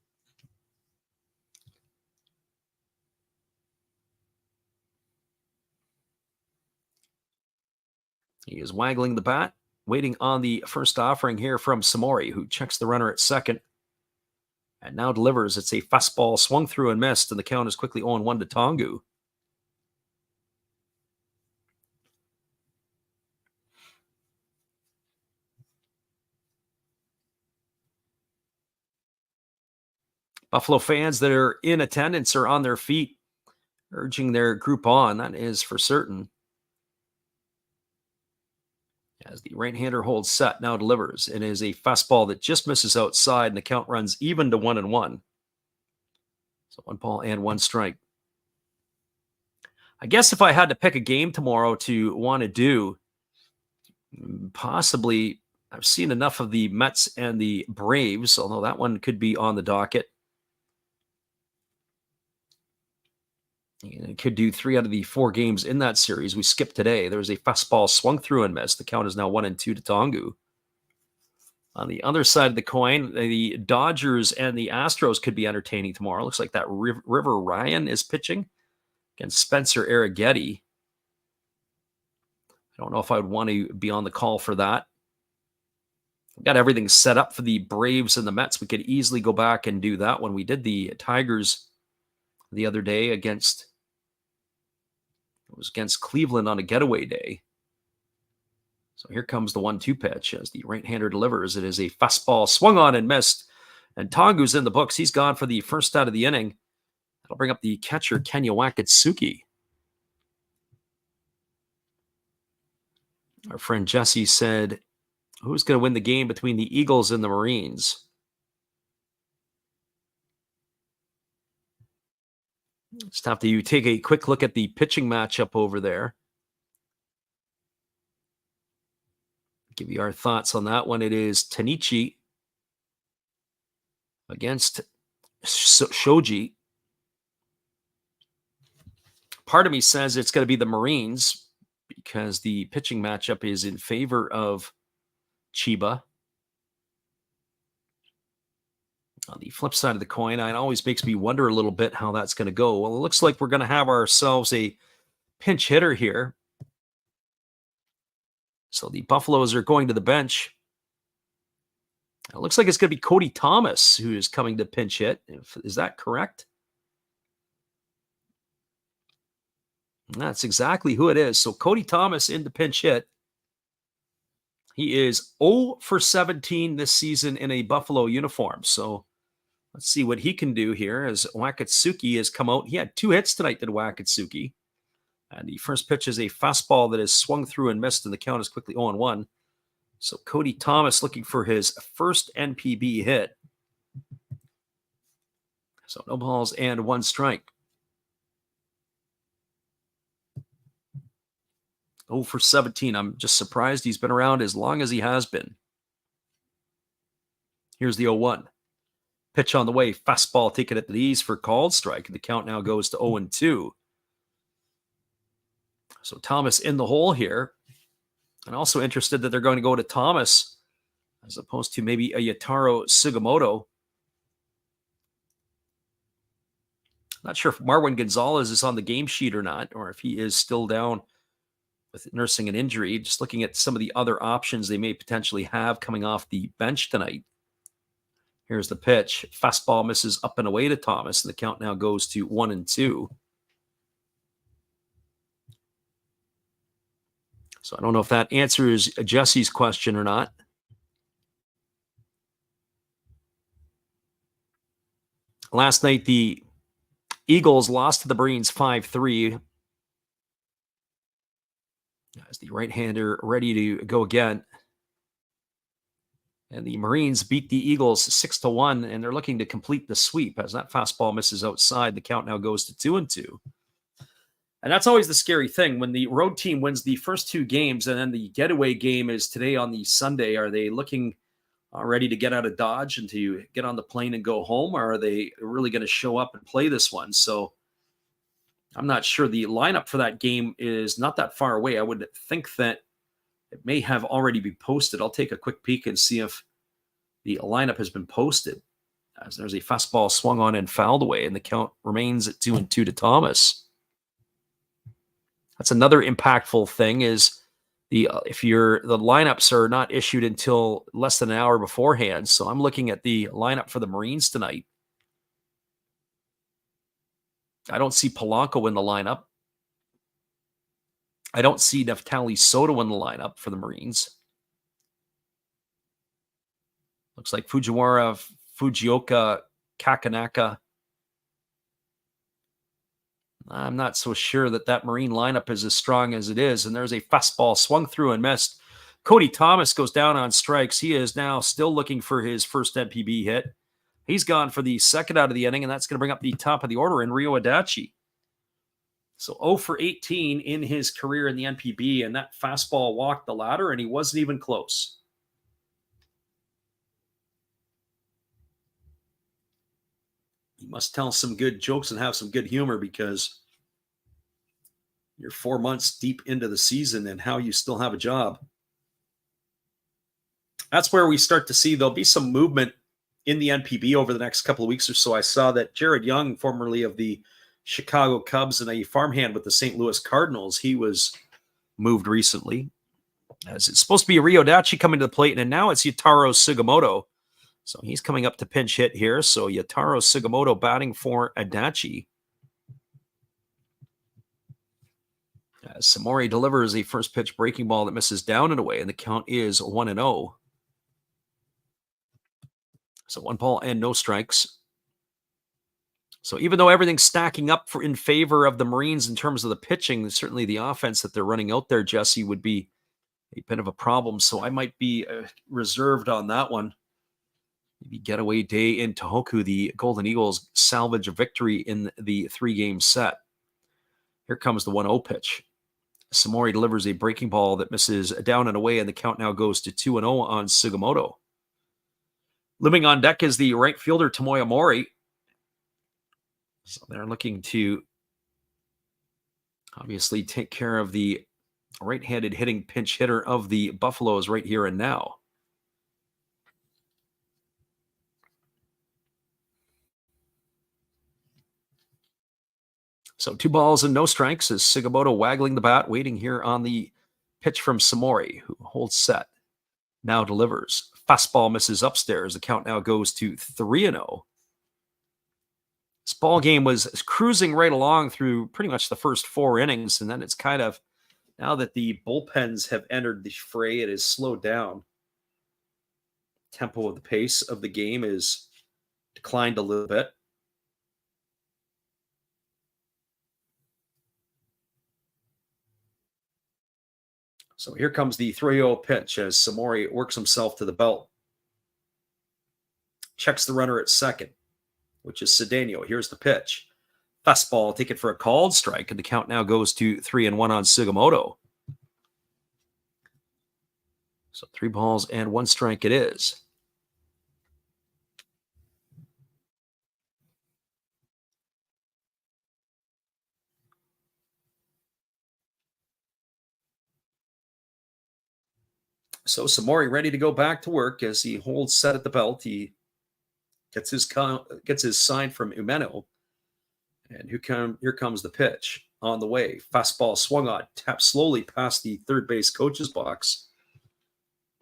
A: He is waggling the bat, waiting on the first offering here from Samori, who checks the runner at second and now delivers. It's a fastball swung through and missed, and the count is quickly 0-1 to Tongu. Buffalo fans that are in attendance are on their feet, urging their group on. That is for certain. As the right-hander holds set, now delivers. It is a fastball that just misses outside, and the count runs even to 1-1. So 1 ball and 1 strike. I guess if I had to pick a game tomorrow to want to do, possibly I've seen enough of the Mets and the Braves, although that one could be on the docket. It could do 3 out of the 4 games in that series. We skipped today. There was a fastball swung through and missed. The count is now 1-2 to Tongu. On the other side of the coin, the Dodgers and the Astros could be entertaining tomorrow. Looks like that River Ryan is pitching against Spencer Arrighetti. I don't know if I would want to be on the call for that. We've got everything set up for the Braves and the Mets. We could easily go back and do that when we did the Tigers the other day against Cleveland on a getaway day. So here comes the 1-2 pitch as the right-hander delivers. It is a fastball swung on and missed. And Tongu's in the books. He's gone for the first out of the inning. That'll bring up the catcher, Kenya Wakatsuki. Our friend Jesse said, who's going to win the game between the Eagles and the Marines? Just have to take a quick look at the pitching matchup over there. Give you our thoughts on that one. It is Tanichi against Shoji. Part of me says it's going to be the Marines because the pitching matchup is in favor of Chiba. On the flip side of the coin, it always makes me wonder a little bit how that's going to go. Well, it looks like we're going to have ourselves a pinch hitter here. So the Buffaloes are going to the bench. It looks like it's going to be Cody Thomas who is coming to pinch hit. Is that correct? That's exactly who it is. So Cody Thomas in the pinch hit. He is 0 for 17 this season in a Buffalo uniform. So let's see what he can do here as Wakatsuki has come out. He had 2 hits tonight, did Wakatsuki. And the first pitch is a fastball that is swung through and missed, and the count is quickly 0-1. So Cody Thomas looking for his first NPB hit. So no balls and 1 strike. 0 for 17. I'm just surprised he's been around as long as he has been. Here's the 0-1. Pitch on the way. Fastball taken at the knees for called strike. The count now goes to 0-2. So Thomas in the hole here. And also interested that they're going to go to Thomas as opposed to maybe a Yataro Sugimoto. Not sure if Marwin Gonzalez is on the game sheet or not, or if he is still down with nursing an injury. Just looking at some of the other options they may potentially have coming off the bench tonight. Here's the pitch. Fastball misses up and away to Thomas, and the count now goes to 1-2. So I don't know if that answers Jesse's question or not. Last night, the Eagles lost to the Marines 5-3. As the right-hander ready to go again. And the Marines beat the Eagles 6-1, and they're looking to complete the sweep. As that fastball misses outside, the count now goes to 2-2. And that's always the scary thing. When the road team wins the first two games, and then the getaway game is today on the Sunday, are they looking ready to get out of Dodge and to get on the plane and go home? Or are they really going to show up and play this one? So I'm not sure. The lineup for that game is not that far away. I would think that it may have already been posted. I'll take a quick peek and see if the lineup has been posted. As there's a fastball swung on and fouled away, and the count remains at 2-2 to Thomas. That's another impactful thing is the lineups are not issued until less than an hour beforehand. So I'm looking at the lineup for the Marines tonight. I don't see Polanco in the lineup. I don't see Neftali Soto in the lineup for the Marines. Looks like Fujiwara, Fujioka, Kakanaka. I'm not so sure that Marine lineup is as strong as it is. And there's a fastball swung through and missed. Cody Thomas goes down on strikes. He is now still looking for his first NPB hit. He's gone for the second out of the inning, and that's going to bring up the top of the order in Ryo Adachi. So 0 for 18 in his career in the NPB, and that fastball walked the ladder, and he wasn't even close. He must tell some good jokes and have some good humor, because you're 4 months deep into the season and how you still have a job. That's where we start to see there'll be some movement in the NPB over the next couple of weeks or so. I saw that Jared Young, formerly of the Chicago Cubs and a farmhand with the St. Louis Cardinals, he was moved recently. As it's supposed to be Ryo Adachi coming to the plate, and now it's Yataro Sugimoto. So he's coming up to pinch hit here. So Yataro Sugimoto batting for Adachi. As Samori delivers a first pitch breaking ball that misses down and away, and the count is 1-0. So 1 ball and no strikes. So even though everything's stacking up in favor of the Marines in terms of the pitching, certainly the offense that they're running out there, Jesse, would be a bit of a problem. So I might be reserved on that one. Maybe getaway day in Tohoku, the Golden Eagles salvage a victory in the 3-game set. Here comes the 1-0 pitch. Samori delivers a breaking ball that misses down and away, and the count now goes to 2-0 on Sugimoto. Looming on deck is the right fielder, Tomoya Mori. So they're looking to obviously take care of the right-handed hitting pinch hitter of the Buffaloes right here and now. So 2 balls and no strikes as Sugimoto waggling the bat, waiting here on the pitch from Samori, who holds set. Now delivers. Fastball misses upstairs. The count now goes to 3-0. This ball game was cruising right along through pretty much the first 4 innings, and then it's kind of, now that the bullpens have entered the fray, it is slowed down. Tempo of the pace of the game is declined a little bit. So here comes the 3-0 pitch as Samori works himself to the belt. Checks the runner at second, which is Cedeno. Here's the pitch. Fastball, take it for a called strike, and the count now goes to 3-1 on Sugimoto. So 3 balls and 1 strike it is. So Samori ready to go back to work as he holds set at the belt. He gets his sign from Umeno. And here comes the pitch on the way. Fastball swung on, tapped slowly past the third base coach's box.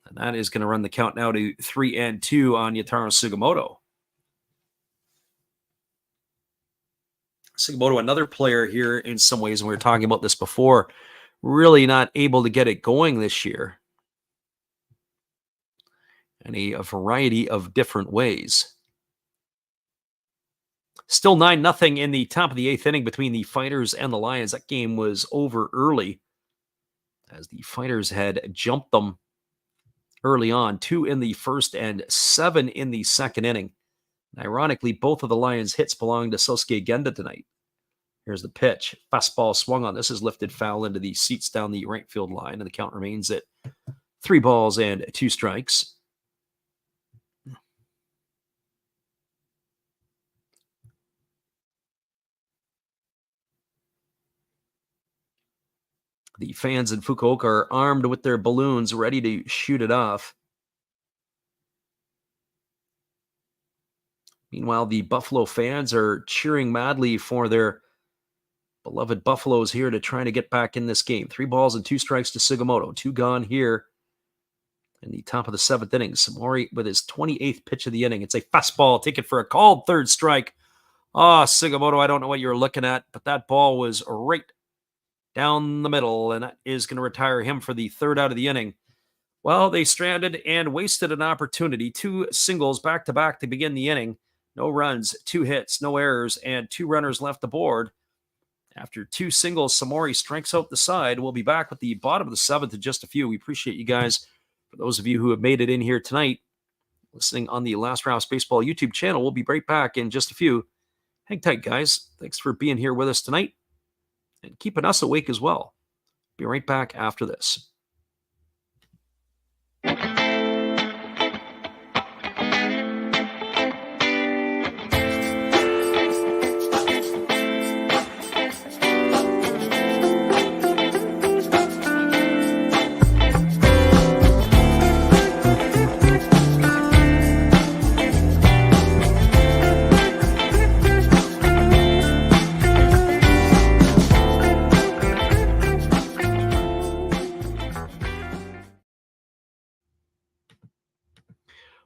A: And that is going to run the count now to 3-2 on Yataro Sugimoto. Sugimoto, another player here in some ways, and we were talking about this before, really not able to get it going this year in a variety of different ways. Still 9-0 in the top of the 8th inning between the Fighters and the Lions. That game was over early as the Fighters had jumped them early on, 2 in the first and 7 in the second inning. And ironically, both of the Lions' hits belong to Sosuke Genda tonight. Here's the pitch. Fastball swung on. This is lifted foul into the seats down the right field line, and the count remains at 3-2 strikes. The fans in Fukuoka are armed with their balloons, ready to shoot it off. Meanwhile, the Buffalo fans are cheering madly for their beloved Buffaloes here to try to get back in this game. 3-2 strikes to Sugimoto. 2 gone here in the top of the 7th inning. Samori with his 28th pitch of the inning. It's a fastball taken for a called third strike. Sugimoto, I don't know what you're looking at, but that ball was right down the middle, and that is going to retire him for the 3rd out of the inning. Well, they stranded and wasted an opportunity. 2 singles back-to-back to begin the inning. No runs, 2 hits, no errors, and 2 runners left aboard. After 2 singles, Samori strikes out the side. We'll be back with the bottom of the 7th in just a few. We appreciate you guys. For those of you who have made it in here tonight, listening on the Last Rouse Baseball YouTube channel, we'll be right back in just a few. Hang tight, guys. Thanks for being here with us tonight and keeping us awake as well. Be right back after this.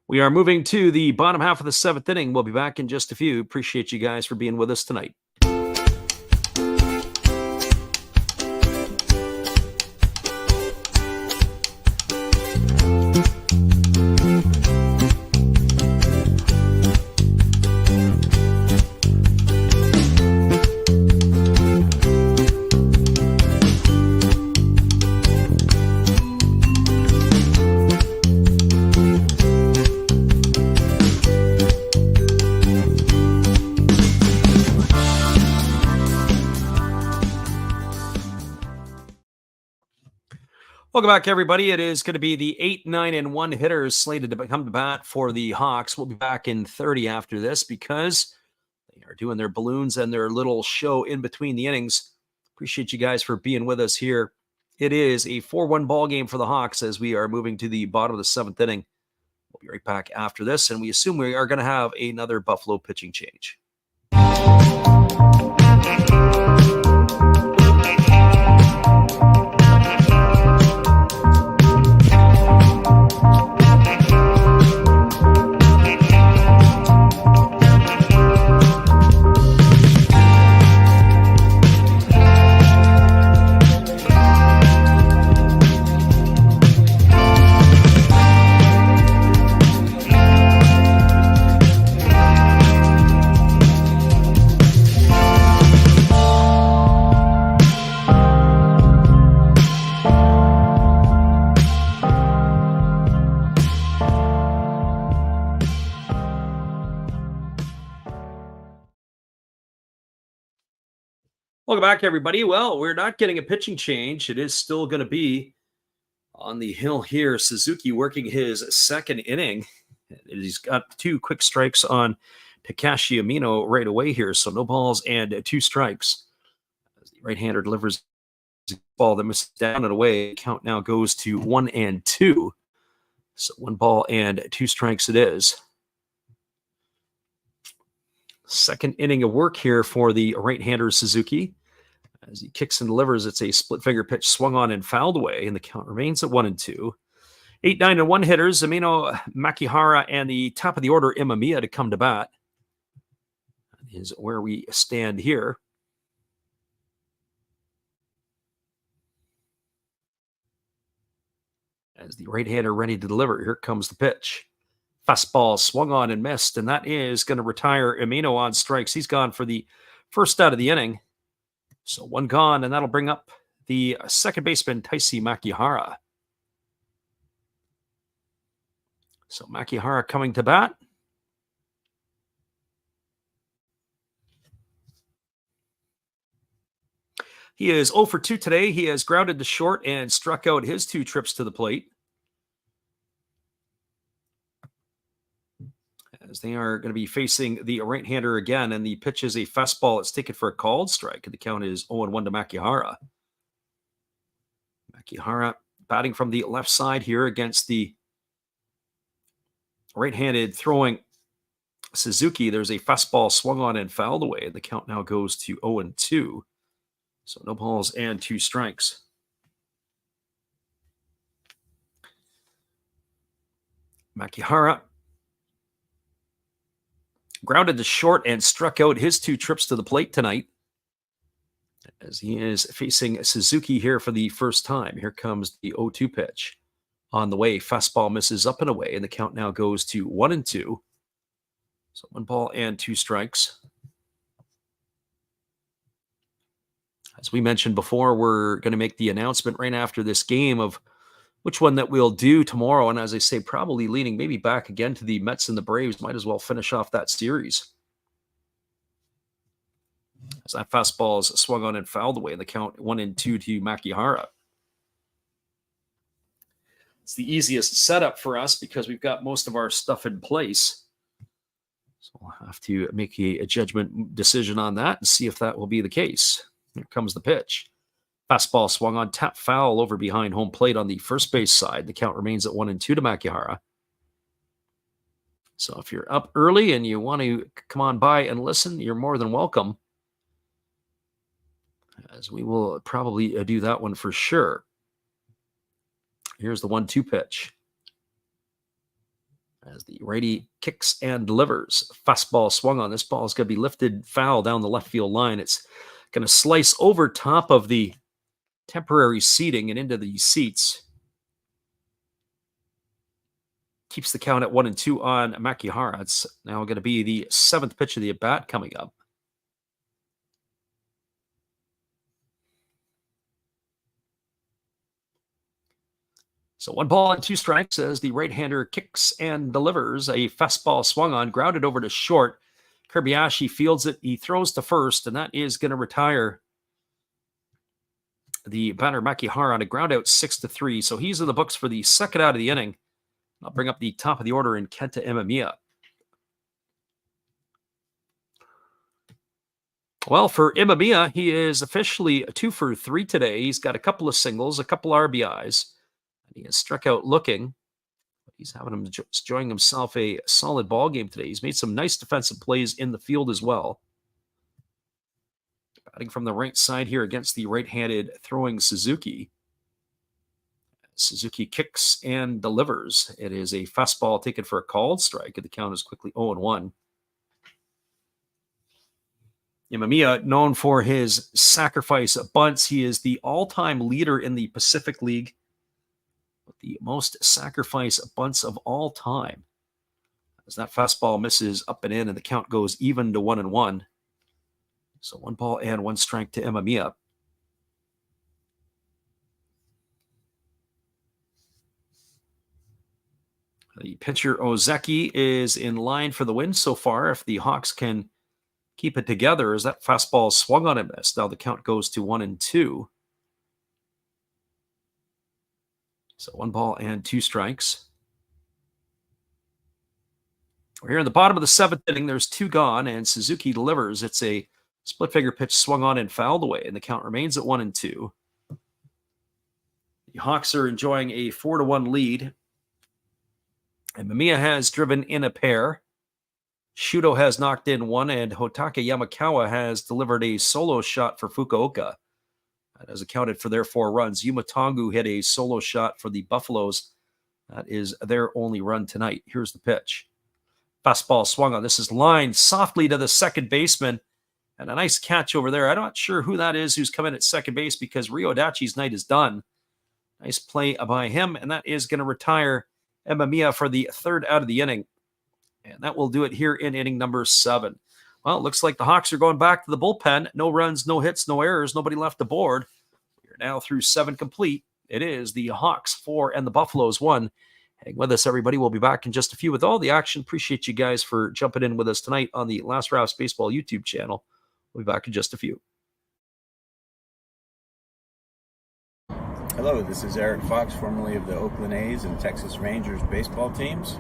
A: We are moving to the bottom half of the 7th inning. We'll be back in just a few. Appreciate you guys for being with us tonight. Welcome back, everybody. It is going to be the 8, 9, and 1 hitters slated to come to bat for the Hawks. We'll be back in 30 after this because they are doing their balloons and their little show in between the innings. Appreciate you guys for being with us here. It is a 4-1 ball game for the Hawks as we are moving to the bottom of the 7th inning. We'll be right back after this, and we assume we are going to have another Buffalo pitching change. Welcome back, everybody. Well, we're not getting a pitching change. It is still going to be on the hill here. Suzuki working his 2nd inning. He's got 2 quick strikes on Takashi Amino right away here, so no balls and 2 strikes. As the right-hander delivers the ball that misses down and away, count now goes to 1-2. So 1-2 it is. Second inning of work here for the right-hander Suzuki. As he kicks and delivers, it's a split finger pitch swung on and fouled away, and the count remains at 1-2. 8, 9, and 1 hitters, Amino, Makihara, and the top of the order, Imamiya, to come to bat. That is where we stand here. As the right-hander ready to deliver, here comes the pitch. Fastball swung on and missed, and that is going to retire Amino on strikes. He's gone for the first out of the inning. So 1 gone, and that'll bring up the second baseman, Taisi Makihara. So Makihara coming to bat. He is 0 for 2 today. He has grounded to short and struck out his 2 trips to the plate. As they are going to be facing the right-hander again, and the pitch is a fastball. It's taken for a called strike, and the count is 0-1 to Makihara. Makihara batting from the left side here against the right-handed throwing Suzuki. There's a fastball swung on and fouled away, and the count now goes to 0-2. So no balls and 2 strikes. Makihara grounded to short and struck out his 2 trips to the plate tonight, as he is facing Suzuki here for the first time. Here comes the 0-2 pitch. On the way, fastball misses up and away, and the count now goes to 1-2. So 1-2 strikes. As we mentioned before, we're going to make the announcement right after this game of which one that we'll do tomorrow. And as I say, probably leaning maybe back again to the Mets and the Braves. Might as well finish off that series. As that fastball is swung on and fouled away, the count 1-2 to Makihara. It's the easiest setup for us because we've got most of our stuff in place. So we'll have to make a judgment decision on that and see if that will be the case. Here comes the pitch. Fastball swung on, tap foul over behind home plate on the first base side. The count remains at 1-2 to Makihara. So if you're up early and you want to come on by and listen, you're more than welcome, as we will probably do that one for sure. Here's the 1-2 pitch. As the righty kicks and delivers. Fastball swung on. This ball is going to be lifted foul down the left field line. It's going to slice over top of the temporary seating and into the seats. Keeps the count at 1-2 on Makihara. It's now going to be the 7th pitch of the at-bat coming up. So 1-2 strikes as the right-hander kicks and delivers. A fastball swung on, grounded over to short. Kobayashi fields it. He throws to first, and that is going to retire the batter Makihara on a ground out 6-3. So he's in the books for the second out of the inning. I'll bring up the top of the order in Kenta Imamiya. Well, for Imamiya, he is officially 2 for 3 today. He's got a couple of singles, a couple RBIs. And he has struck out looking. He's enjoying himself a solid ball game today. He's made some nice defensive plays in the field as well. Batting from the right side here against the right-handed throwing Suzuki. Suzuki kicks and delivers. It is a fastball taken for a called strike, and the count is quickly 0-1. Imamiya, known for his sacrifice bunts, he is the all-time leader in the Pacific League with the most sacrifice bunts of all time. As that fastball misses up and in, and the count goes even to 1-1. So 1-1 strike to Imamiya. The pitcher Ozeki is in line for the win so far. If the Hawks can keep it together, as that fastball swung on and missed. Now the count goes to 1-2. So 1-2 strikes. We're here in the bottom of the 7th inning. There's 2 gone, and Suzuki delivers. It's a split finger pitch swung on and fouled away, and the count remains at 1-2. The Hawks are enjoying a 4-1 lead And Mamiya has driven in a pair. Shudo has knocked in one, and Hotake Yamakawa has delivered a solo shot for Fukuoka. That has accounted for their 4 runs. Yuma Tongu hit a solo shot for the Buffaloes. That is their only run tonight. Here's the pitch. Fastball swung on. This is lined softly to the second baseman. And a nice catch over there. I'm not sure who that is who's come in at second base because Ryodachi's night is done. Nice play by him, and that is going to retire Mamiya for the 3rd out of the inning. And that will do it here in inning number 7. Well, it looks like the Hawks are going back to the bullpen. No runs, no hits, no errors, nobody left the board. We're now through 7 complete. It is the Hawks 4 and the Buffaloes 1. Hang with us, everybody. We'll be back in just a few with all the action. Appreciate you guys for jumping in with us tonight on the Last Rouse Baseball YouTube channel. We'll be back in just a few.
D: Hello, this is Eric Fox, formerly of the Oakland A's and Texas Rangers baseball teams.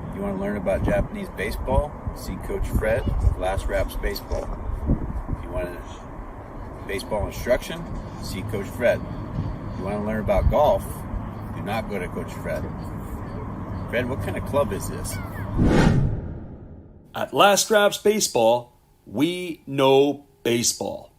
D: If you want to learn about Japanese baseball, see Coach Fred of Last Raps Baseball. If you want baseball instruction, see Coach Fred. If you want to learn about golf, do not go to Coach Fred. Fred, what kind of club is this?
A: At Last Raps Baseball, we know baseball.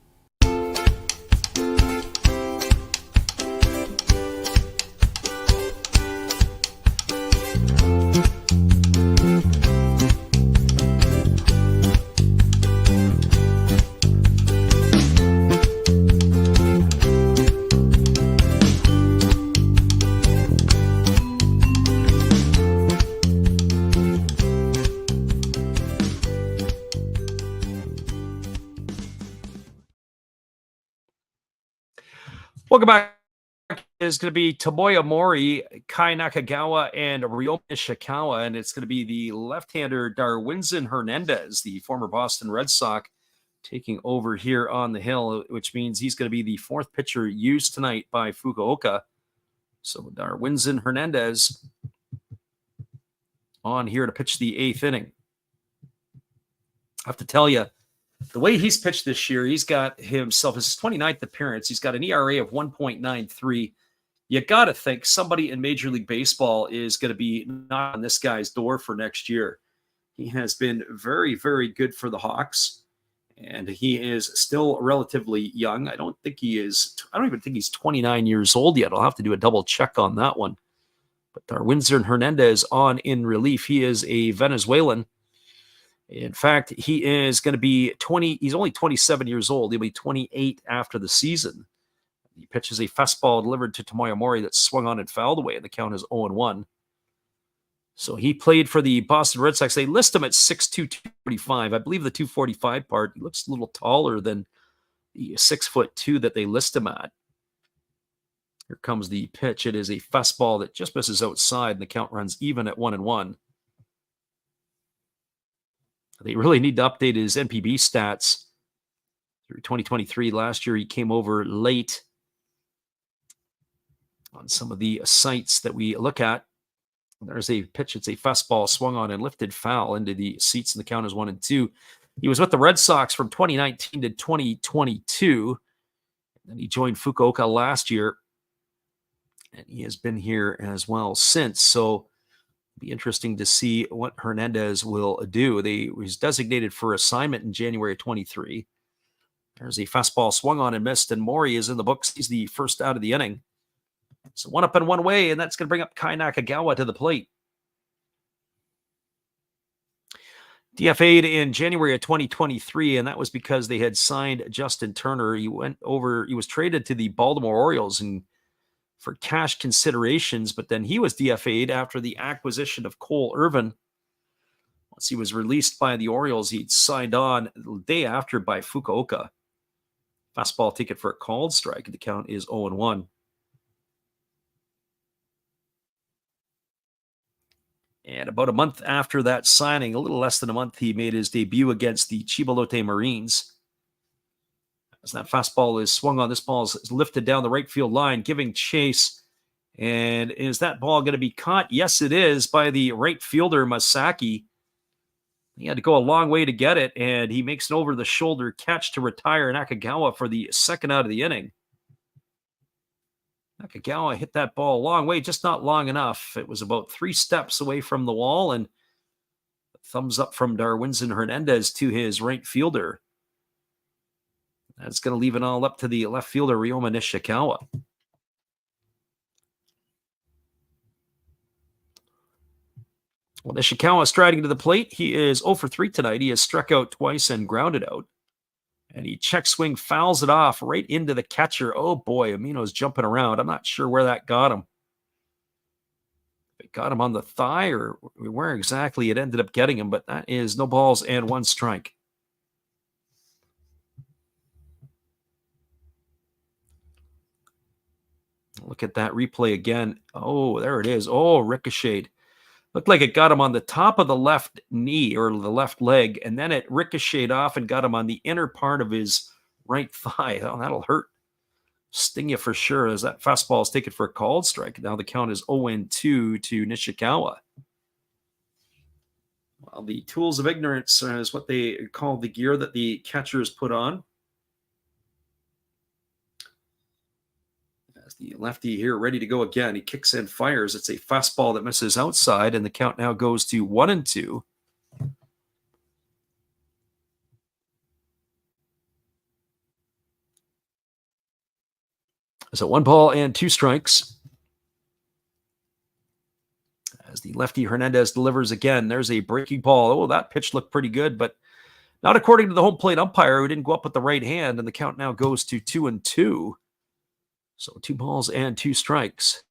A: Welcome back. Is going to be Tomoya Mori, Kai Nakagawa, and Ryomi Ishikawa, and it's going to be the left-hander Darwinzon Hernandez, the former Boston Red Sox, taking over here on the hill, which means he's going to be the 4th pitcher used tonight by Fukuoka. So Darwinzon Hernandez on here to pitch the 8th inning. I have to tell you, the way he's pitched this year, he's got himself his 29th appearance. He's got an ERA of 1.93. You got to think somebody in Major League Baseball is going to be knocking on this guy's door for next year. He has been very, very good for the Hawks, and he is still relatively young. I don't even think he's 29 years old yet. I'll have to do a double check on that one. But Darwinzon Hernandez on in relief. He is a Venezuelan. In fact, he is going to be 20. He's only 27 years old. He'll be 28 after the season. He pitches a fastball delivered to Tomoya Mori that swung on and fouled away, and the count is 0-1. So he played for the Boston Red Sox. They list him at 6'2", 245. I believe the 245 part, he looks a little taller than the 6'2" that they list him at. Here comes the pitch. It is a fastball that just misses outside, and the count runs even at 1-1. They really need to update his NPB stats through 2023. Last year, he came over late on some of the sites that we look at. There's a pitch. It's a fastball swung on and lifted foul into the seats, and the count is 1-2. He was with the Red Sox from 2019 to 2022. And then he joined Fukuoka last year, and he has been here as well since. So be interesting to see what Hernandez will do. He was designated for assignment in January of 23. There's a fastball swung on and missed, and Mori is in the books. He's the 1st out of the inning. So 1 up and 1 way, and that's going to bring up Kai Nakagawa to the plate. DFA'd in January of 2023, and that was because they had signed Justin Turner. He was traded to the Baltimore Orioles and for cash considerations, but then he was DFA'd after the acquisition of Cole Irvin. Once he was released by the Orioles, he'd signed on the day after by Fukuoka. Fastball ticket for a called strike, and the count is 0-1. And about a month after that signing, a little less than a month, he made his debut against the Chibalote Marines. As that fastball is swung on, this ball is lifted down the right field line, giving chase. And is that ball going to be caught? Yes, it is, by the right fielder, Masaki. He had to go a long way to get it, and he makes an over-the-shoulder catch to retire Nakagawa for the 2nd out of the inning. Nakagawa hit that ball a long way, just not long enough. It was about 3 steps away from the wall, and thumbs up from Darwinson Hernandez to his right fielder. That's going to leave it all up to the left fielder, Ryoma Nishikawa. Well, Nishikawa striding to the plate. He is 0 for 3 tonight. He has struck out twice and grounded out. And he check swing fouls it off right into the catcher. Oh boy, Amino's jumping around. I'm not sure where that got him. It got him on the thigh or where exactly it ended up getting him, but that is no balls and 1 strike. Look at that replay again. Oh, there it is. Oh, ricocheted. Looked like it got him on the top of the left knee or the left leg, and then it ricocheted off and got him on the inner part of his right thigh. Oh, that'll hurt. Sting you for sure as that fastball is taken for a called strike. Now the count is 0-2 to Nishikawa. Well, the tools of ignorance is what they call the gear that the catchers put on. As the lefty here ready to go again, he kicks and fires. It's a fastball that misses outside, and the count now goes to 1-2. So 1 ball and 2 strikes. As the lefty Hernandez delivers again, there's a breaking ball. Oh, that pitch looked pretty good, but not according to the home plate umpire, who didn't go up with the right hand, and the count now goes to 2-2. So 2 balls and 2 strikes.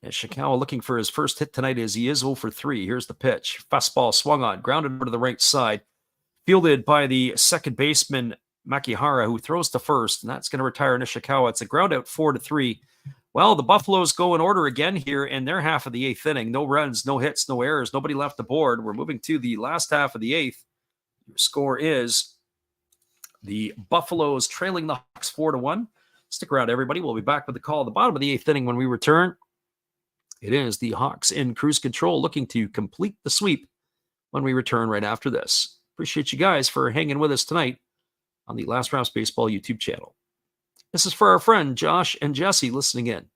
A: Nishikawa looking for his first hit tonight as he is 0 for 3. Here's the pitch. Fastball swung on, grounded over to the right side. Fielded by the second baseman, Makihara, who throws to first, and that's going to retire Nishikawa. It's a ground out 4-3. Well, the Buffaloes go in order again here in their half of the 8th inning. No runs, no hits, no errors, nobody left the board. We're moving to the last half of the 8th. Your score is the Buffaloes trailing the Hawks 4-1. Stick around, everybody. We'll be back with the call at the bottom of the 8th inning when we return. It is the Hawks in cruise control looking to complete the sweep when we return right after this. Appreciate you guys for hanging with us tonight on the Last Rounds Baseball YouTube channel. This is for our friend Josh and Jesse listening in.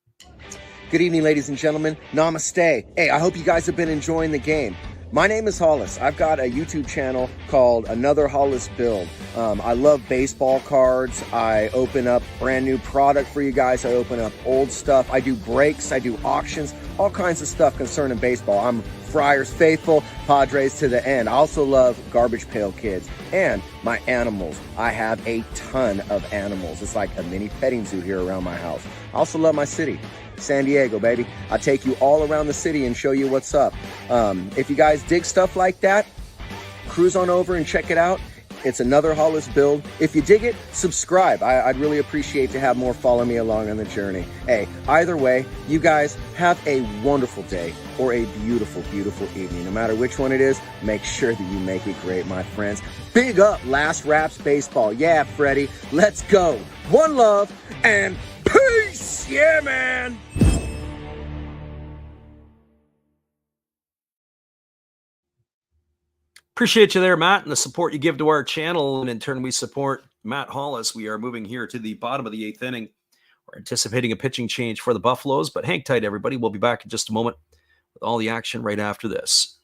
E: Good evening, ladies and gentlemen. Namaste. Hey, I hope you guys have been enjoying the game. My name is Hollis. I've got a YouTube channel called Another Hollis Build. I love baseball cards. I open up brand new product for you guys. I open up old stuff. I do breaks. I do auctions. All kinds of stuff concerning baseball. I'm Friars faithful, Padres to the end. I also love Garbage Pail Kids and my animals. I have a ton of animals. It's like a mini petting zoo here around my house. I also love my city. San Diego, baby. I take you all around the city and show you what's up. If you guys dig stuff like that, cruise on over and check it out. It's Another Hollis Build. If you dig it, subscribe. I'd really appreciate to have more follow me along on the journey. Hey, either way, you guys have a wonderful day or a beautiful, beautiful evening. No matter which one it is, make sure that you make it great, my friends. Big up Last Raps Baseball. Yeah, Freddie, let's go. One love and peace. Yeah, man.
A: Appreciate you there, Matt, and the support you give to our channel. And in turn, we support Matt Hollis. We are moving here to the bottom of the 8th inning. We're anticipating a pitching change for the Buffaloes, but hang tight, everybody. We'll be back in just a moment with all the action right after this.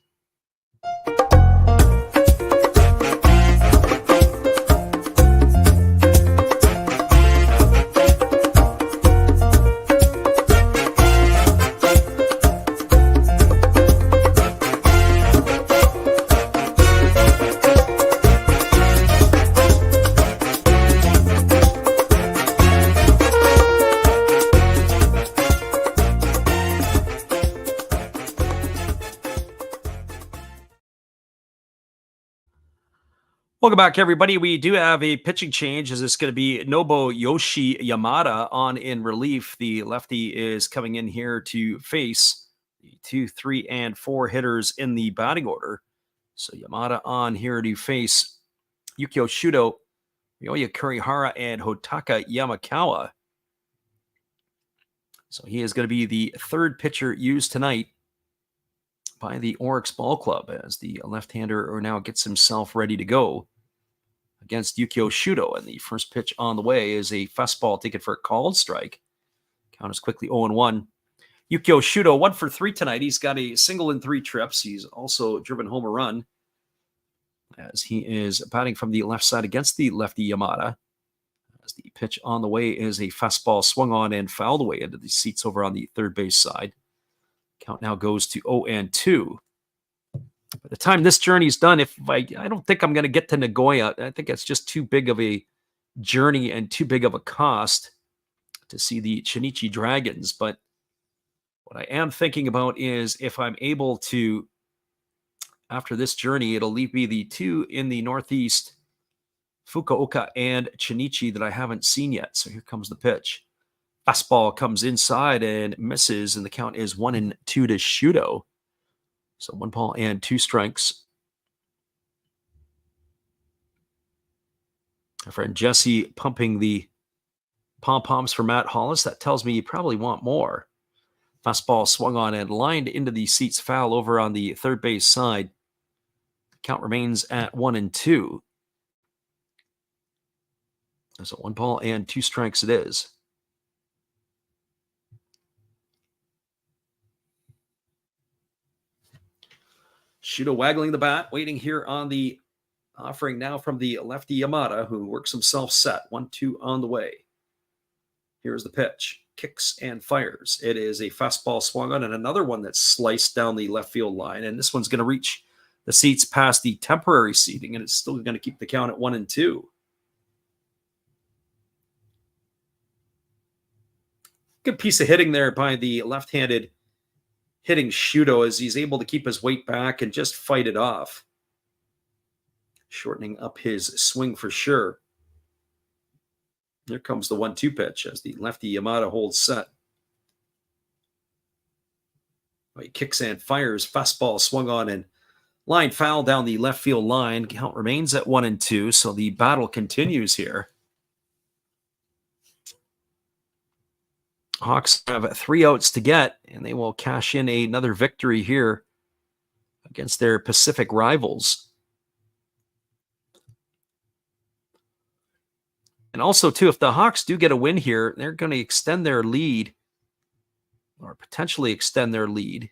A: Welcome back, everybody. We do have a pitching change as it's going to be Nobuyoshi Yamada on in relief. The lefty is coming in here to face the 2, 3, and 4 hitters in the batting order. So Yamada on here to face Yukio Shudo, Ryoya Kurihara, and Hotaka Yamakawa. So he is going to be the 3rd pitcher used tonight by the Oryx Ball Club as the left-hander now gets himself ready to go against Yukio Shudo. And the first pitch on the way is a fastball taken for a called strike. Count is quickly 0-1. Yukio Shudo, 1 for 3 tonight. He's got a single in 3 trips. He's also driven home a run as he is batting from the left side against the lefty Yamada. As the pitch on the way is a fastball swung on and fouled away into the seats over on the third base side. Count now goes to 0-2. By the time this journey's done, I don't think I'm going to get to Nagoya. I think it's just too big of a journey and too big of a cost to see the Chinichi Dragons. But what I am thinking about is if I'm able to, after this journey, it'll leave me the 2 in the Northeast, Fukuoka and Chinichi, that I haven't seen yet. So here comes the pitch. Fastball comes inside and misses, and the count is 1-2 to Shudo. So 1 ball and 2 strikes. Our friend Jesse pumping the pom-poms for Matt Hollis. That tells me you probably want more. Fastball swung on and lined into the seats, foul over on the third base side. Count remains at 1-2. So 1 ball and 2 strikes it is. Shudo waggling the bat, waiting here on the offering now from the lefty Yamada, who works himself set. 1-2 on the way. Here's the pitch. Kicks and fires. It is a fastball swung on and another one that's sliced down the left field line. And this one's going to reach the seats past the temporary seating, and it's still going to keep the count at 1-2. Good piece of hitting there by the left-handed hitting Shudo as he's able to keep his weight back and just fight it off. Shortening up his swing for sure. Here comes the 1-2 pitch as the lefty Yamada holds set. He kicks and fires. Fastball swung on and line foul down the left field line. Count remains at 1-2, so the battle continues here. Hawks have 3 outs to get, and they will cash in another victory here against their Pacific rivals. And also, too, if the Hawks do get a win here, they're going to extend their lead, or potentially extend their lead,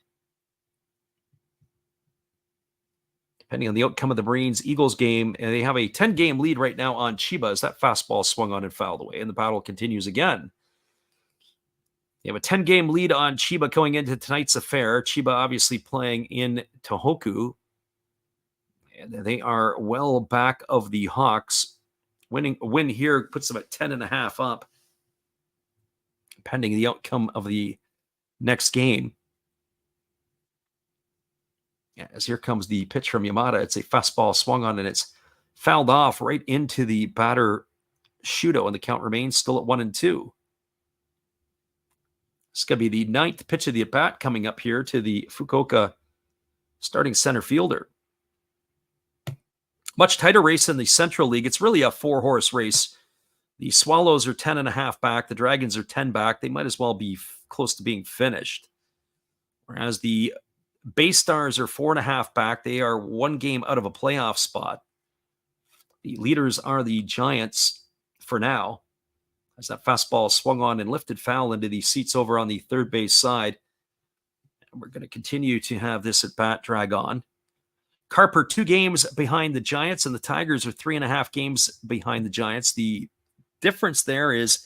A: depending on the outcome of the Marines-Eagles game. And they have a 10-game lead right now on Chiba as that fastball swung on and fouled away, and the battle continues again. They have a 10-game lead on Chiba going into tonight's affair. Chiba obviously playing in Tohoku, and they are well back of the Hawks. A win here puts them at 10.5 up, pending the outcome of the next game. As here comes the pitch from Yamada. It's a fastball swung on, and it's fouled off right into the batter Shudo, and the count remains still at 1-2. It's going to be the 9th pitch of the at-bat coming up here to the Fukuoka starting center fielder. Much tighter race in the Central League. It's really a 4-horse race. The Swallows are 10.5 back. The Dragons are 10 back. They might as well be close to being finished. Whereas the Bay Stars are 4.5 back. They are 1 game out of a playoff spot. The leaders are the Giants for now, as that fastball swung on and lifted foul into the seats over on the third base side. And we're going to continue to have this at-bat drag on. Carper 2 games behind the Giants, and the Tigers are 3.5 games behind the Giants. The difference there is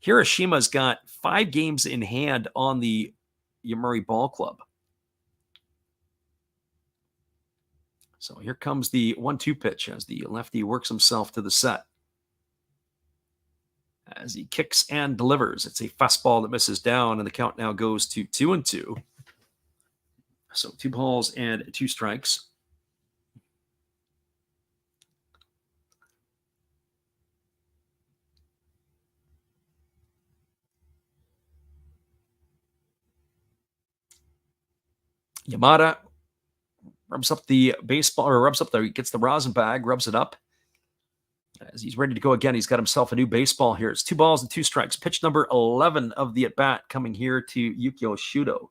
A: Hiroshima's got 5 games in hand on the Yomiuri Ball Club. So here comes the 1-2 pitch as the lefty works himself to the set. As he kicks and delivers, it's a fastball that misses down, and the count now goes to 2-2. So 2 balls and 2 strikes. Yamada rubs up the baseball, or gets the rosin bag, rubs it up. As he's ready to go again, he's got himself a new baseball here. It's 2 balls and 2 strikes. Pitch number 11 of the at-bat coming here to Yukio Shudo.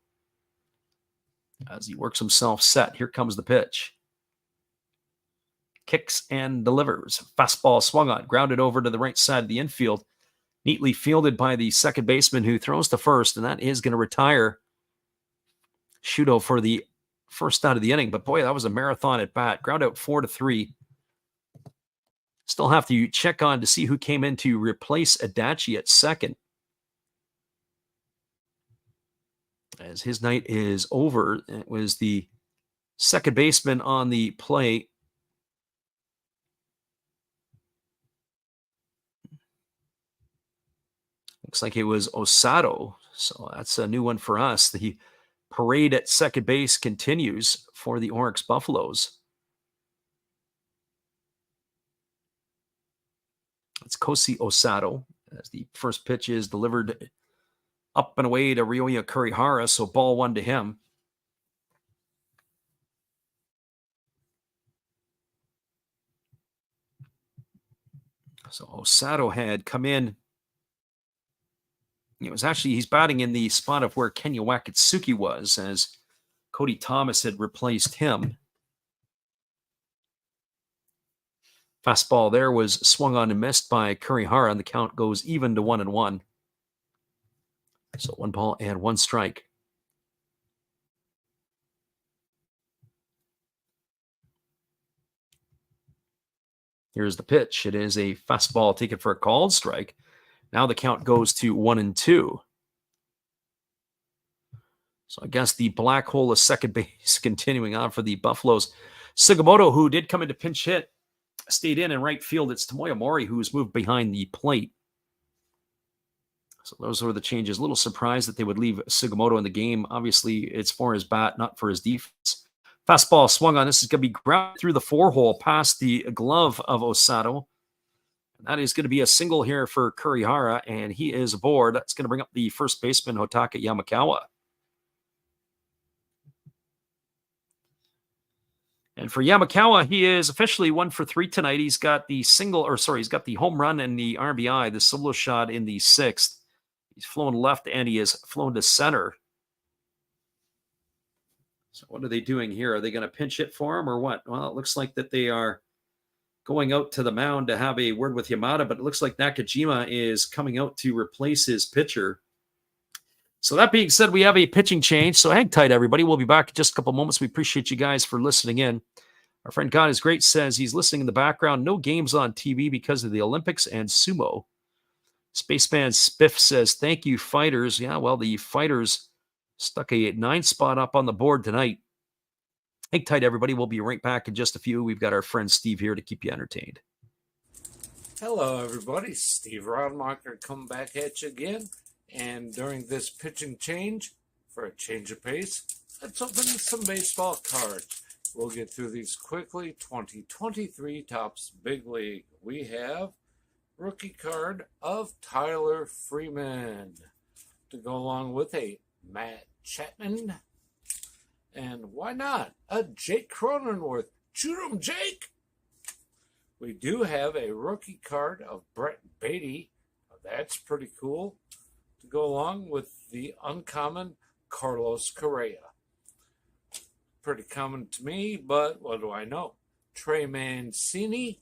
A: As he works himself set, here comes the pitch. kicks and delivers. Fastball swung on, grounded over to the right side of the infield. Neatly fielded by the second baseman who throws to first, and that is going to retire Shudo for the first out of the inning. But boy, that was a marathon at bat. Ground out 4-3. Still have to check on to see who came in to replace Adachi at second, as his night is over. It was the second baseman on the play. Looks like it was Osato. So that's a new one for us. The parade at second base continues for the Oryx Buffaloes. It's Kosi Osato as the first pitch is delivered up and away to Ryoya Kurihara. So ball one to him. So Osato had come in. It was actually, he's batting in the spot of where Kenya Wakatsuki was, as Cody Thomas had replaced him. Fastball there was swung on and missed by Kurihara, and the count goes even to 1-1. So 1 ball and 1 strike. Here's the pitch. It is a fastball taken for a called strike. Now the count goes to 1-2. So I guess the black hole of second base continuing on for the Buffaloes. Sugimoto, who did come into pinch hit, stayed in right field. It's Tomoya Mori who's moved behind the plate. So those were the changes. A little surprised that they would leave Sugimoto in the game. Obviously, it's for his bat, not for his defense. Fastball swung on. This is going to be grounded through the 4-hole past the glove of Osato. That is going to be a single here for Kurihara, and he is aboard. That's going to bring up the first baseman, Hotaka Yamakawa. And for Yamakawa, he is officially 1 for 3 tonight. He's got the he's got the home run and the RBI, the solo shot in the 6th. He's flown left and he has flown to center. So what are they doing here? Are they going to pinch hit for him or what? Well, it looks like that they are going out to the mound to have a word with Yamada, but it looks like Nakajima is coming out to replace his pitcher. So that being said, we have a pitching change. So hang tight, everybody. We'll be back in just a couple moments. We appreciate you guys for listening in. Our friend God is Great says he's listening in the background. No games on TV because of the Olympics and sumo. Spaceman Spiff says, thank you, fighters. Yeah, well, the fighters stuck a 9 spot up on the board tonight. Hang tight, everybody. We'll be right back in just a few. We've got our friend Steve here to keep you entertained.
B: Hello, everybody. Steve Rodmacher coming back at you again. And during this pitching change, for a change of pace, let's open some baseball cards. We'll get through these quickly. 2023 Topps Big League. We have rookie card of Tyler Freeman to go along with a Matt Chapman. And why not a Jake Cronenworth? Shoot 'em, Jake! We do have a rookie card of Brett Beatty. That's pretty cool. To go along with the uncommon Carlos Correa. Pretty common to me, but what do I know? Trey Mancini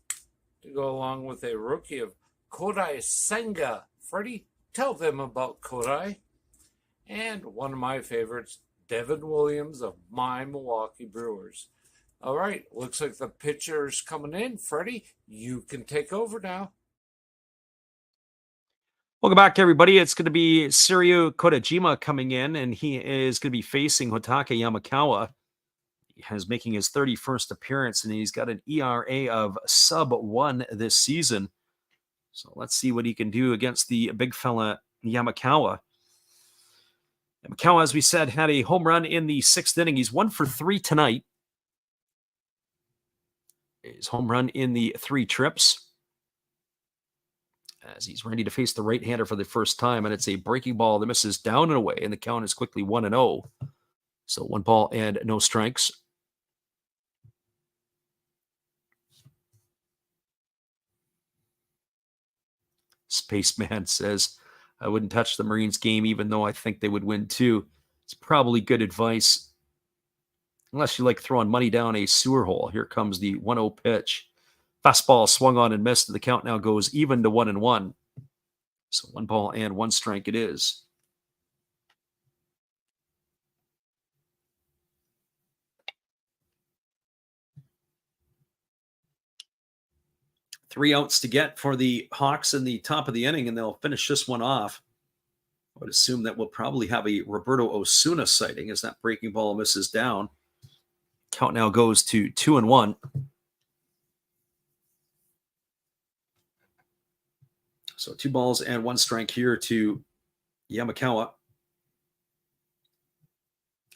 B: to go along with a rookie of Kodai Senga. Freddie, tell them about Kodai. And one of my favorites, Devin Williams of my Milwaukee Brewers. All right, looks like the pitcher's coming in. Freddie, you can take over now.
A: Welcome back, everybody. It's going to be Seiru Kodajima coming in, and he is going to be facing Hotaka Yamakawa. He is making his 31st appearance, and he's got an ERA of sub-1 this season. So let's see what he can do against the big fella Yamakawa. Yamakawa, as we said, had a home run in the 6th inning. He's 1 for 3 tonight. His home run in the 3 trips, as he's ready to face the right-hander for the first time, and it's a breaking ball that misses down and away, and the count is quickly 1-0. So 1 ball and no strikes. Spaceman says, I wouldn't touch the Marines game, even though I think they would win too. It's probably good advice, unless you like throwing money down a sewer hole. Here comes the 1-0 pitch. Fastball swung on and missed. The count now goes even to 1-1. So 1 ball and 1 strike it is. Three outs to get for the Hawks in the top of the inning, and they'll finish this one off. I would assume that we'll probably have a Roberto Osuna sighting as that breaking ball misses down. Count now goes to 2-1. So 2 balls and 1 strike here to Yamakawa.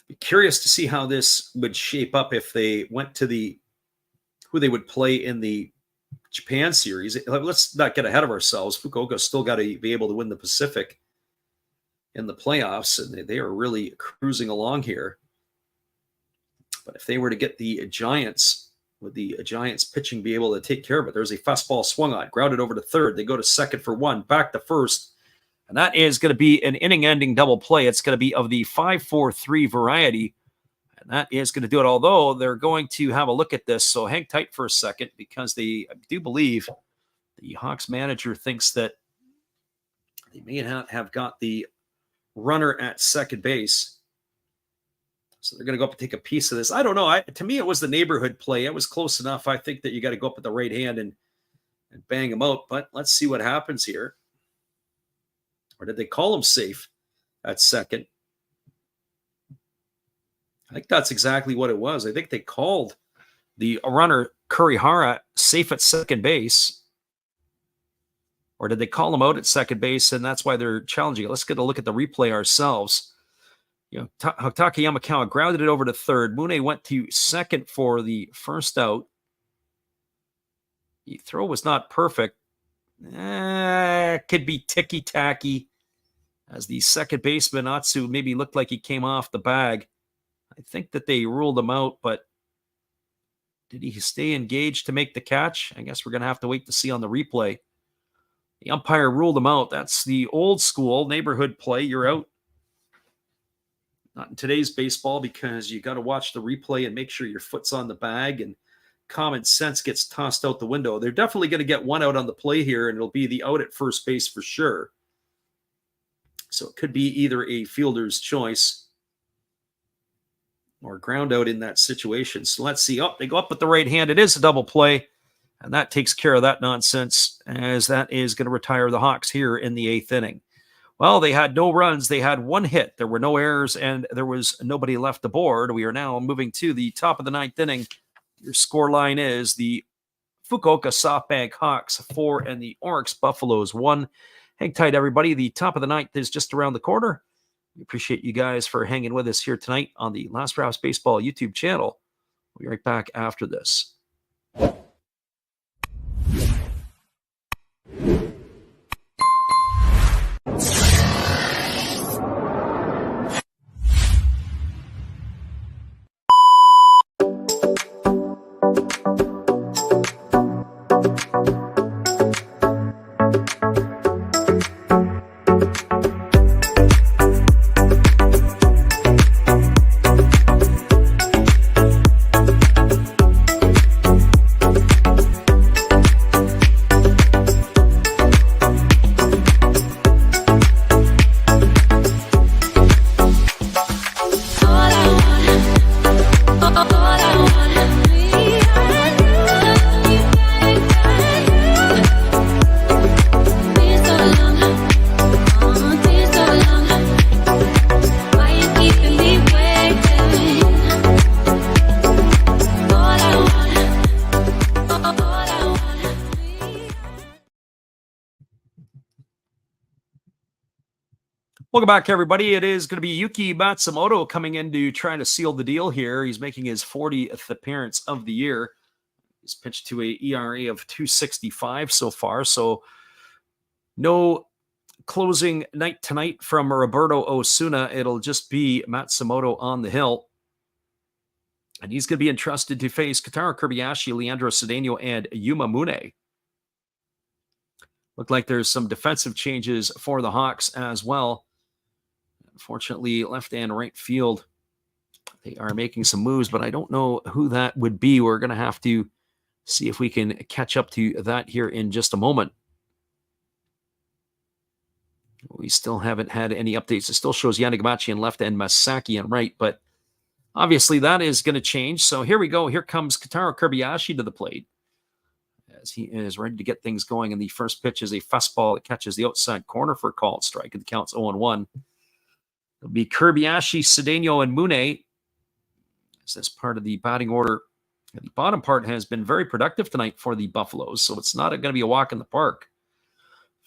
A: Be curious to see how this would shape up if they went to who they would play in the Japan series. Let's not get ahead of ourselves. Fukuoka's still got to be able to win the Pacific in the playoffs, and they are really cruising along here. But if they were to get the Giants, would the Giants pitching be able to take care of it? There's a fastball swung on, grounded over to third. They go to second for 1, back to first. And that is going to be an inning-ending double play. It's going to be of the 5-4-3 variety. And that is going to do it, although they're going to have a look at this. So hang tight for a second, because I do believe the Hawks manager thinks that they may not have got the runner at second base. So they're going to go up and take a piece of this. I don't know. To me, it was the neighborhood play. It was close enough. I think that you got to go up with the right hand and bang him out. But let's see what happens here. Or did they call him safe at second? I think that's exactly what it was. I think they called the runner Kurihara safe at second base. Or did they call him out at second base, and that's why they're challenging it? Let's get a look at the replay ourselves. Hatake Yamakawa grounded it over to third. Mune went to second for the first out. The throw was not perfect. Could be ticky-tacky, as the second baseman, Atsu, maybe looked like he came off the bag. I think that they ruled him out, but did he stay engaged to make the catch? I guess we're going to have to wait to see on the replay. The umpire ruled him out. That's the old school neighborhood play. You're out. Not in today's baseball, because you got to watch the replay and make sure your foot's on the bag, and common sense gets tossed out the window. They're definitely going to get 1 out on the play here, and it'll be the out at first base for sure. So it could be either a fielder's choice or ground out in that situation. So let's see. Oh, they go up with the right hand. It is a double play, and that takes care of that nonsense, as that is going to retire the Hawks here in the 8th inning. Well, they had no runs. They had 1 hit. There were no errors, and there was nobody left aboard. We are now moving to the top of the 9th inning. Your score line is the Fukuoka SoftBank Hawks 4 and the Oryx Buffaloes 1. Hang tight, everybody. The top of the 9th is just around the corner. We appreciate you guys for hanging with us here tonight on the Last Rouse Baseball YouTube channel. We'll be right back after this. Welcome back, everybody. It is going to be Yuki Matsumoto coming in to try to seal the deal here. He's making his 40th appearance of the year. He's pitched to a ERA of 2.65 so far, so no closing night tonight from Roberto Osuna. It'll just be Matsumoto on the hill. And he's going to be entrusted to face Kotaro Kobayashi, Leandro Cedeno, and Yuma Mune. Look like there's some defensive changes for the Hawks as well. Unfortunately, left and right field, they are making some moves, but I don't know who that would be. We're going to have to See if we can catch up to that here in just a moment. We still haven't had any updates. It still shows Yanagamachi in left and Masaki in right, but obviously that is going to change. So here we go. Here comes Kotaro Kobayashi to the plate as he is ready to get things going. And the first pitch is a fastball that catches the outside corner for a called strike. And the count's 0-1. It'll be Kobayashi, Cedeno, and Mune. As this part of the batting order, the bottom part has been very productive tonight for the Buffaloes, so it's not going to be a walk in the park.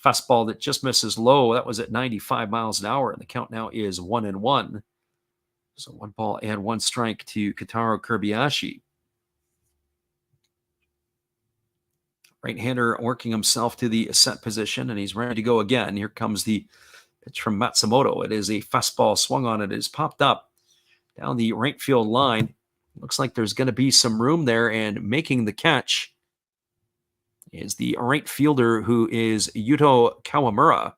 A: Fastball that just misses low. That was at 95 miles an hour, and the count now is 1-1. So 1 ball and 1 strike to Kotaro Kobayashi. Right-hander working himself to the set position, and he's ready to go again. Here comes the pitch from Matsumoto. It is a fastball swung on. It is popped up down the right field line. Looks like there's going to be some room there, and making the catch is the right fielder, who is Yuto Kawamura.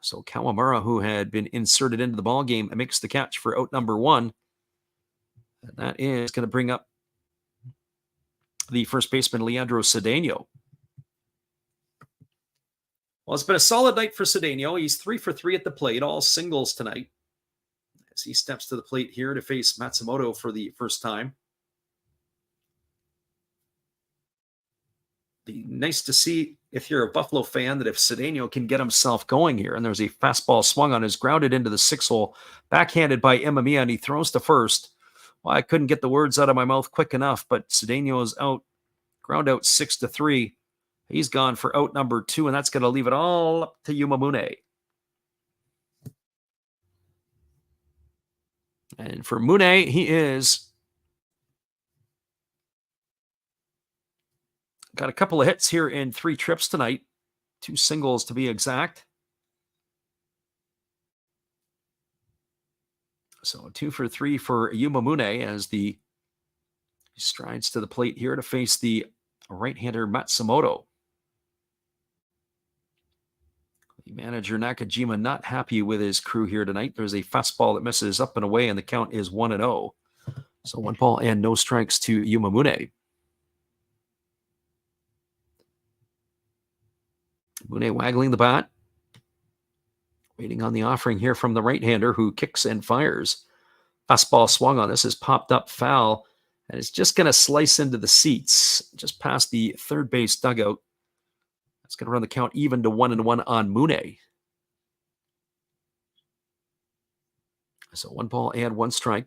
A: So Kawamura, who had been inserted into the ball game, makes the catch for out number 1. And that is going to bring up the first baseman, Leandro Cedeno. Well, it's been a solid night for Cedeno. He's 3 for 3 at the plate, all singles tonight, as he steps to the plate here to face Matsumoto for the first time. Be nice to see, if you're a Buffalo fan, that if Cedeno can get himself going here, and there's a fastball swung on, is grounded into the 6-hole, backhanded by Imamiya, and he throws to first. Well, I couldn't get the words out of my mouth quick enough, but Cedeno is out, ground out 6-3. He's gone for out number 2, and that's going to leave it all up to Yuma Mune. And for Mune, he is got a couple of hits here in 3 trips tonight, 2 singles to be exact. So 2 for 3 for Yuma Mune as he strides to the plate here to face the right-hander Matsumoto. The manager Nakajima not happy with his crew here tonight. There's a fastball that misses up and away, and the count is 1-0. So 1 ball and no strikes to Yuma Mune. Mune waggling the bat, waiting on the offering here from the right-hander, who kicks and fires. Fastball swung on. This is popped up foul, and it's just going to slice into the seats, just past the third base dugout. That's going to run the count even to 1-1 on Mune. So 1 ball and 1 strike.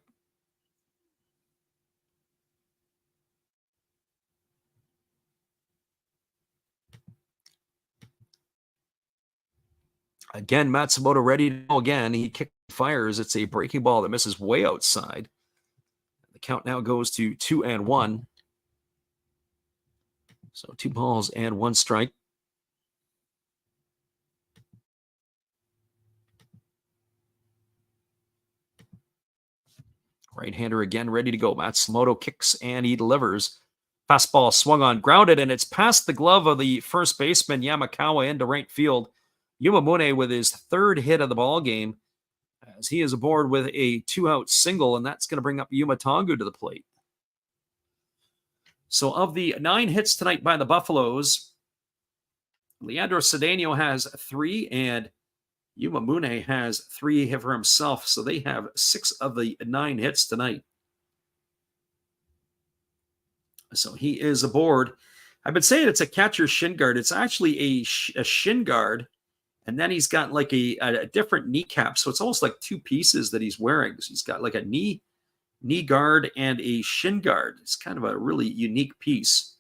A: Again, Matsumoto ready to go again. He kicks and fires. It's a breaking ball that misses way outside. The count now goes to 2-1. So 2 balls and 1 strike. Right-hander again ready to go. Matsumoto kicks and he delivers. Fastball swung on, grounded, and it's past the glove of the first baseman, Yamakawa, into right field. Yuma Mune with his 3rd hit of the ball game, as he is aboard with a 2-out single, and that's going to bring up Yuma Tongu to the plate. So of the 9 hits tonight by the Buffaloes, Leandro Cedeno has 3, and Yuma Mune has 3 for himself. So they have 6 of the 9 hits tonight. So he is aboard. I've been saying it's a catcher's shin guard. It's actually a shin guard. And then he's got like a different kneecap. So it's almost like 2 pieces that he's wearing. So he's got like a knee guard and a shin guard. It's kind of a really unique piece.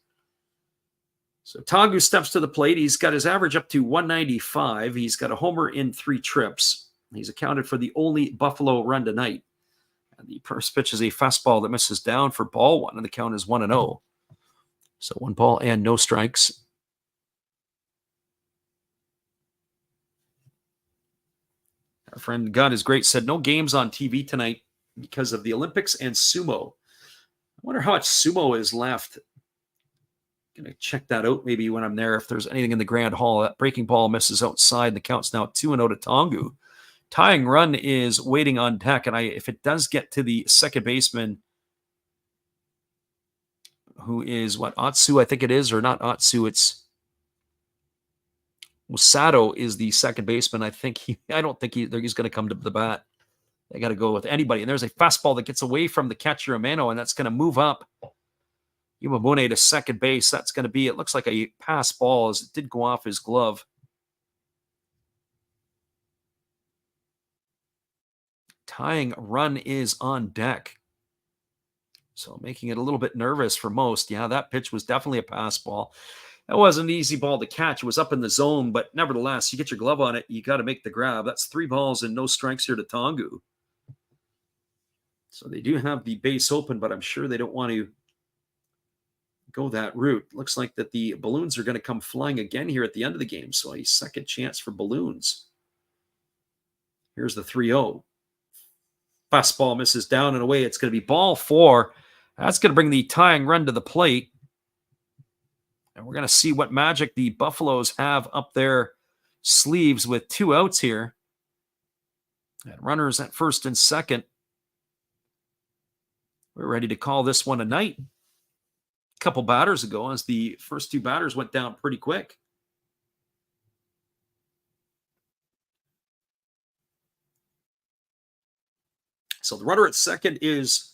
A: So Tongu steps to the plate. He's got his average up to 195. He's got a homer in 3 trips. He's accounted for the only Buffalo run tonight. And the first pitch is a fastball that misses down for ball 1, and the count is 1-0. So 1 ball and no strikes. Our friend God is Great said, no games on TV tonight because of the Olympics and sumo. I wonder how much sumo is left. I'm going to check that out maybe when I'm there, if there's anything in the Grand Hall. That breaking ball misses outside. The count's now 2-0 to Tongu. Tying run is waiting on deck, and if it does get to the second baseman, who is what, Atsu, I think it is, or not Atsu, it's Sato is the second baseman. I don't think he's going to come to the bat. They got to go with anybody. And there's a fastball that gets away from the catcher, Amano, and that's going to move up Yumabune to second base. That's going to be, it looks like a pass ball as it did go off his glove. Tying run is on deck. So making it a little bit nervous for most. Yeah, that pitch was definitely a pass ball. That wasn't an easy ball to catch. It was up in the zone, but nevertheless, you get your glove on it, you got to make the grab. That's 3 balls and no strikes here to Tongu. So they do have the base open, but I'm sure they don't want to go that route. Looks like that the balloons are going to come flying again here at the end of the game. So a second chance for balloons. Here's the 3-0. Fastball misses down and away. It's going to be ball 4. That's going to bring the tying run to the plate. And we're going to see what magic the Buffaloes have up their sleeves with 2 outs here. And runners at first and second. We're ready to call this one a night. A couple batters ago, as the first 2 batters went down pretty quick. So the runner at second is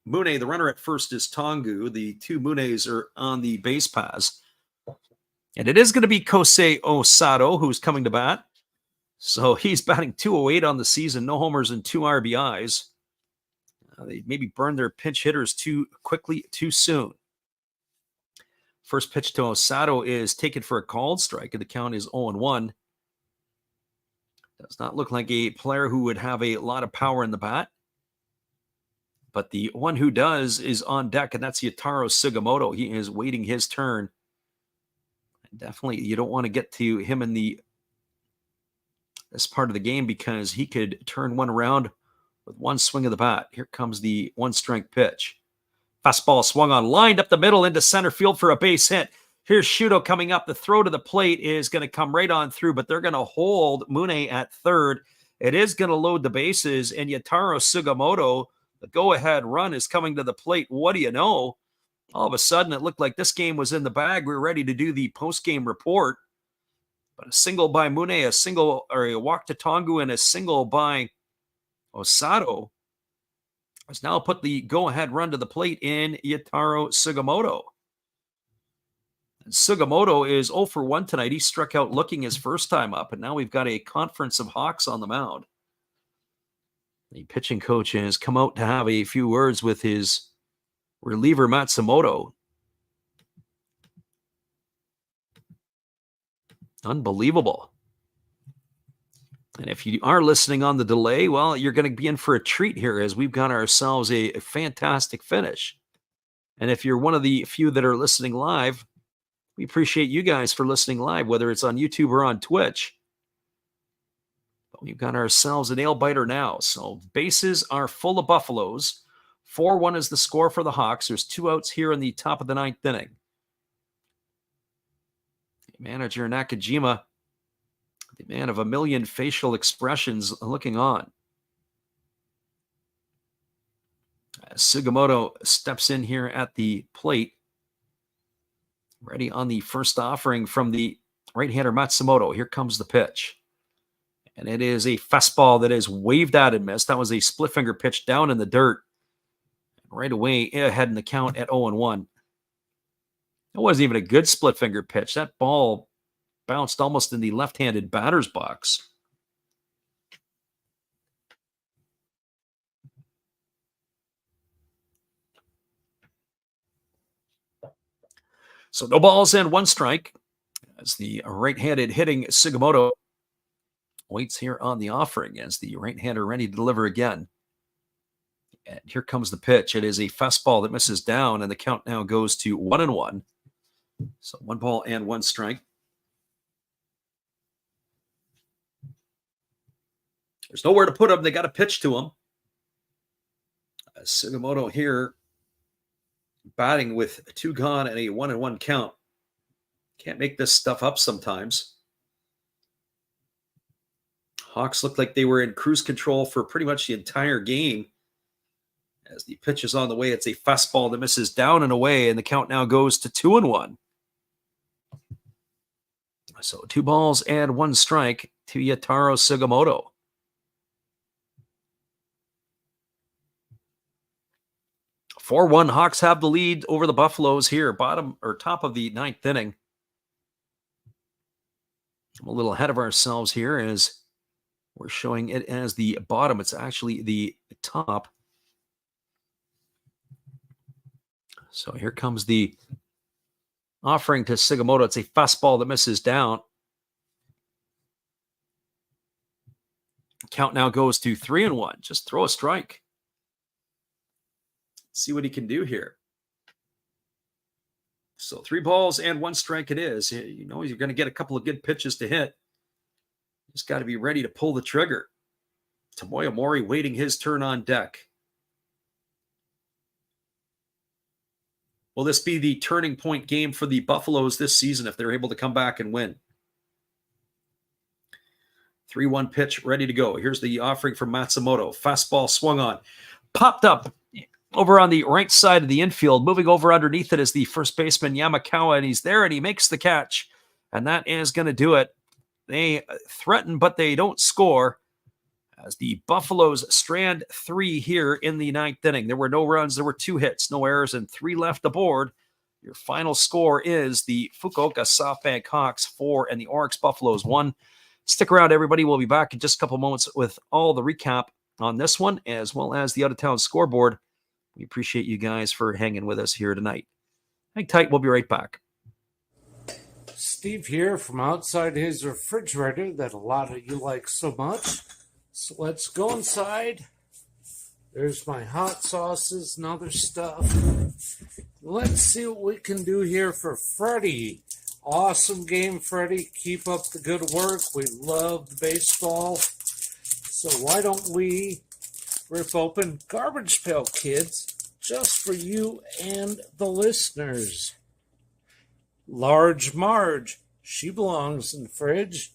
A: Mune. The runner at first is Tongu. The 2 Munes are on the base paths. And it is going to be Kosei Osato who's coming to bat. So he's batting .208 on the season. No homers and 2 RBIs. They maybe burned their pinch hitters too quickly, too soon. First pitch to Osato is taken for a called strike, and the count is 0-1. Does not look like a player who would have a lot of power in the bat. But the one who does is on deck, and that's Yataro Sugimoto. He is waiting his turn. And definitely, you don't want to get to him in this part of the game because he could turn one around with one swing of the bat. Here comes the 1-strike pitch. Fastball swung on, lined up the middle into center field for a base hit. Here's Shuto coming up. The throw to the plate is going to come right on through, but they're going to hold Mune at third. It is going to load the bases, and Yataro Sugimoto, the go-ahead run, is coming to the plate. What do you know? All of a sudden, it looked like this game was in the bag. We were ready to do the post-game report. But a single by Mune, a walk to Tongu, and a single by Osato has now put the go-ahead run to the plate in Yataro Sugimoto. And Sugimoto is 0 for 1 tonight. He struck out looking his first time up, and now we've got a conference of Hawks on the mound. The pitching coach has come out to have a few words with his reliever, Matsumoto. Unbelievable. And if you are listening on the delay, well, you're going to be in for a treat here as we've got ourselves a fantastic finish. And if you're one of the few that are listening live, we appreciate you guys for listening live, whether it's on YouTube or on Twitch. But we've got ourselves a nail biter now. So bases are full of Buffaloes. 4-1 is the score for the Hawks. There's 2 outs here in the top of the 9th inning. Manager Nakajima, the man of a million facial expressions, looking on. Sugimoto steps in here at the plate. Ready on the first offering from the right-hander Matsumoto. Here comes the pitch. And it is a fastball that is waved out and missed. That was a split finger pitch down in the dirt. Right away ahead in the count at 0-1. It wasn't even a good split finger pitch. That ball bounced almost in the left-handed batter's box. So no balls and 1 strike as the right-handed hitting Sugimoto waits here on the offering as the right-hander ready to deliver again. And here comes the pitch. It is a fastball that misses down, and the count now goes to 1-1. So 1 ball and 1 strike. There's nowhere to put him. They got to pitch to him. Sugimoto here batting with 2 gone and a 1-1 count. Can't make this stuff up sometimes. Hawks looked like they were in cruise control for pretty much the entire game. As the pitch is on the way, it's a fastball that misses down and away, and the count now goes to 2-1. So 2 balls and 1 strike to Yataro Sugimoto. "4-1, Hawks have the lead over the Buffaloes here, bottom or top of the 9th inning. I'm a little ahead of ourselves here as we're showing it as the bottom. It's actually the top. So here comes the offering to Sugimoto. It's a fastball that misses down. Count now goes to 3-1. Just throw a strike. See what he can do here. So 3 balls and 1 strike it is. You know, you're going to get a couple of good pitches to hit. Just got to be ready to pull the trigger. Tomoya Mori waiting his turn on deck. Will this be the turning point game for the Buffaloes this season if they're able to come back and win? 3-1 pitch ready to go. Here's the offering from Matsumoto. Fastball swung on. Popped up over on the right side of the infield. Moving over underneath it is the first baseman Yamakawa, and he's there and he makes the catch. And that is going to do it. They threaten, but they don't score. As the Buffaloes strand 3 here in the 9th inning. There were no runs, there were 2 hits, no errors, and 3 left aboard. Your final score is the Fukuoka SoftBank Hawks 4 and the Oryx Buffaloes 1. Stick around, everybody. We'll be back in just a couple moments with all the recap on this one, as well as the out-of-town scoreboard. We appreciate you guys for hanging with us here tonight. Hang tight. We'll be right back.
B: Steve here from outside his refrigerator that a lot of you like so much. So let's go inside. There's my hot sauces and other stuff. Let's see what we can do here for Freddie. Awesome game, Freddie. Keep up the good work. We love the baseball. So why don't we rip open Garbage Pail Kids just for you and the listeners. Large Marge, she belongs in the fridge.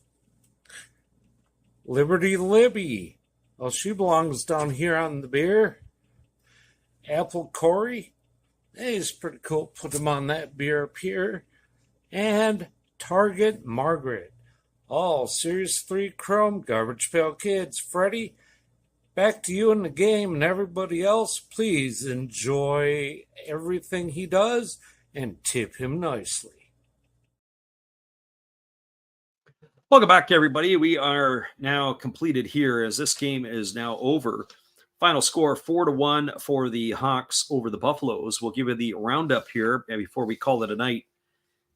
B: Liberty Libby, well, she belongs down here on the beer. Apple Corey, hey, he's pretty cool. Put him on that beer up here. And Target Margaret. All Series 3 Chrome Garbage Pail Kids. Freddie, back to you in the game, and everybody else, please enjoy everything he does and tip him nicely.
A: Welcome back, everybody. We are now completed here as this game is now over. Final score 4-1 for the Hawks over the Buffaloes. We'll give you the roundup here before we call it a night.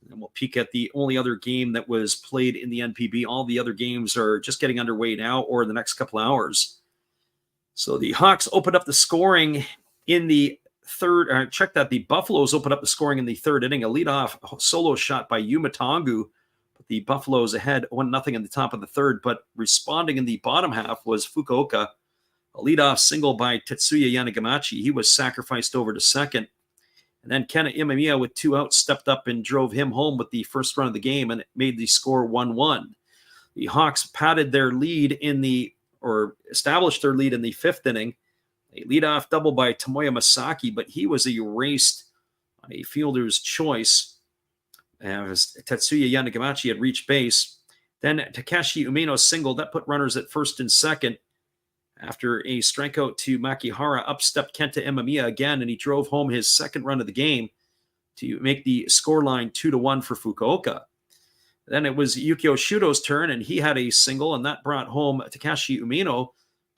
A: And we'll peek at the only other game that was played in the NPB. All the other games are just getting underway now or in the next couple hours. So the Hawks opened up the scoring in the third. Check that the Buffaloes opened up the scoring in the third inning. A leadoff solo shot by Yuma Tongu. But the Buffaloes ahead 1-0 in the top of the third. But responding in the bottom half was Fukuoka. A leadoff single by Tetsuya Yanagamachi. He was sacrificed over to second. And then Kena Imamiya with 2 outs stepped up and drove him home with the first run of the game, and it made the score 1-1. The Hawks padded their lead established their lead in the 5th inning. A leadoff double by Tomoya Masaki, but he was erased on a fielder's choice as Tetsuya Yanagamachi had reached base. Then Takeshi Umino singled. That put runners at first and second. After a strikeout to Makihara, up stepped Kenta Imamiya again, and he drove home his second run of the game to make the scoreline 2-1 for Fukuoka. Then it was Yukio Shudo's turn, and he had a single, and that brought home Takashi Umino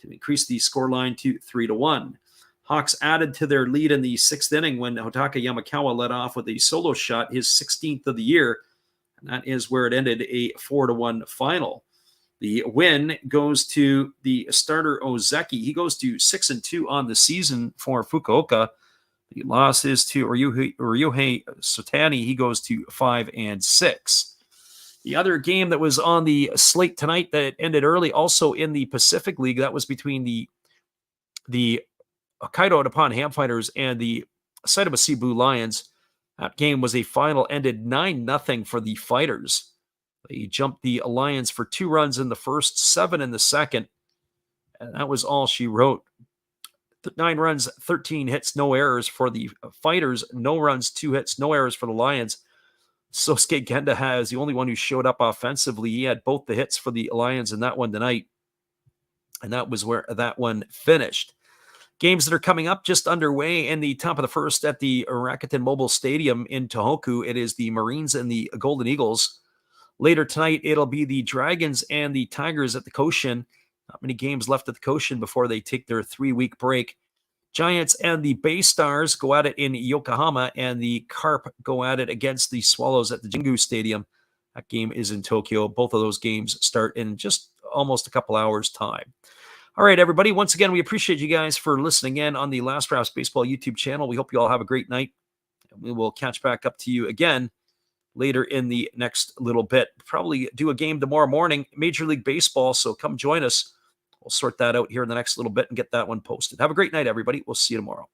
A: to increase the scoreline to 3-1. Hawks added to their lead in the 6th inning when Hotaka Yamakawa led off with a solo shot, his 16th of the year, and that is where it ended, a 4-1 final. The win goes to the starter Ozeki. He goes to 6-2 on the season for Fukuoka. The loss is to Ryuhei Sotani. He goes to 5-6. The other game that was on the slate tonight that ended early, also in the Pacific League, that was between the Hokkaido Nippon-Ham Fighters and the Saitama Seibu Lions. That game was a final, ended 9-0 for the Fighters. They jumped the Lions for 2 runs in the first, 7 in the second, and that was all she wrote. 9 runs, 13 hits, no errors for the Fighters. No runs, 2 hits, no errors for the Lions. Sosuke Genda is the only one who showed up offensively. He had both the hits for the Lions in that one tonight. And that was where that one finished. Games that are coming up just underway in the top of the first at the Rakuten Mobile Stadium in Tohoku. It is the Marines and the Golden Eagles. Later tonight, it'll be the Dragons and the Tigers at the Koshin. Not many games left at the Koshin before they take their 3-week break. Giants and the Bay Stars go at it in Yokohama, and the Carp go at it against the Swallows at the Jingu Stadium. That game is in Tokyo. Both of those games start in just almost a couple hours' time. All right, everybody. Once again, we appreciate you guys for listening in on the Last Drafts Baseball YouTube channel. We hope you all have a great night. We will catch back up to you again later in the next little bit. Probably do a game tomorrow morning, Major League Baseball, so come join us. We'll sort that out here in the next little bit and get that one posted. Have a great night, everybody. We'll see you tomorrow.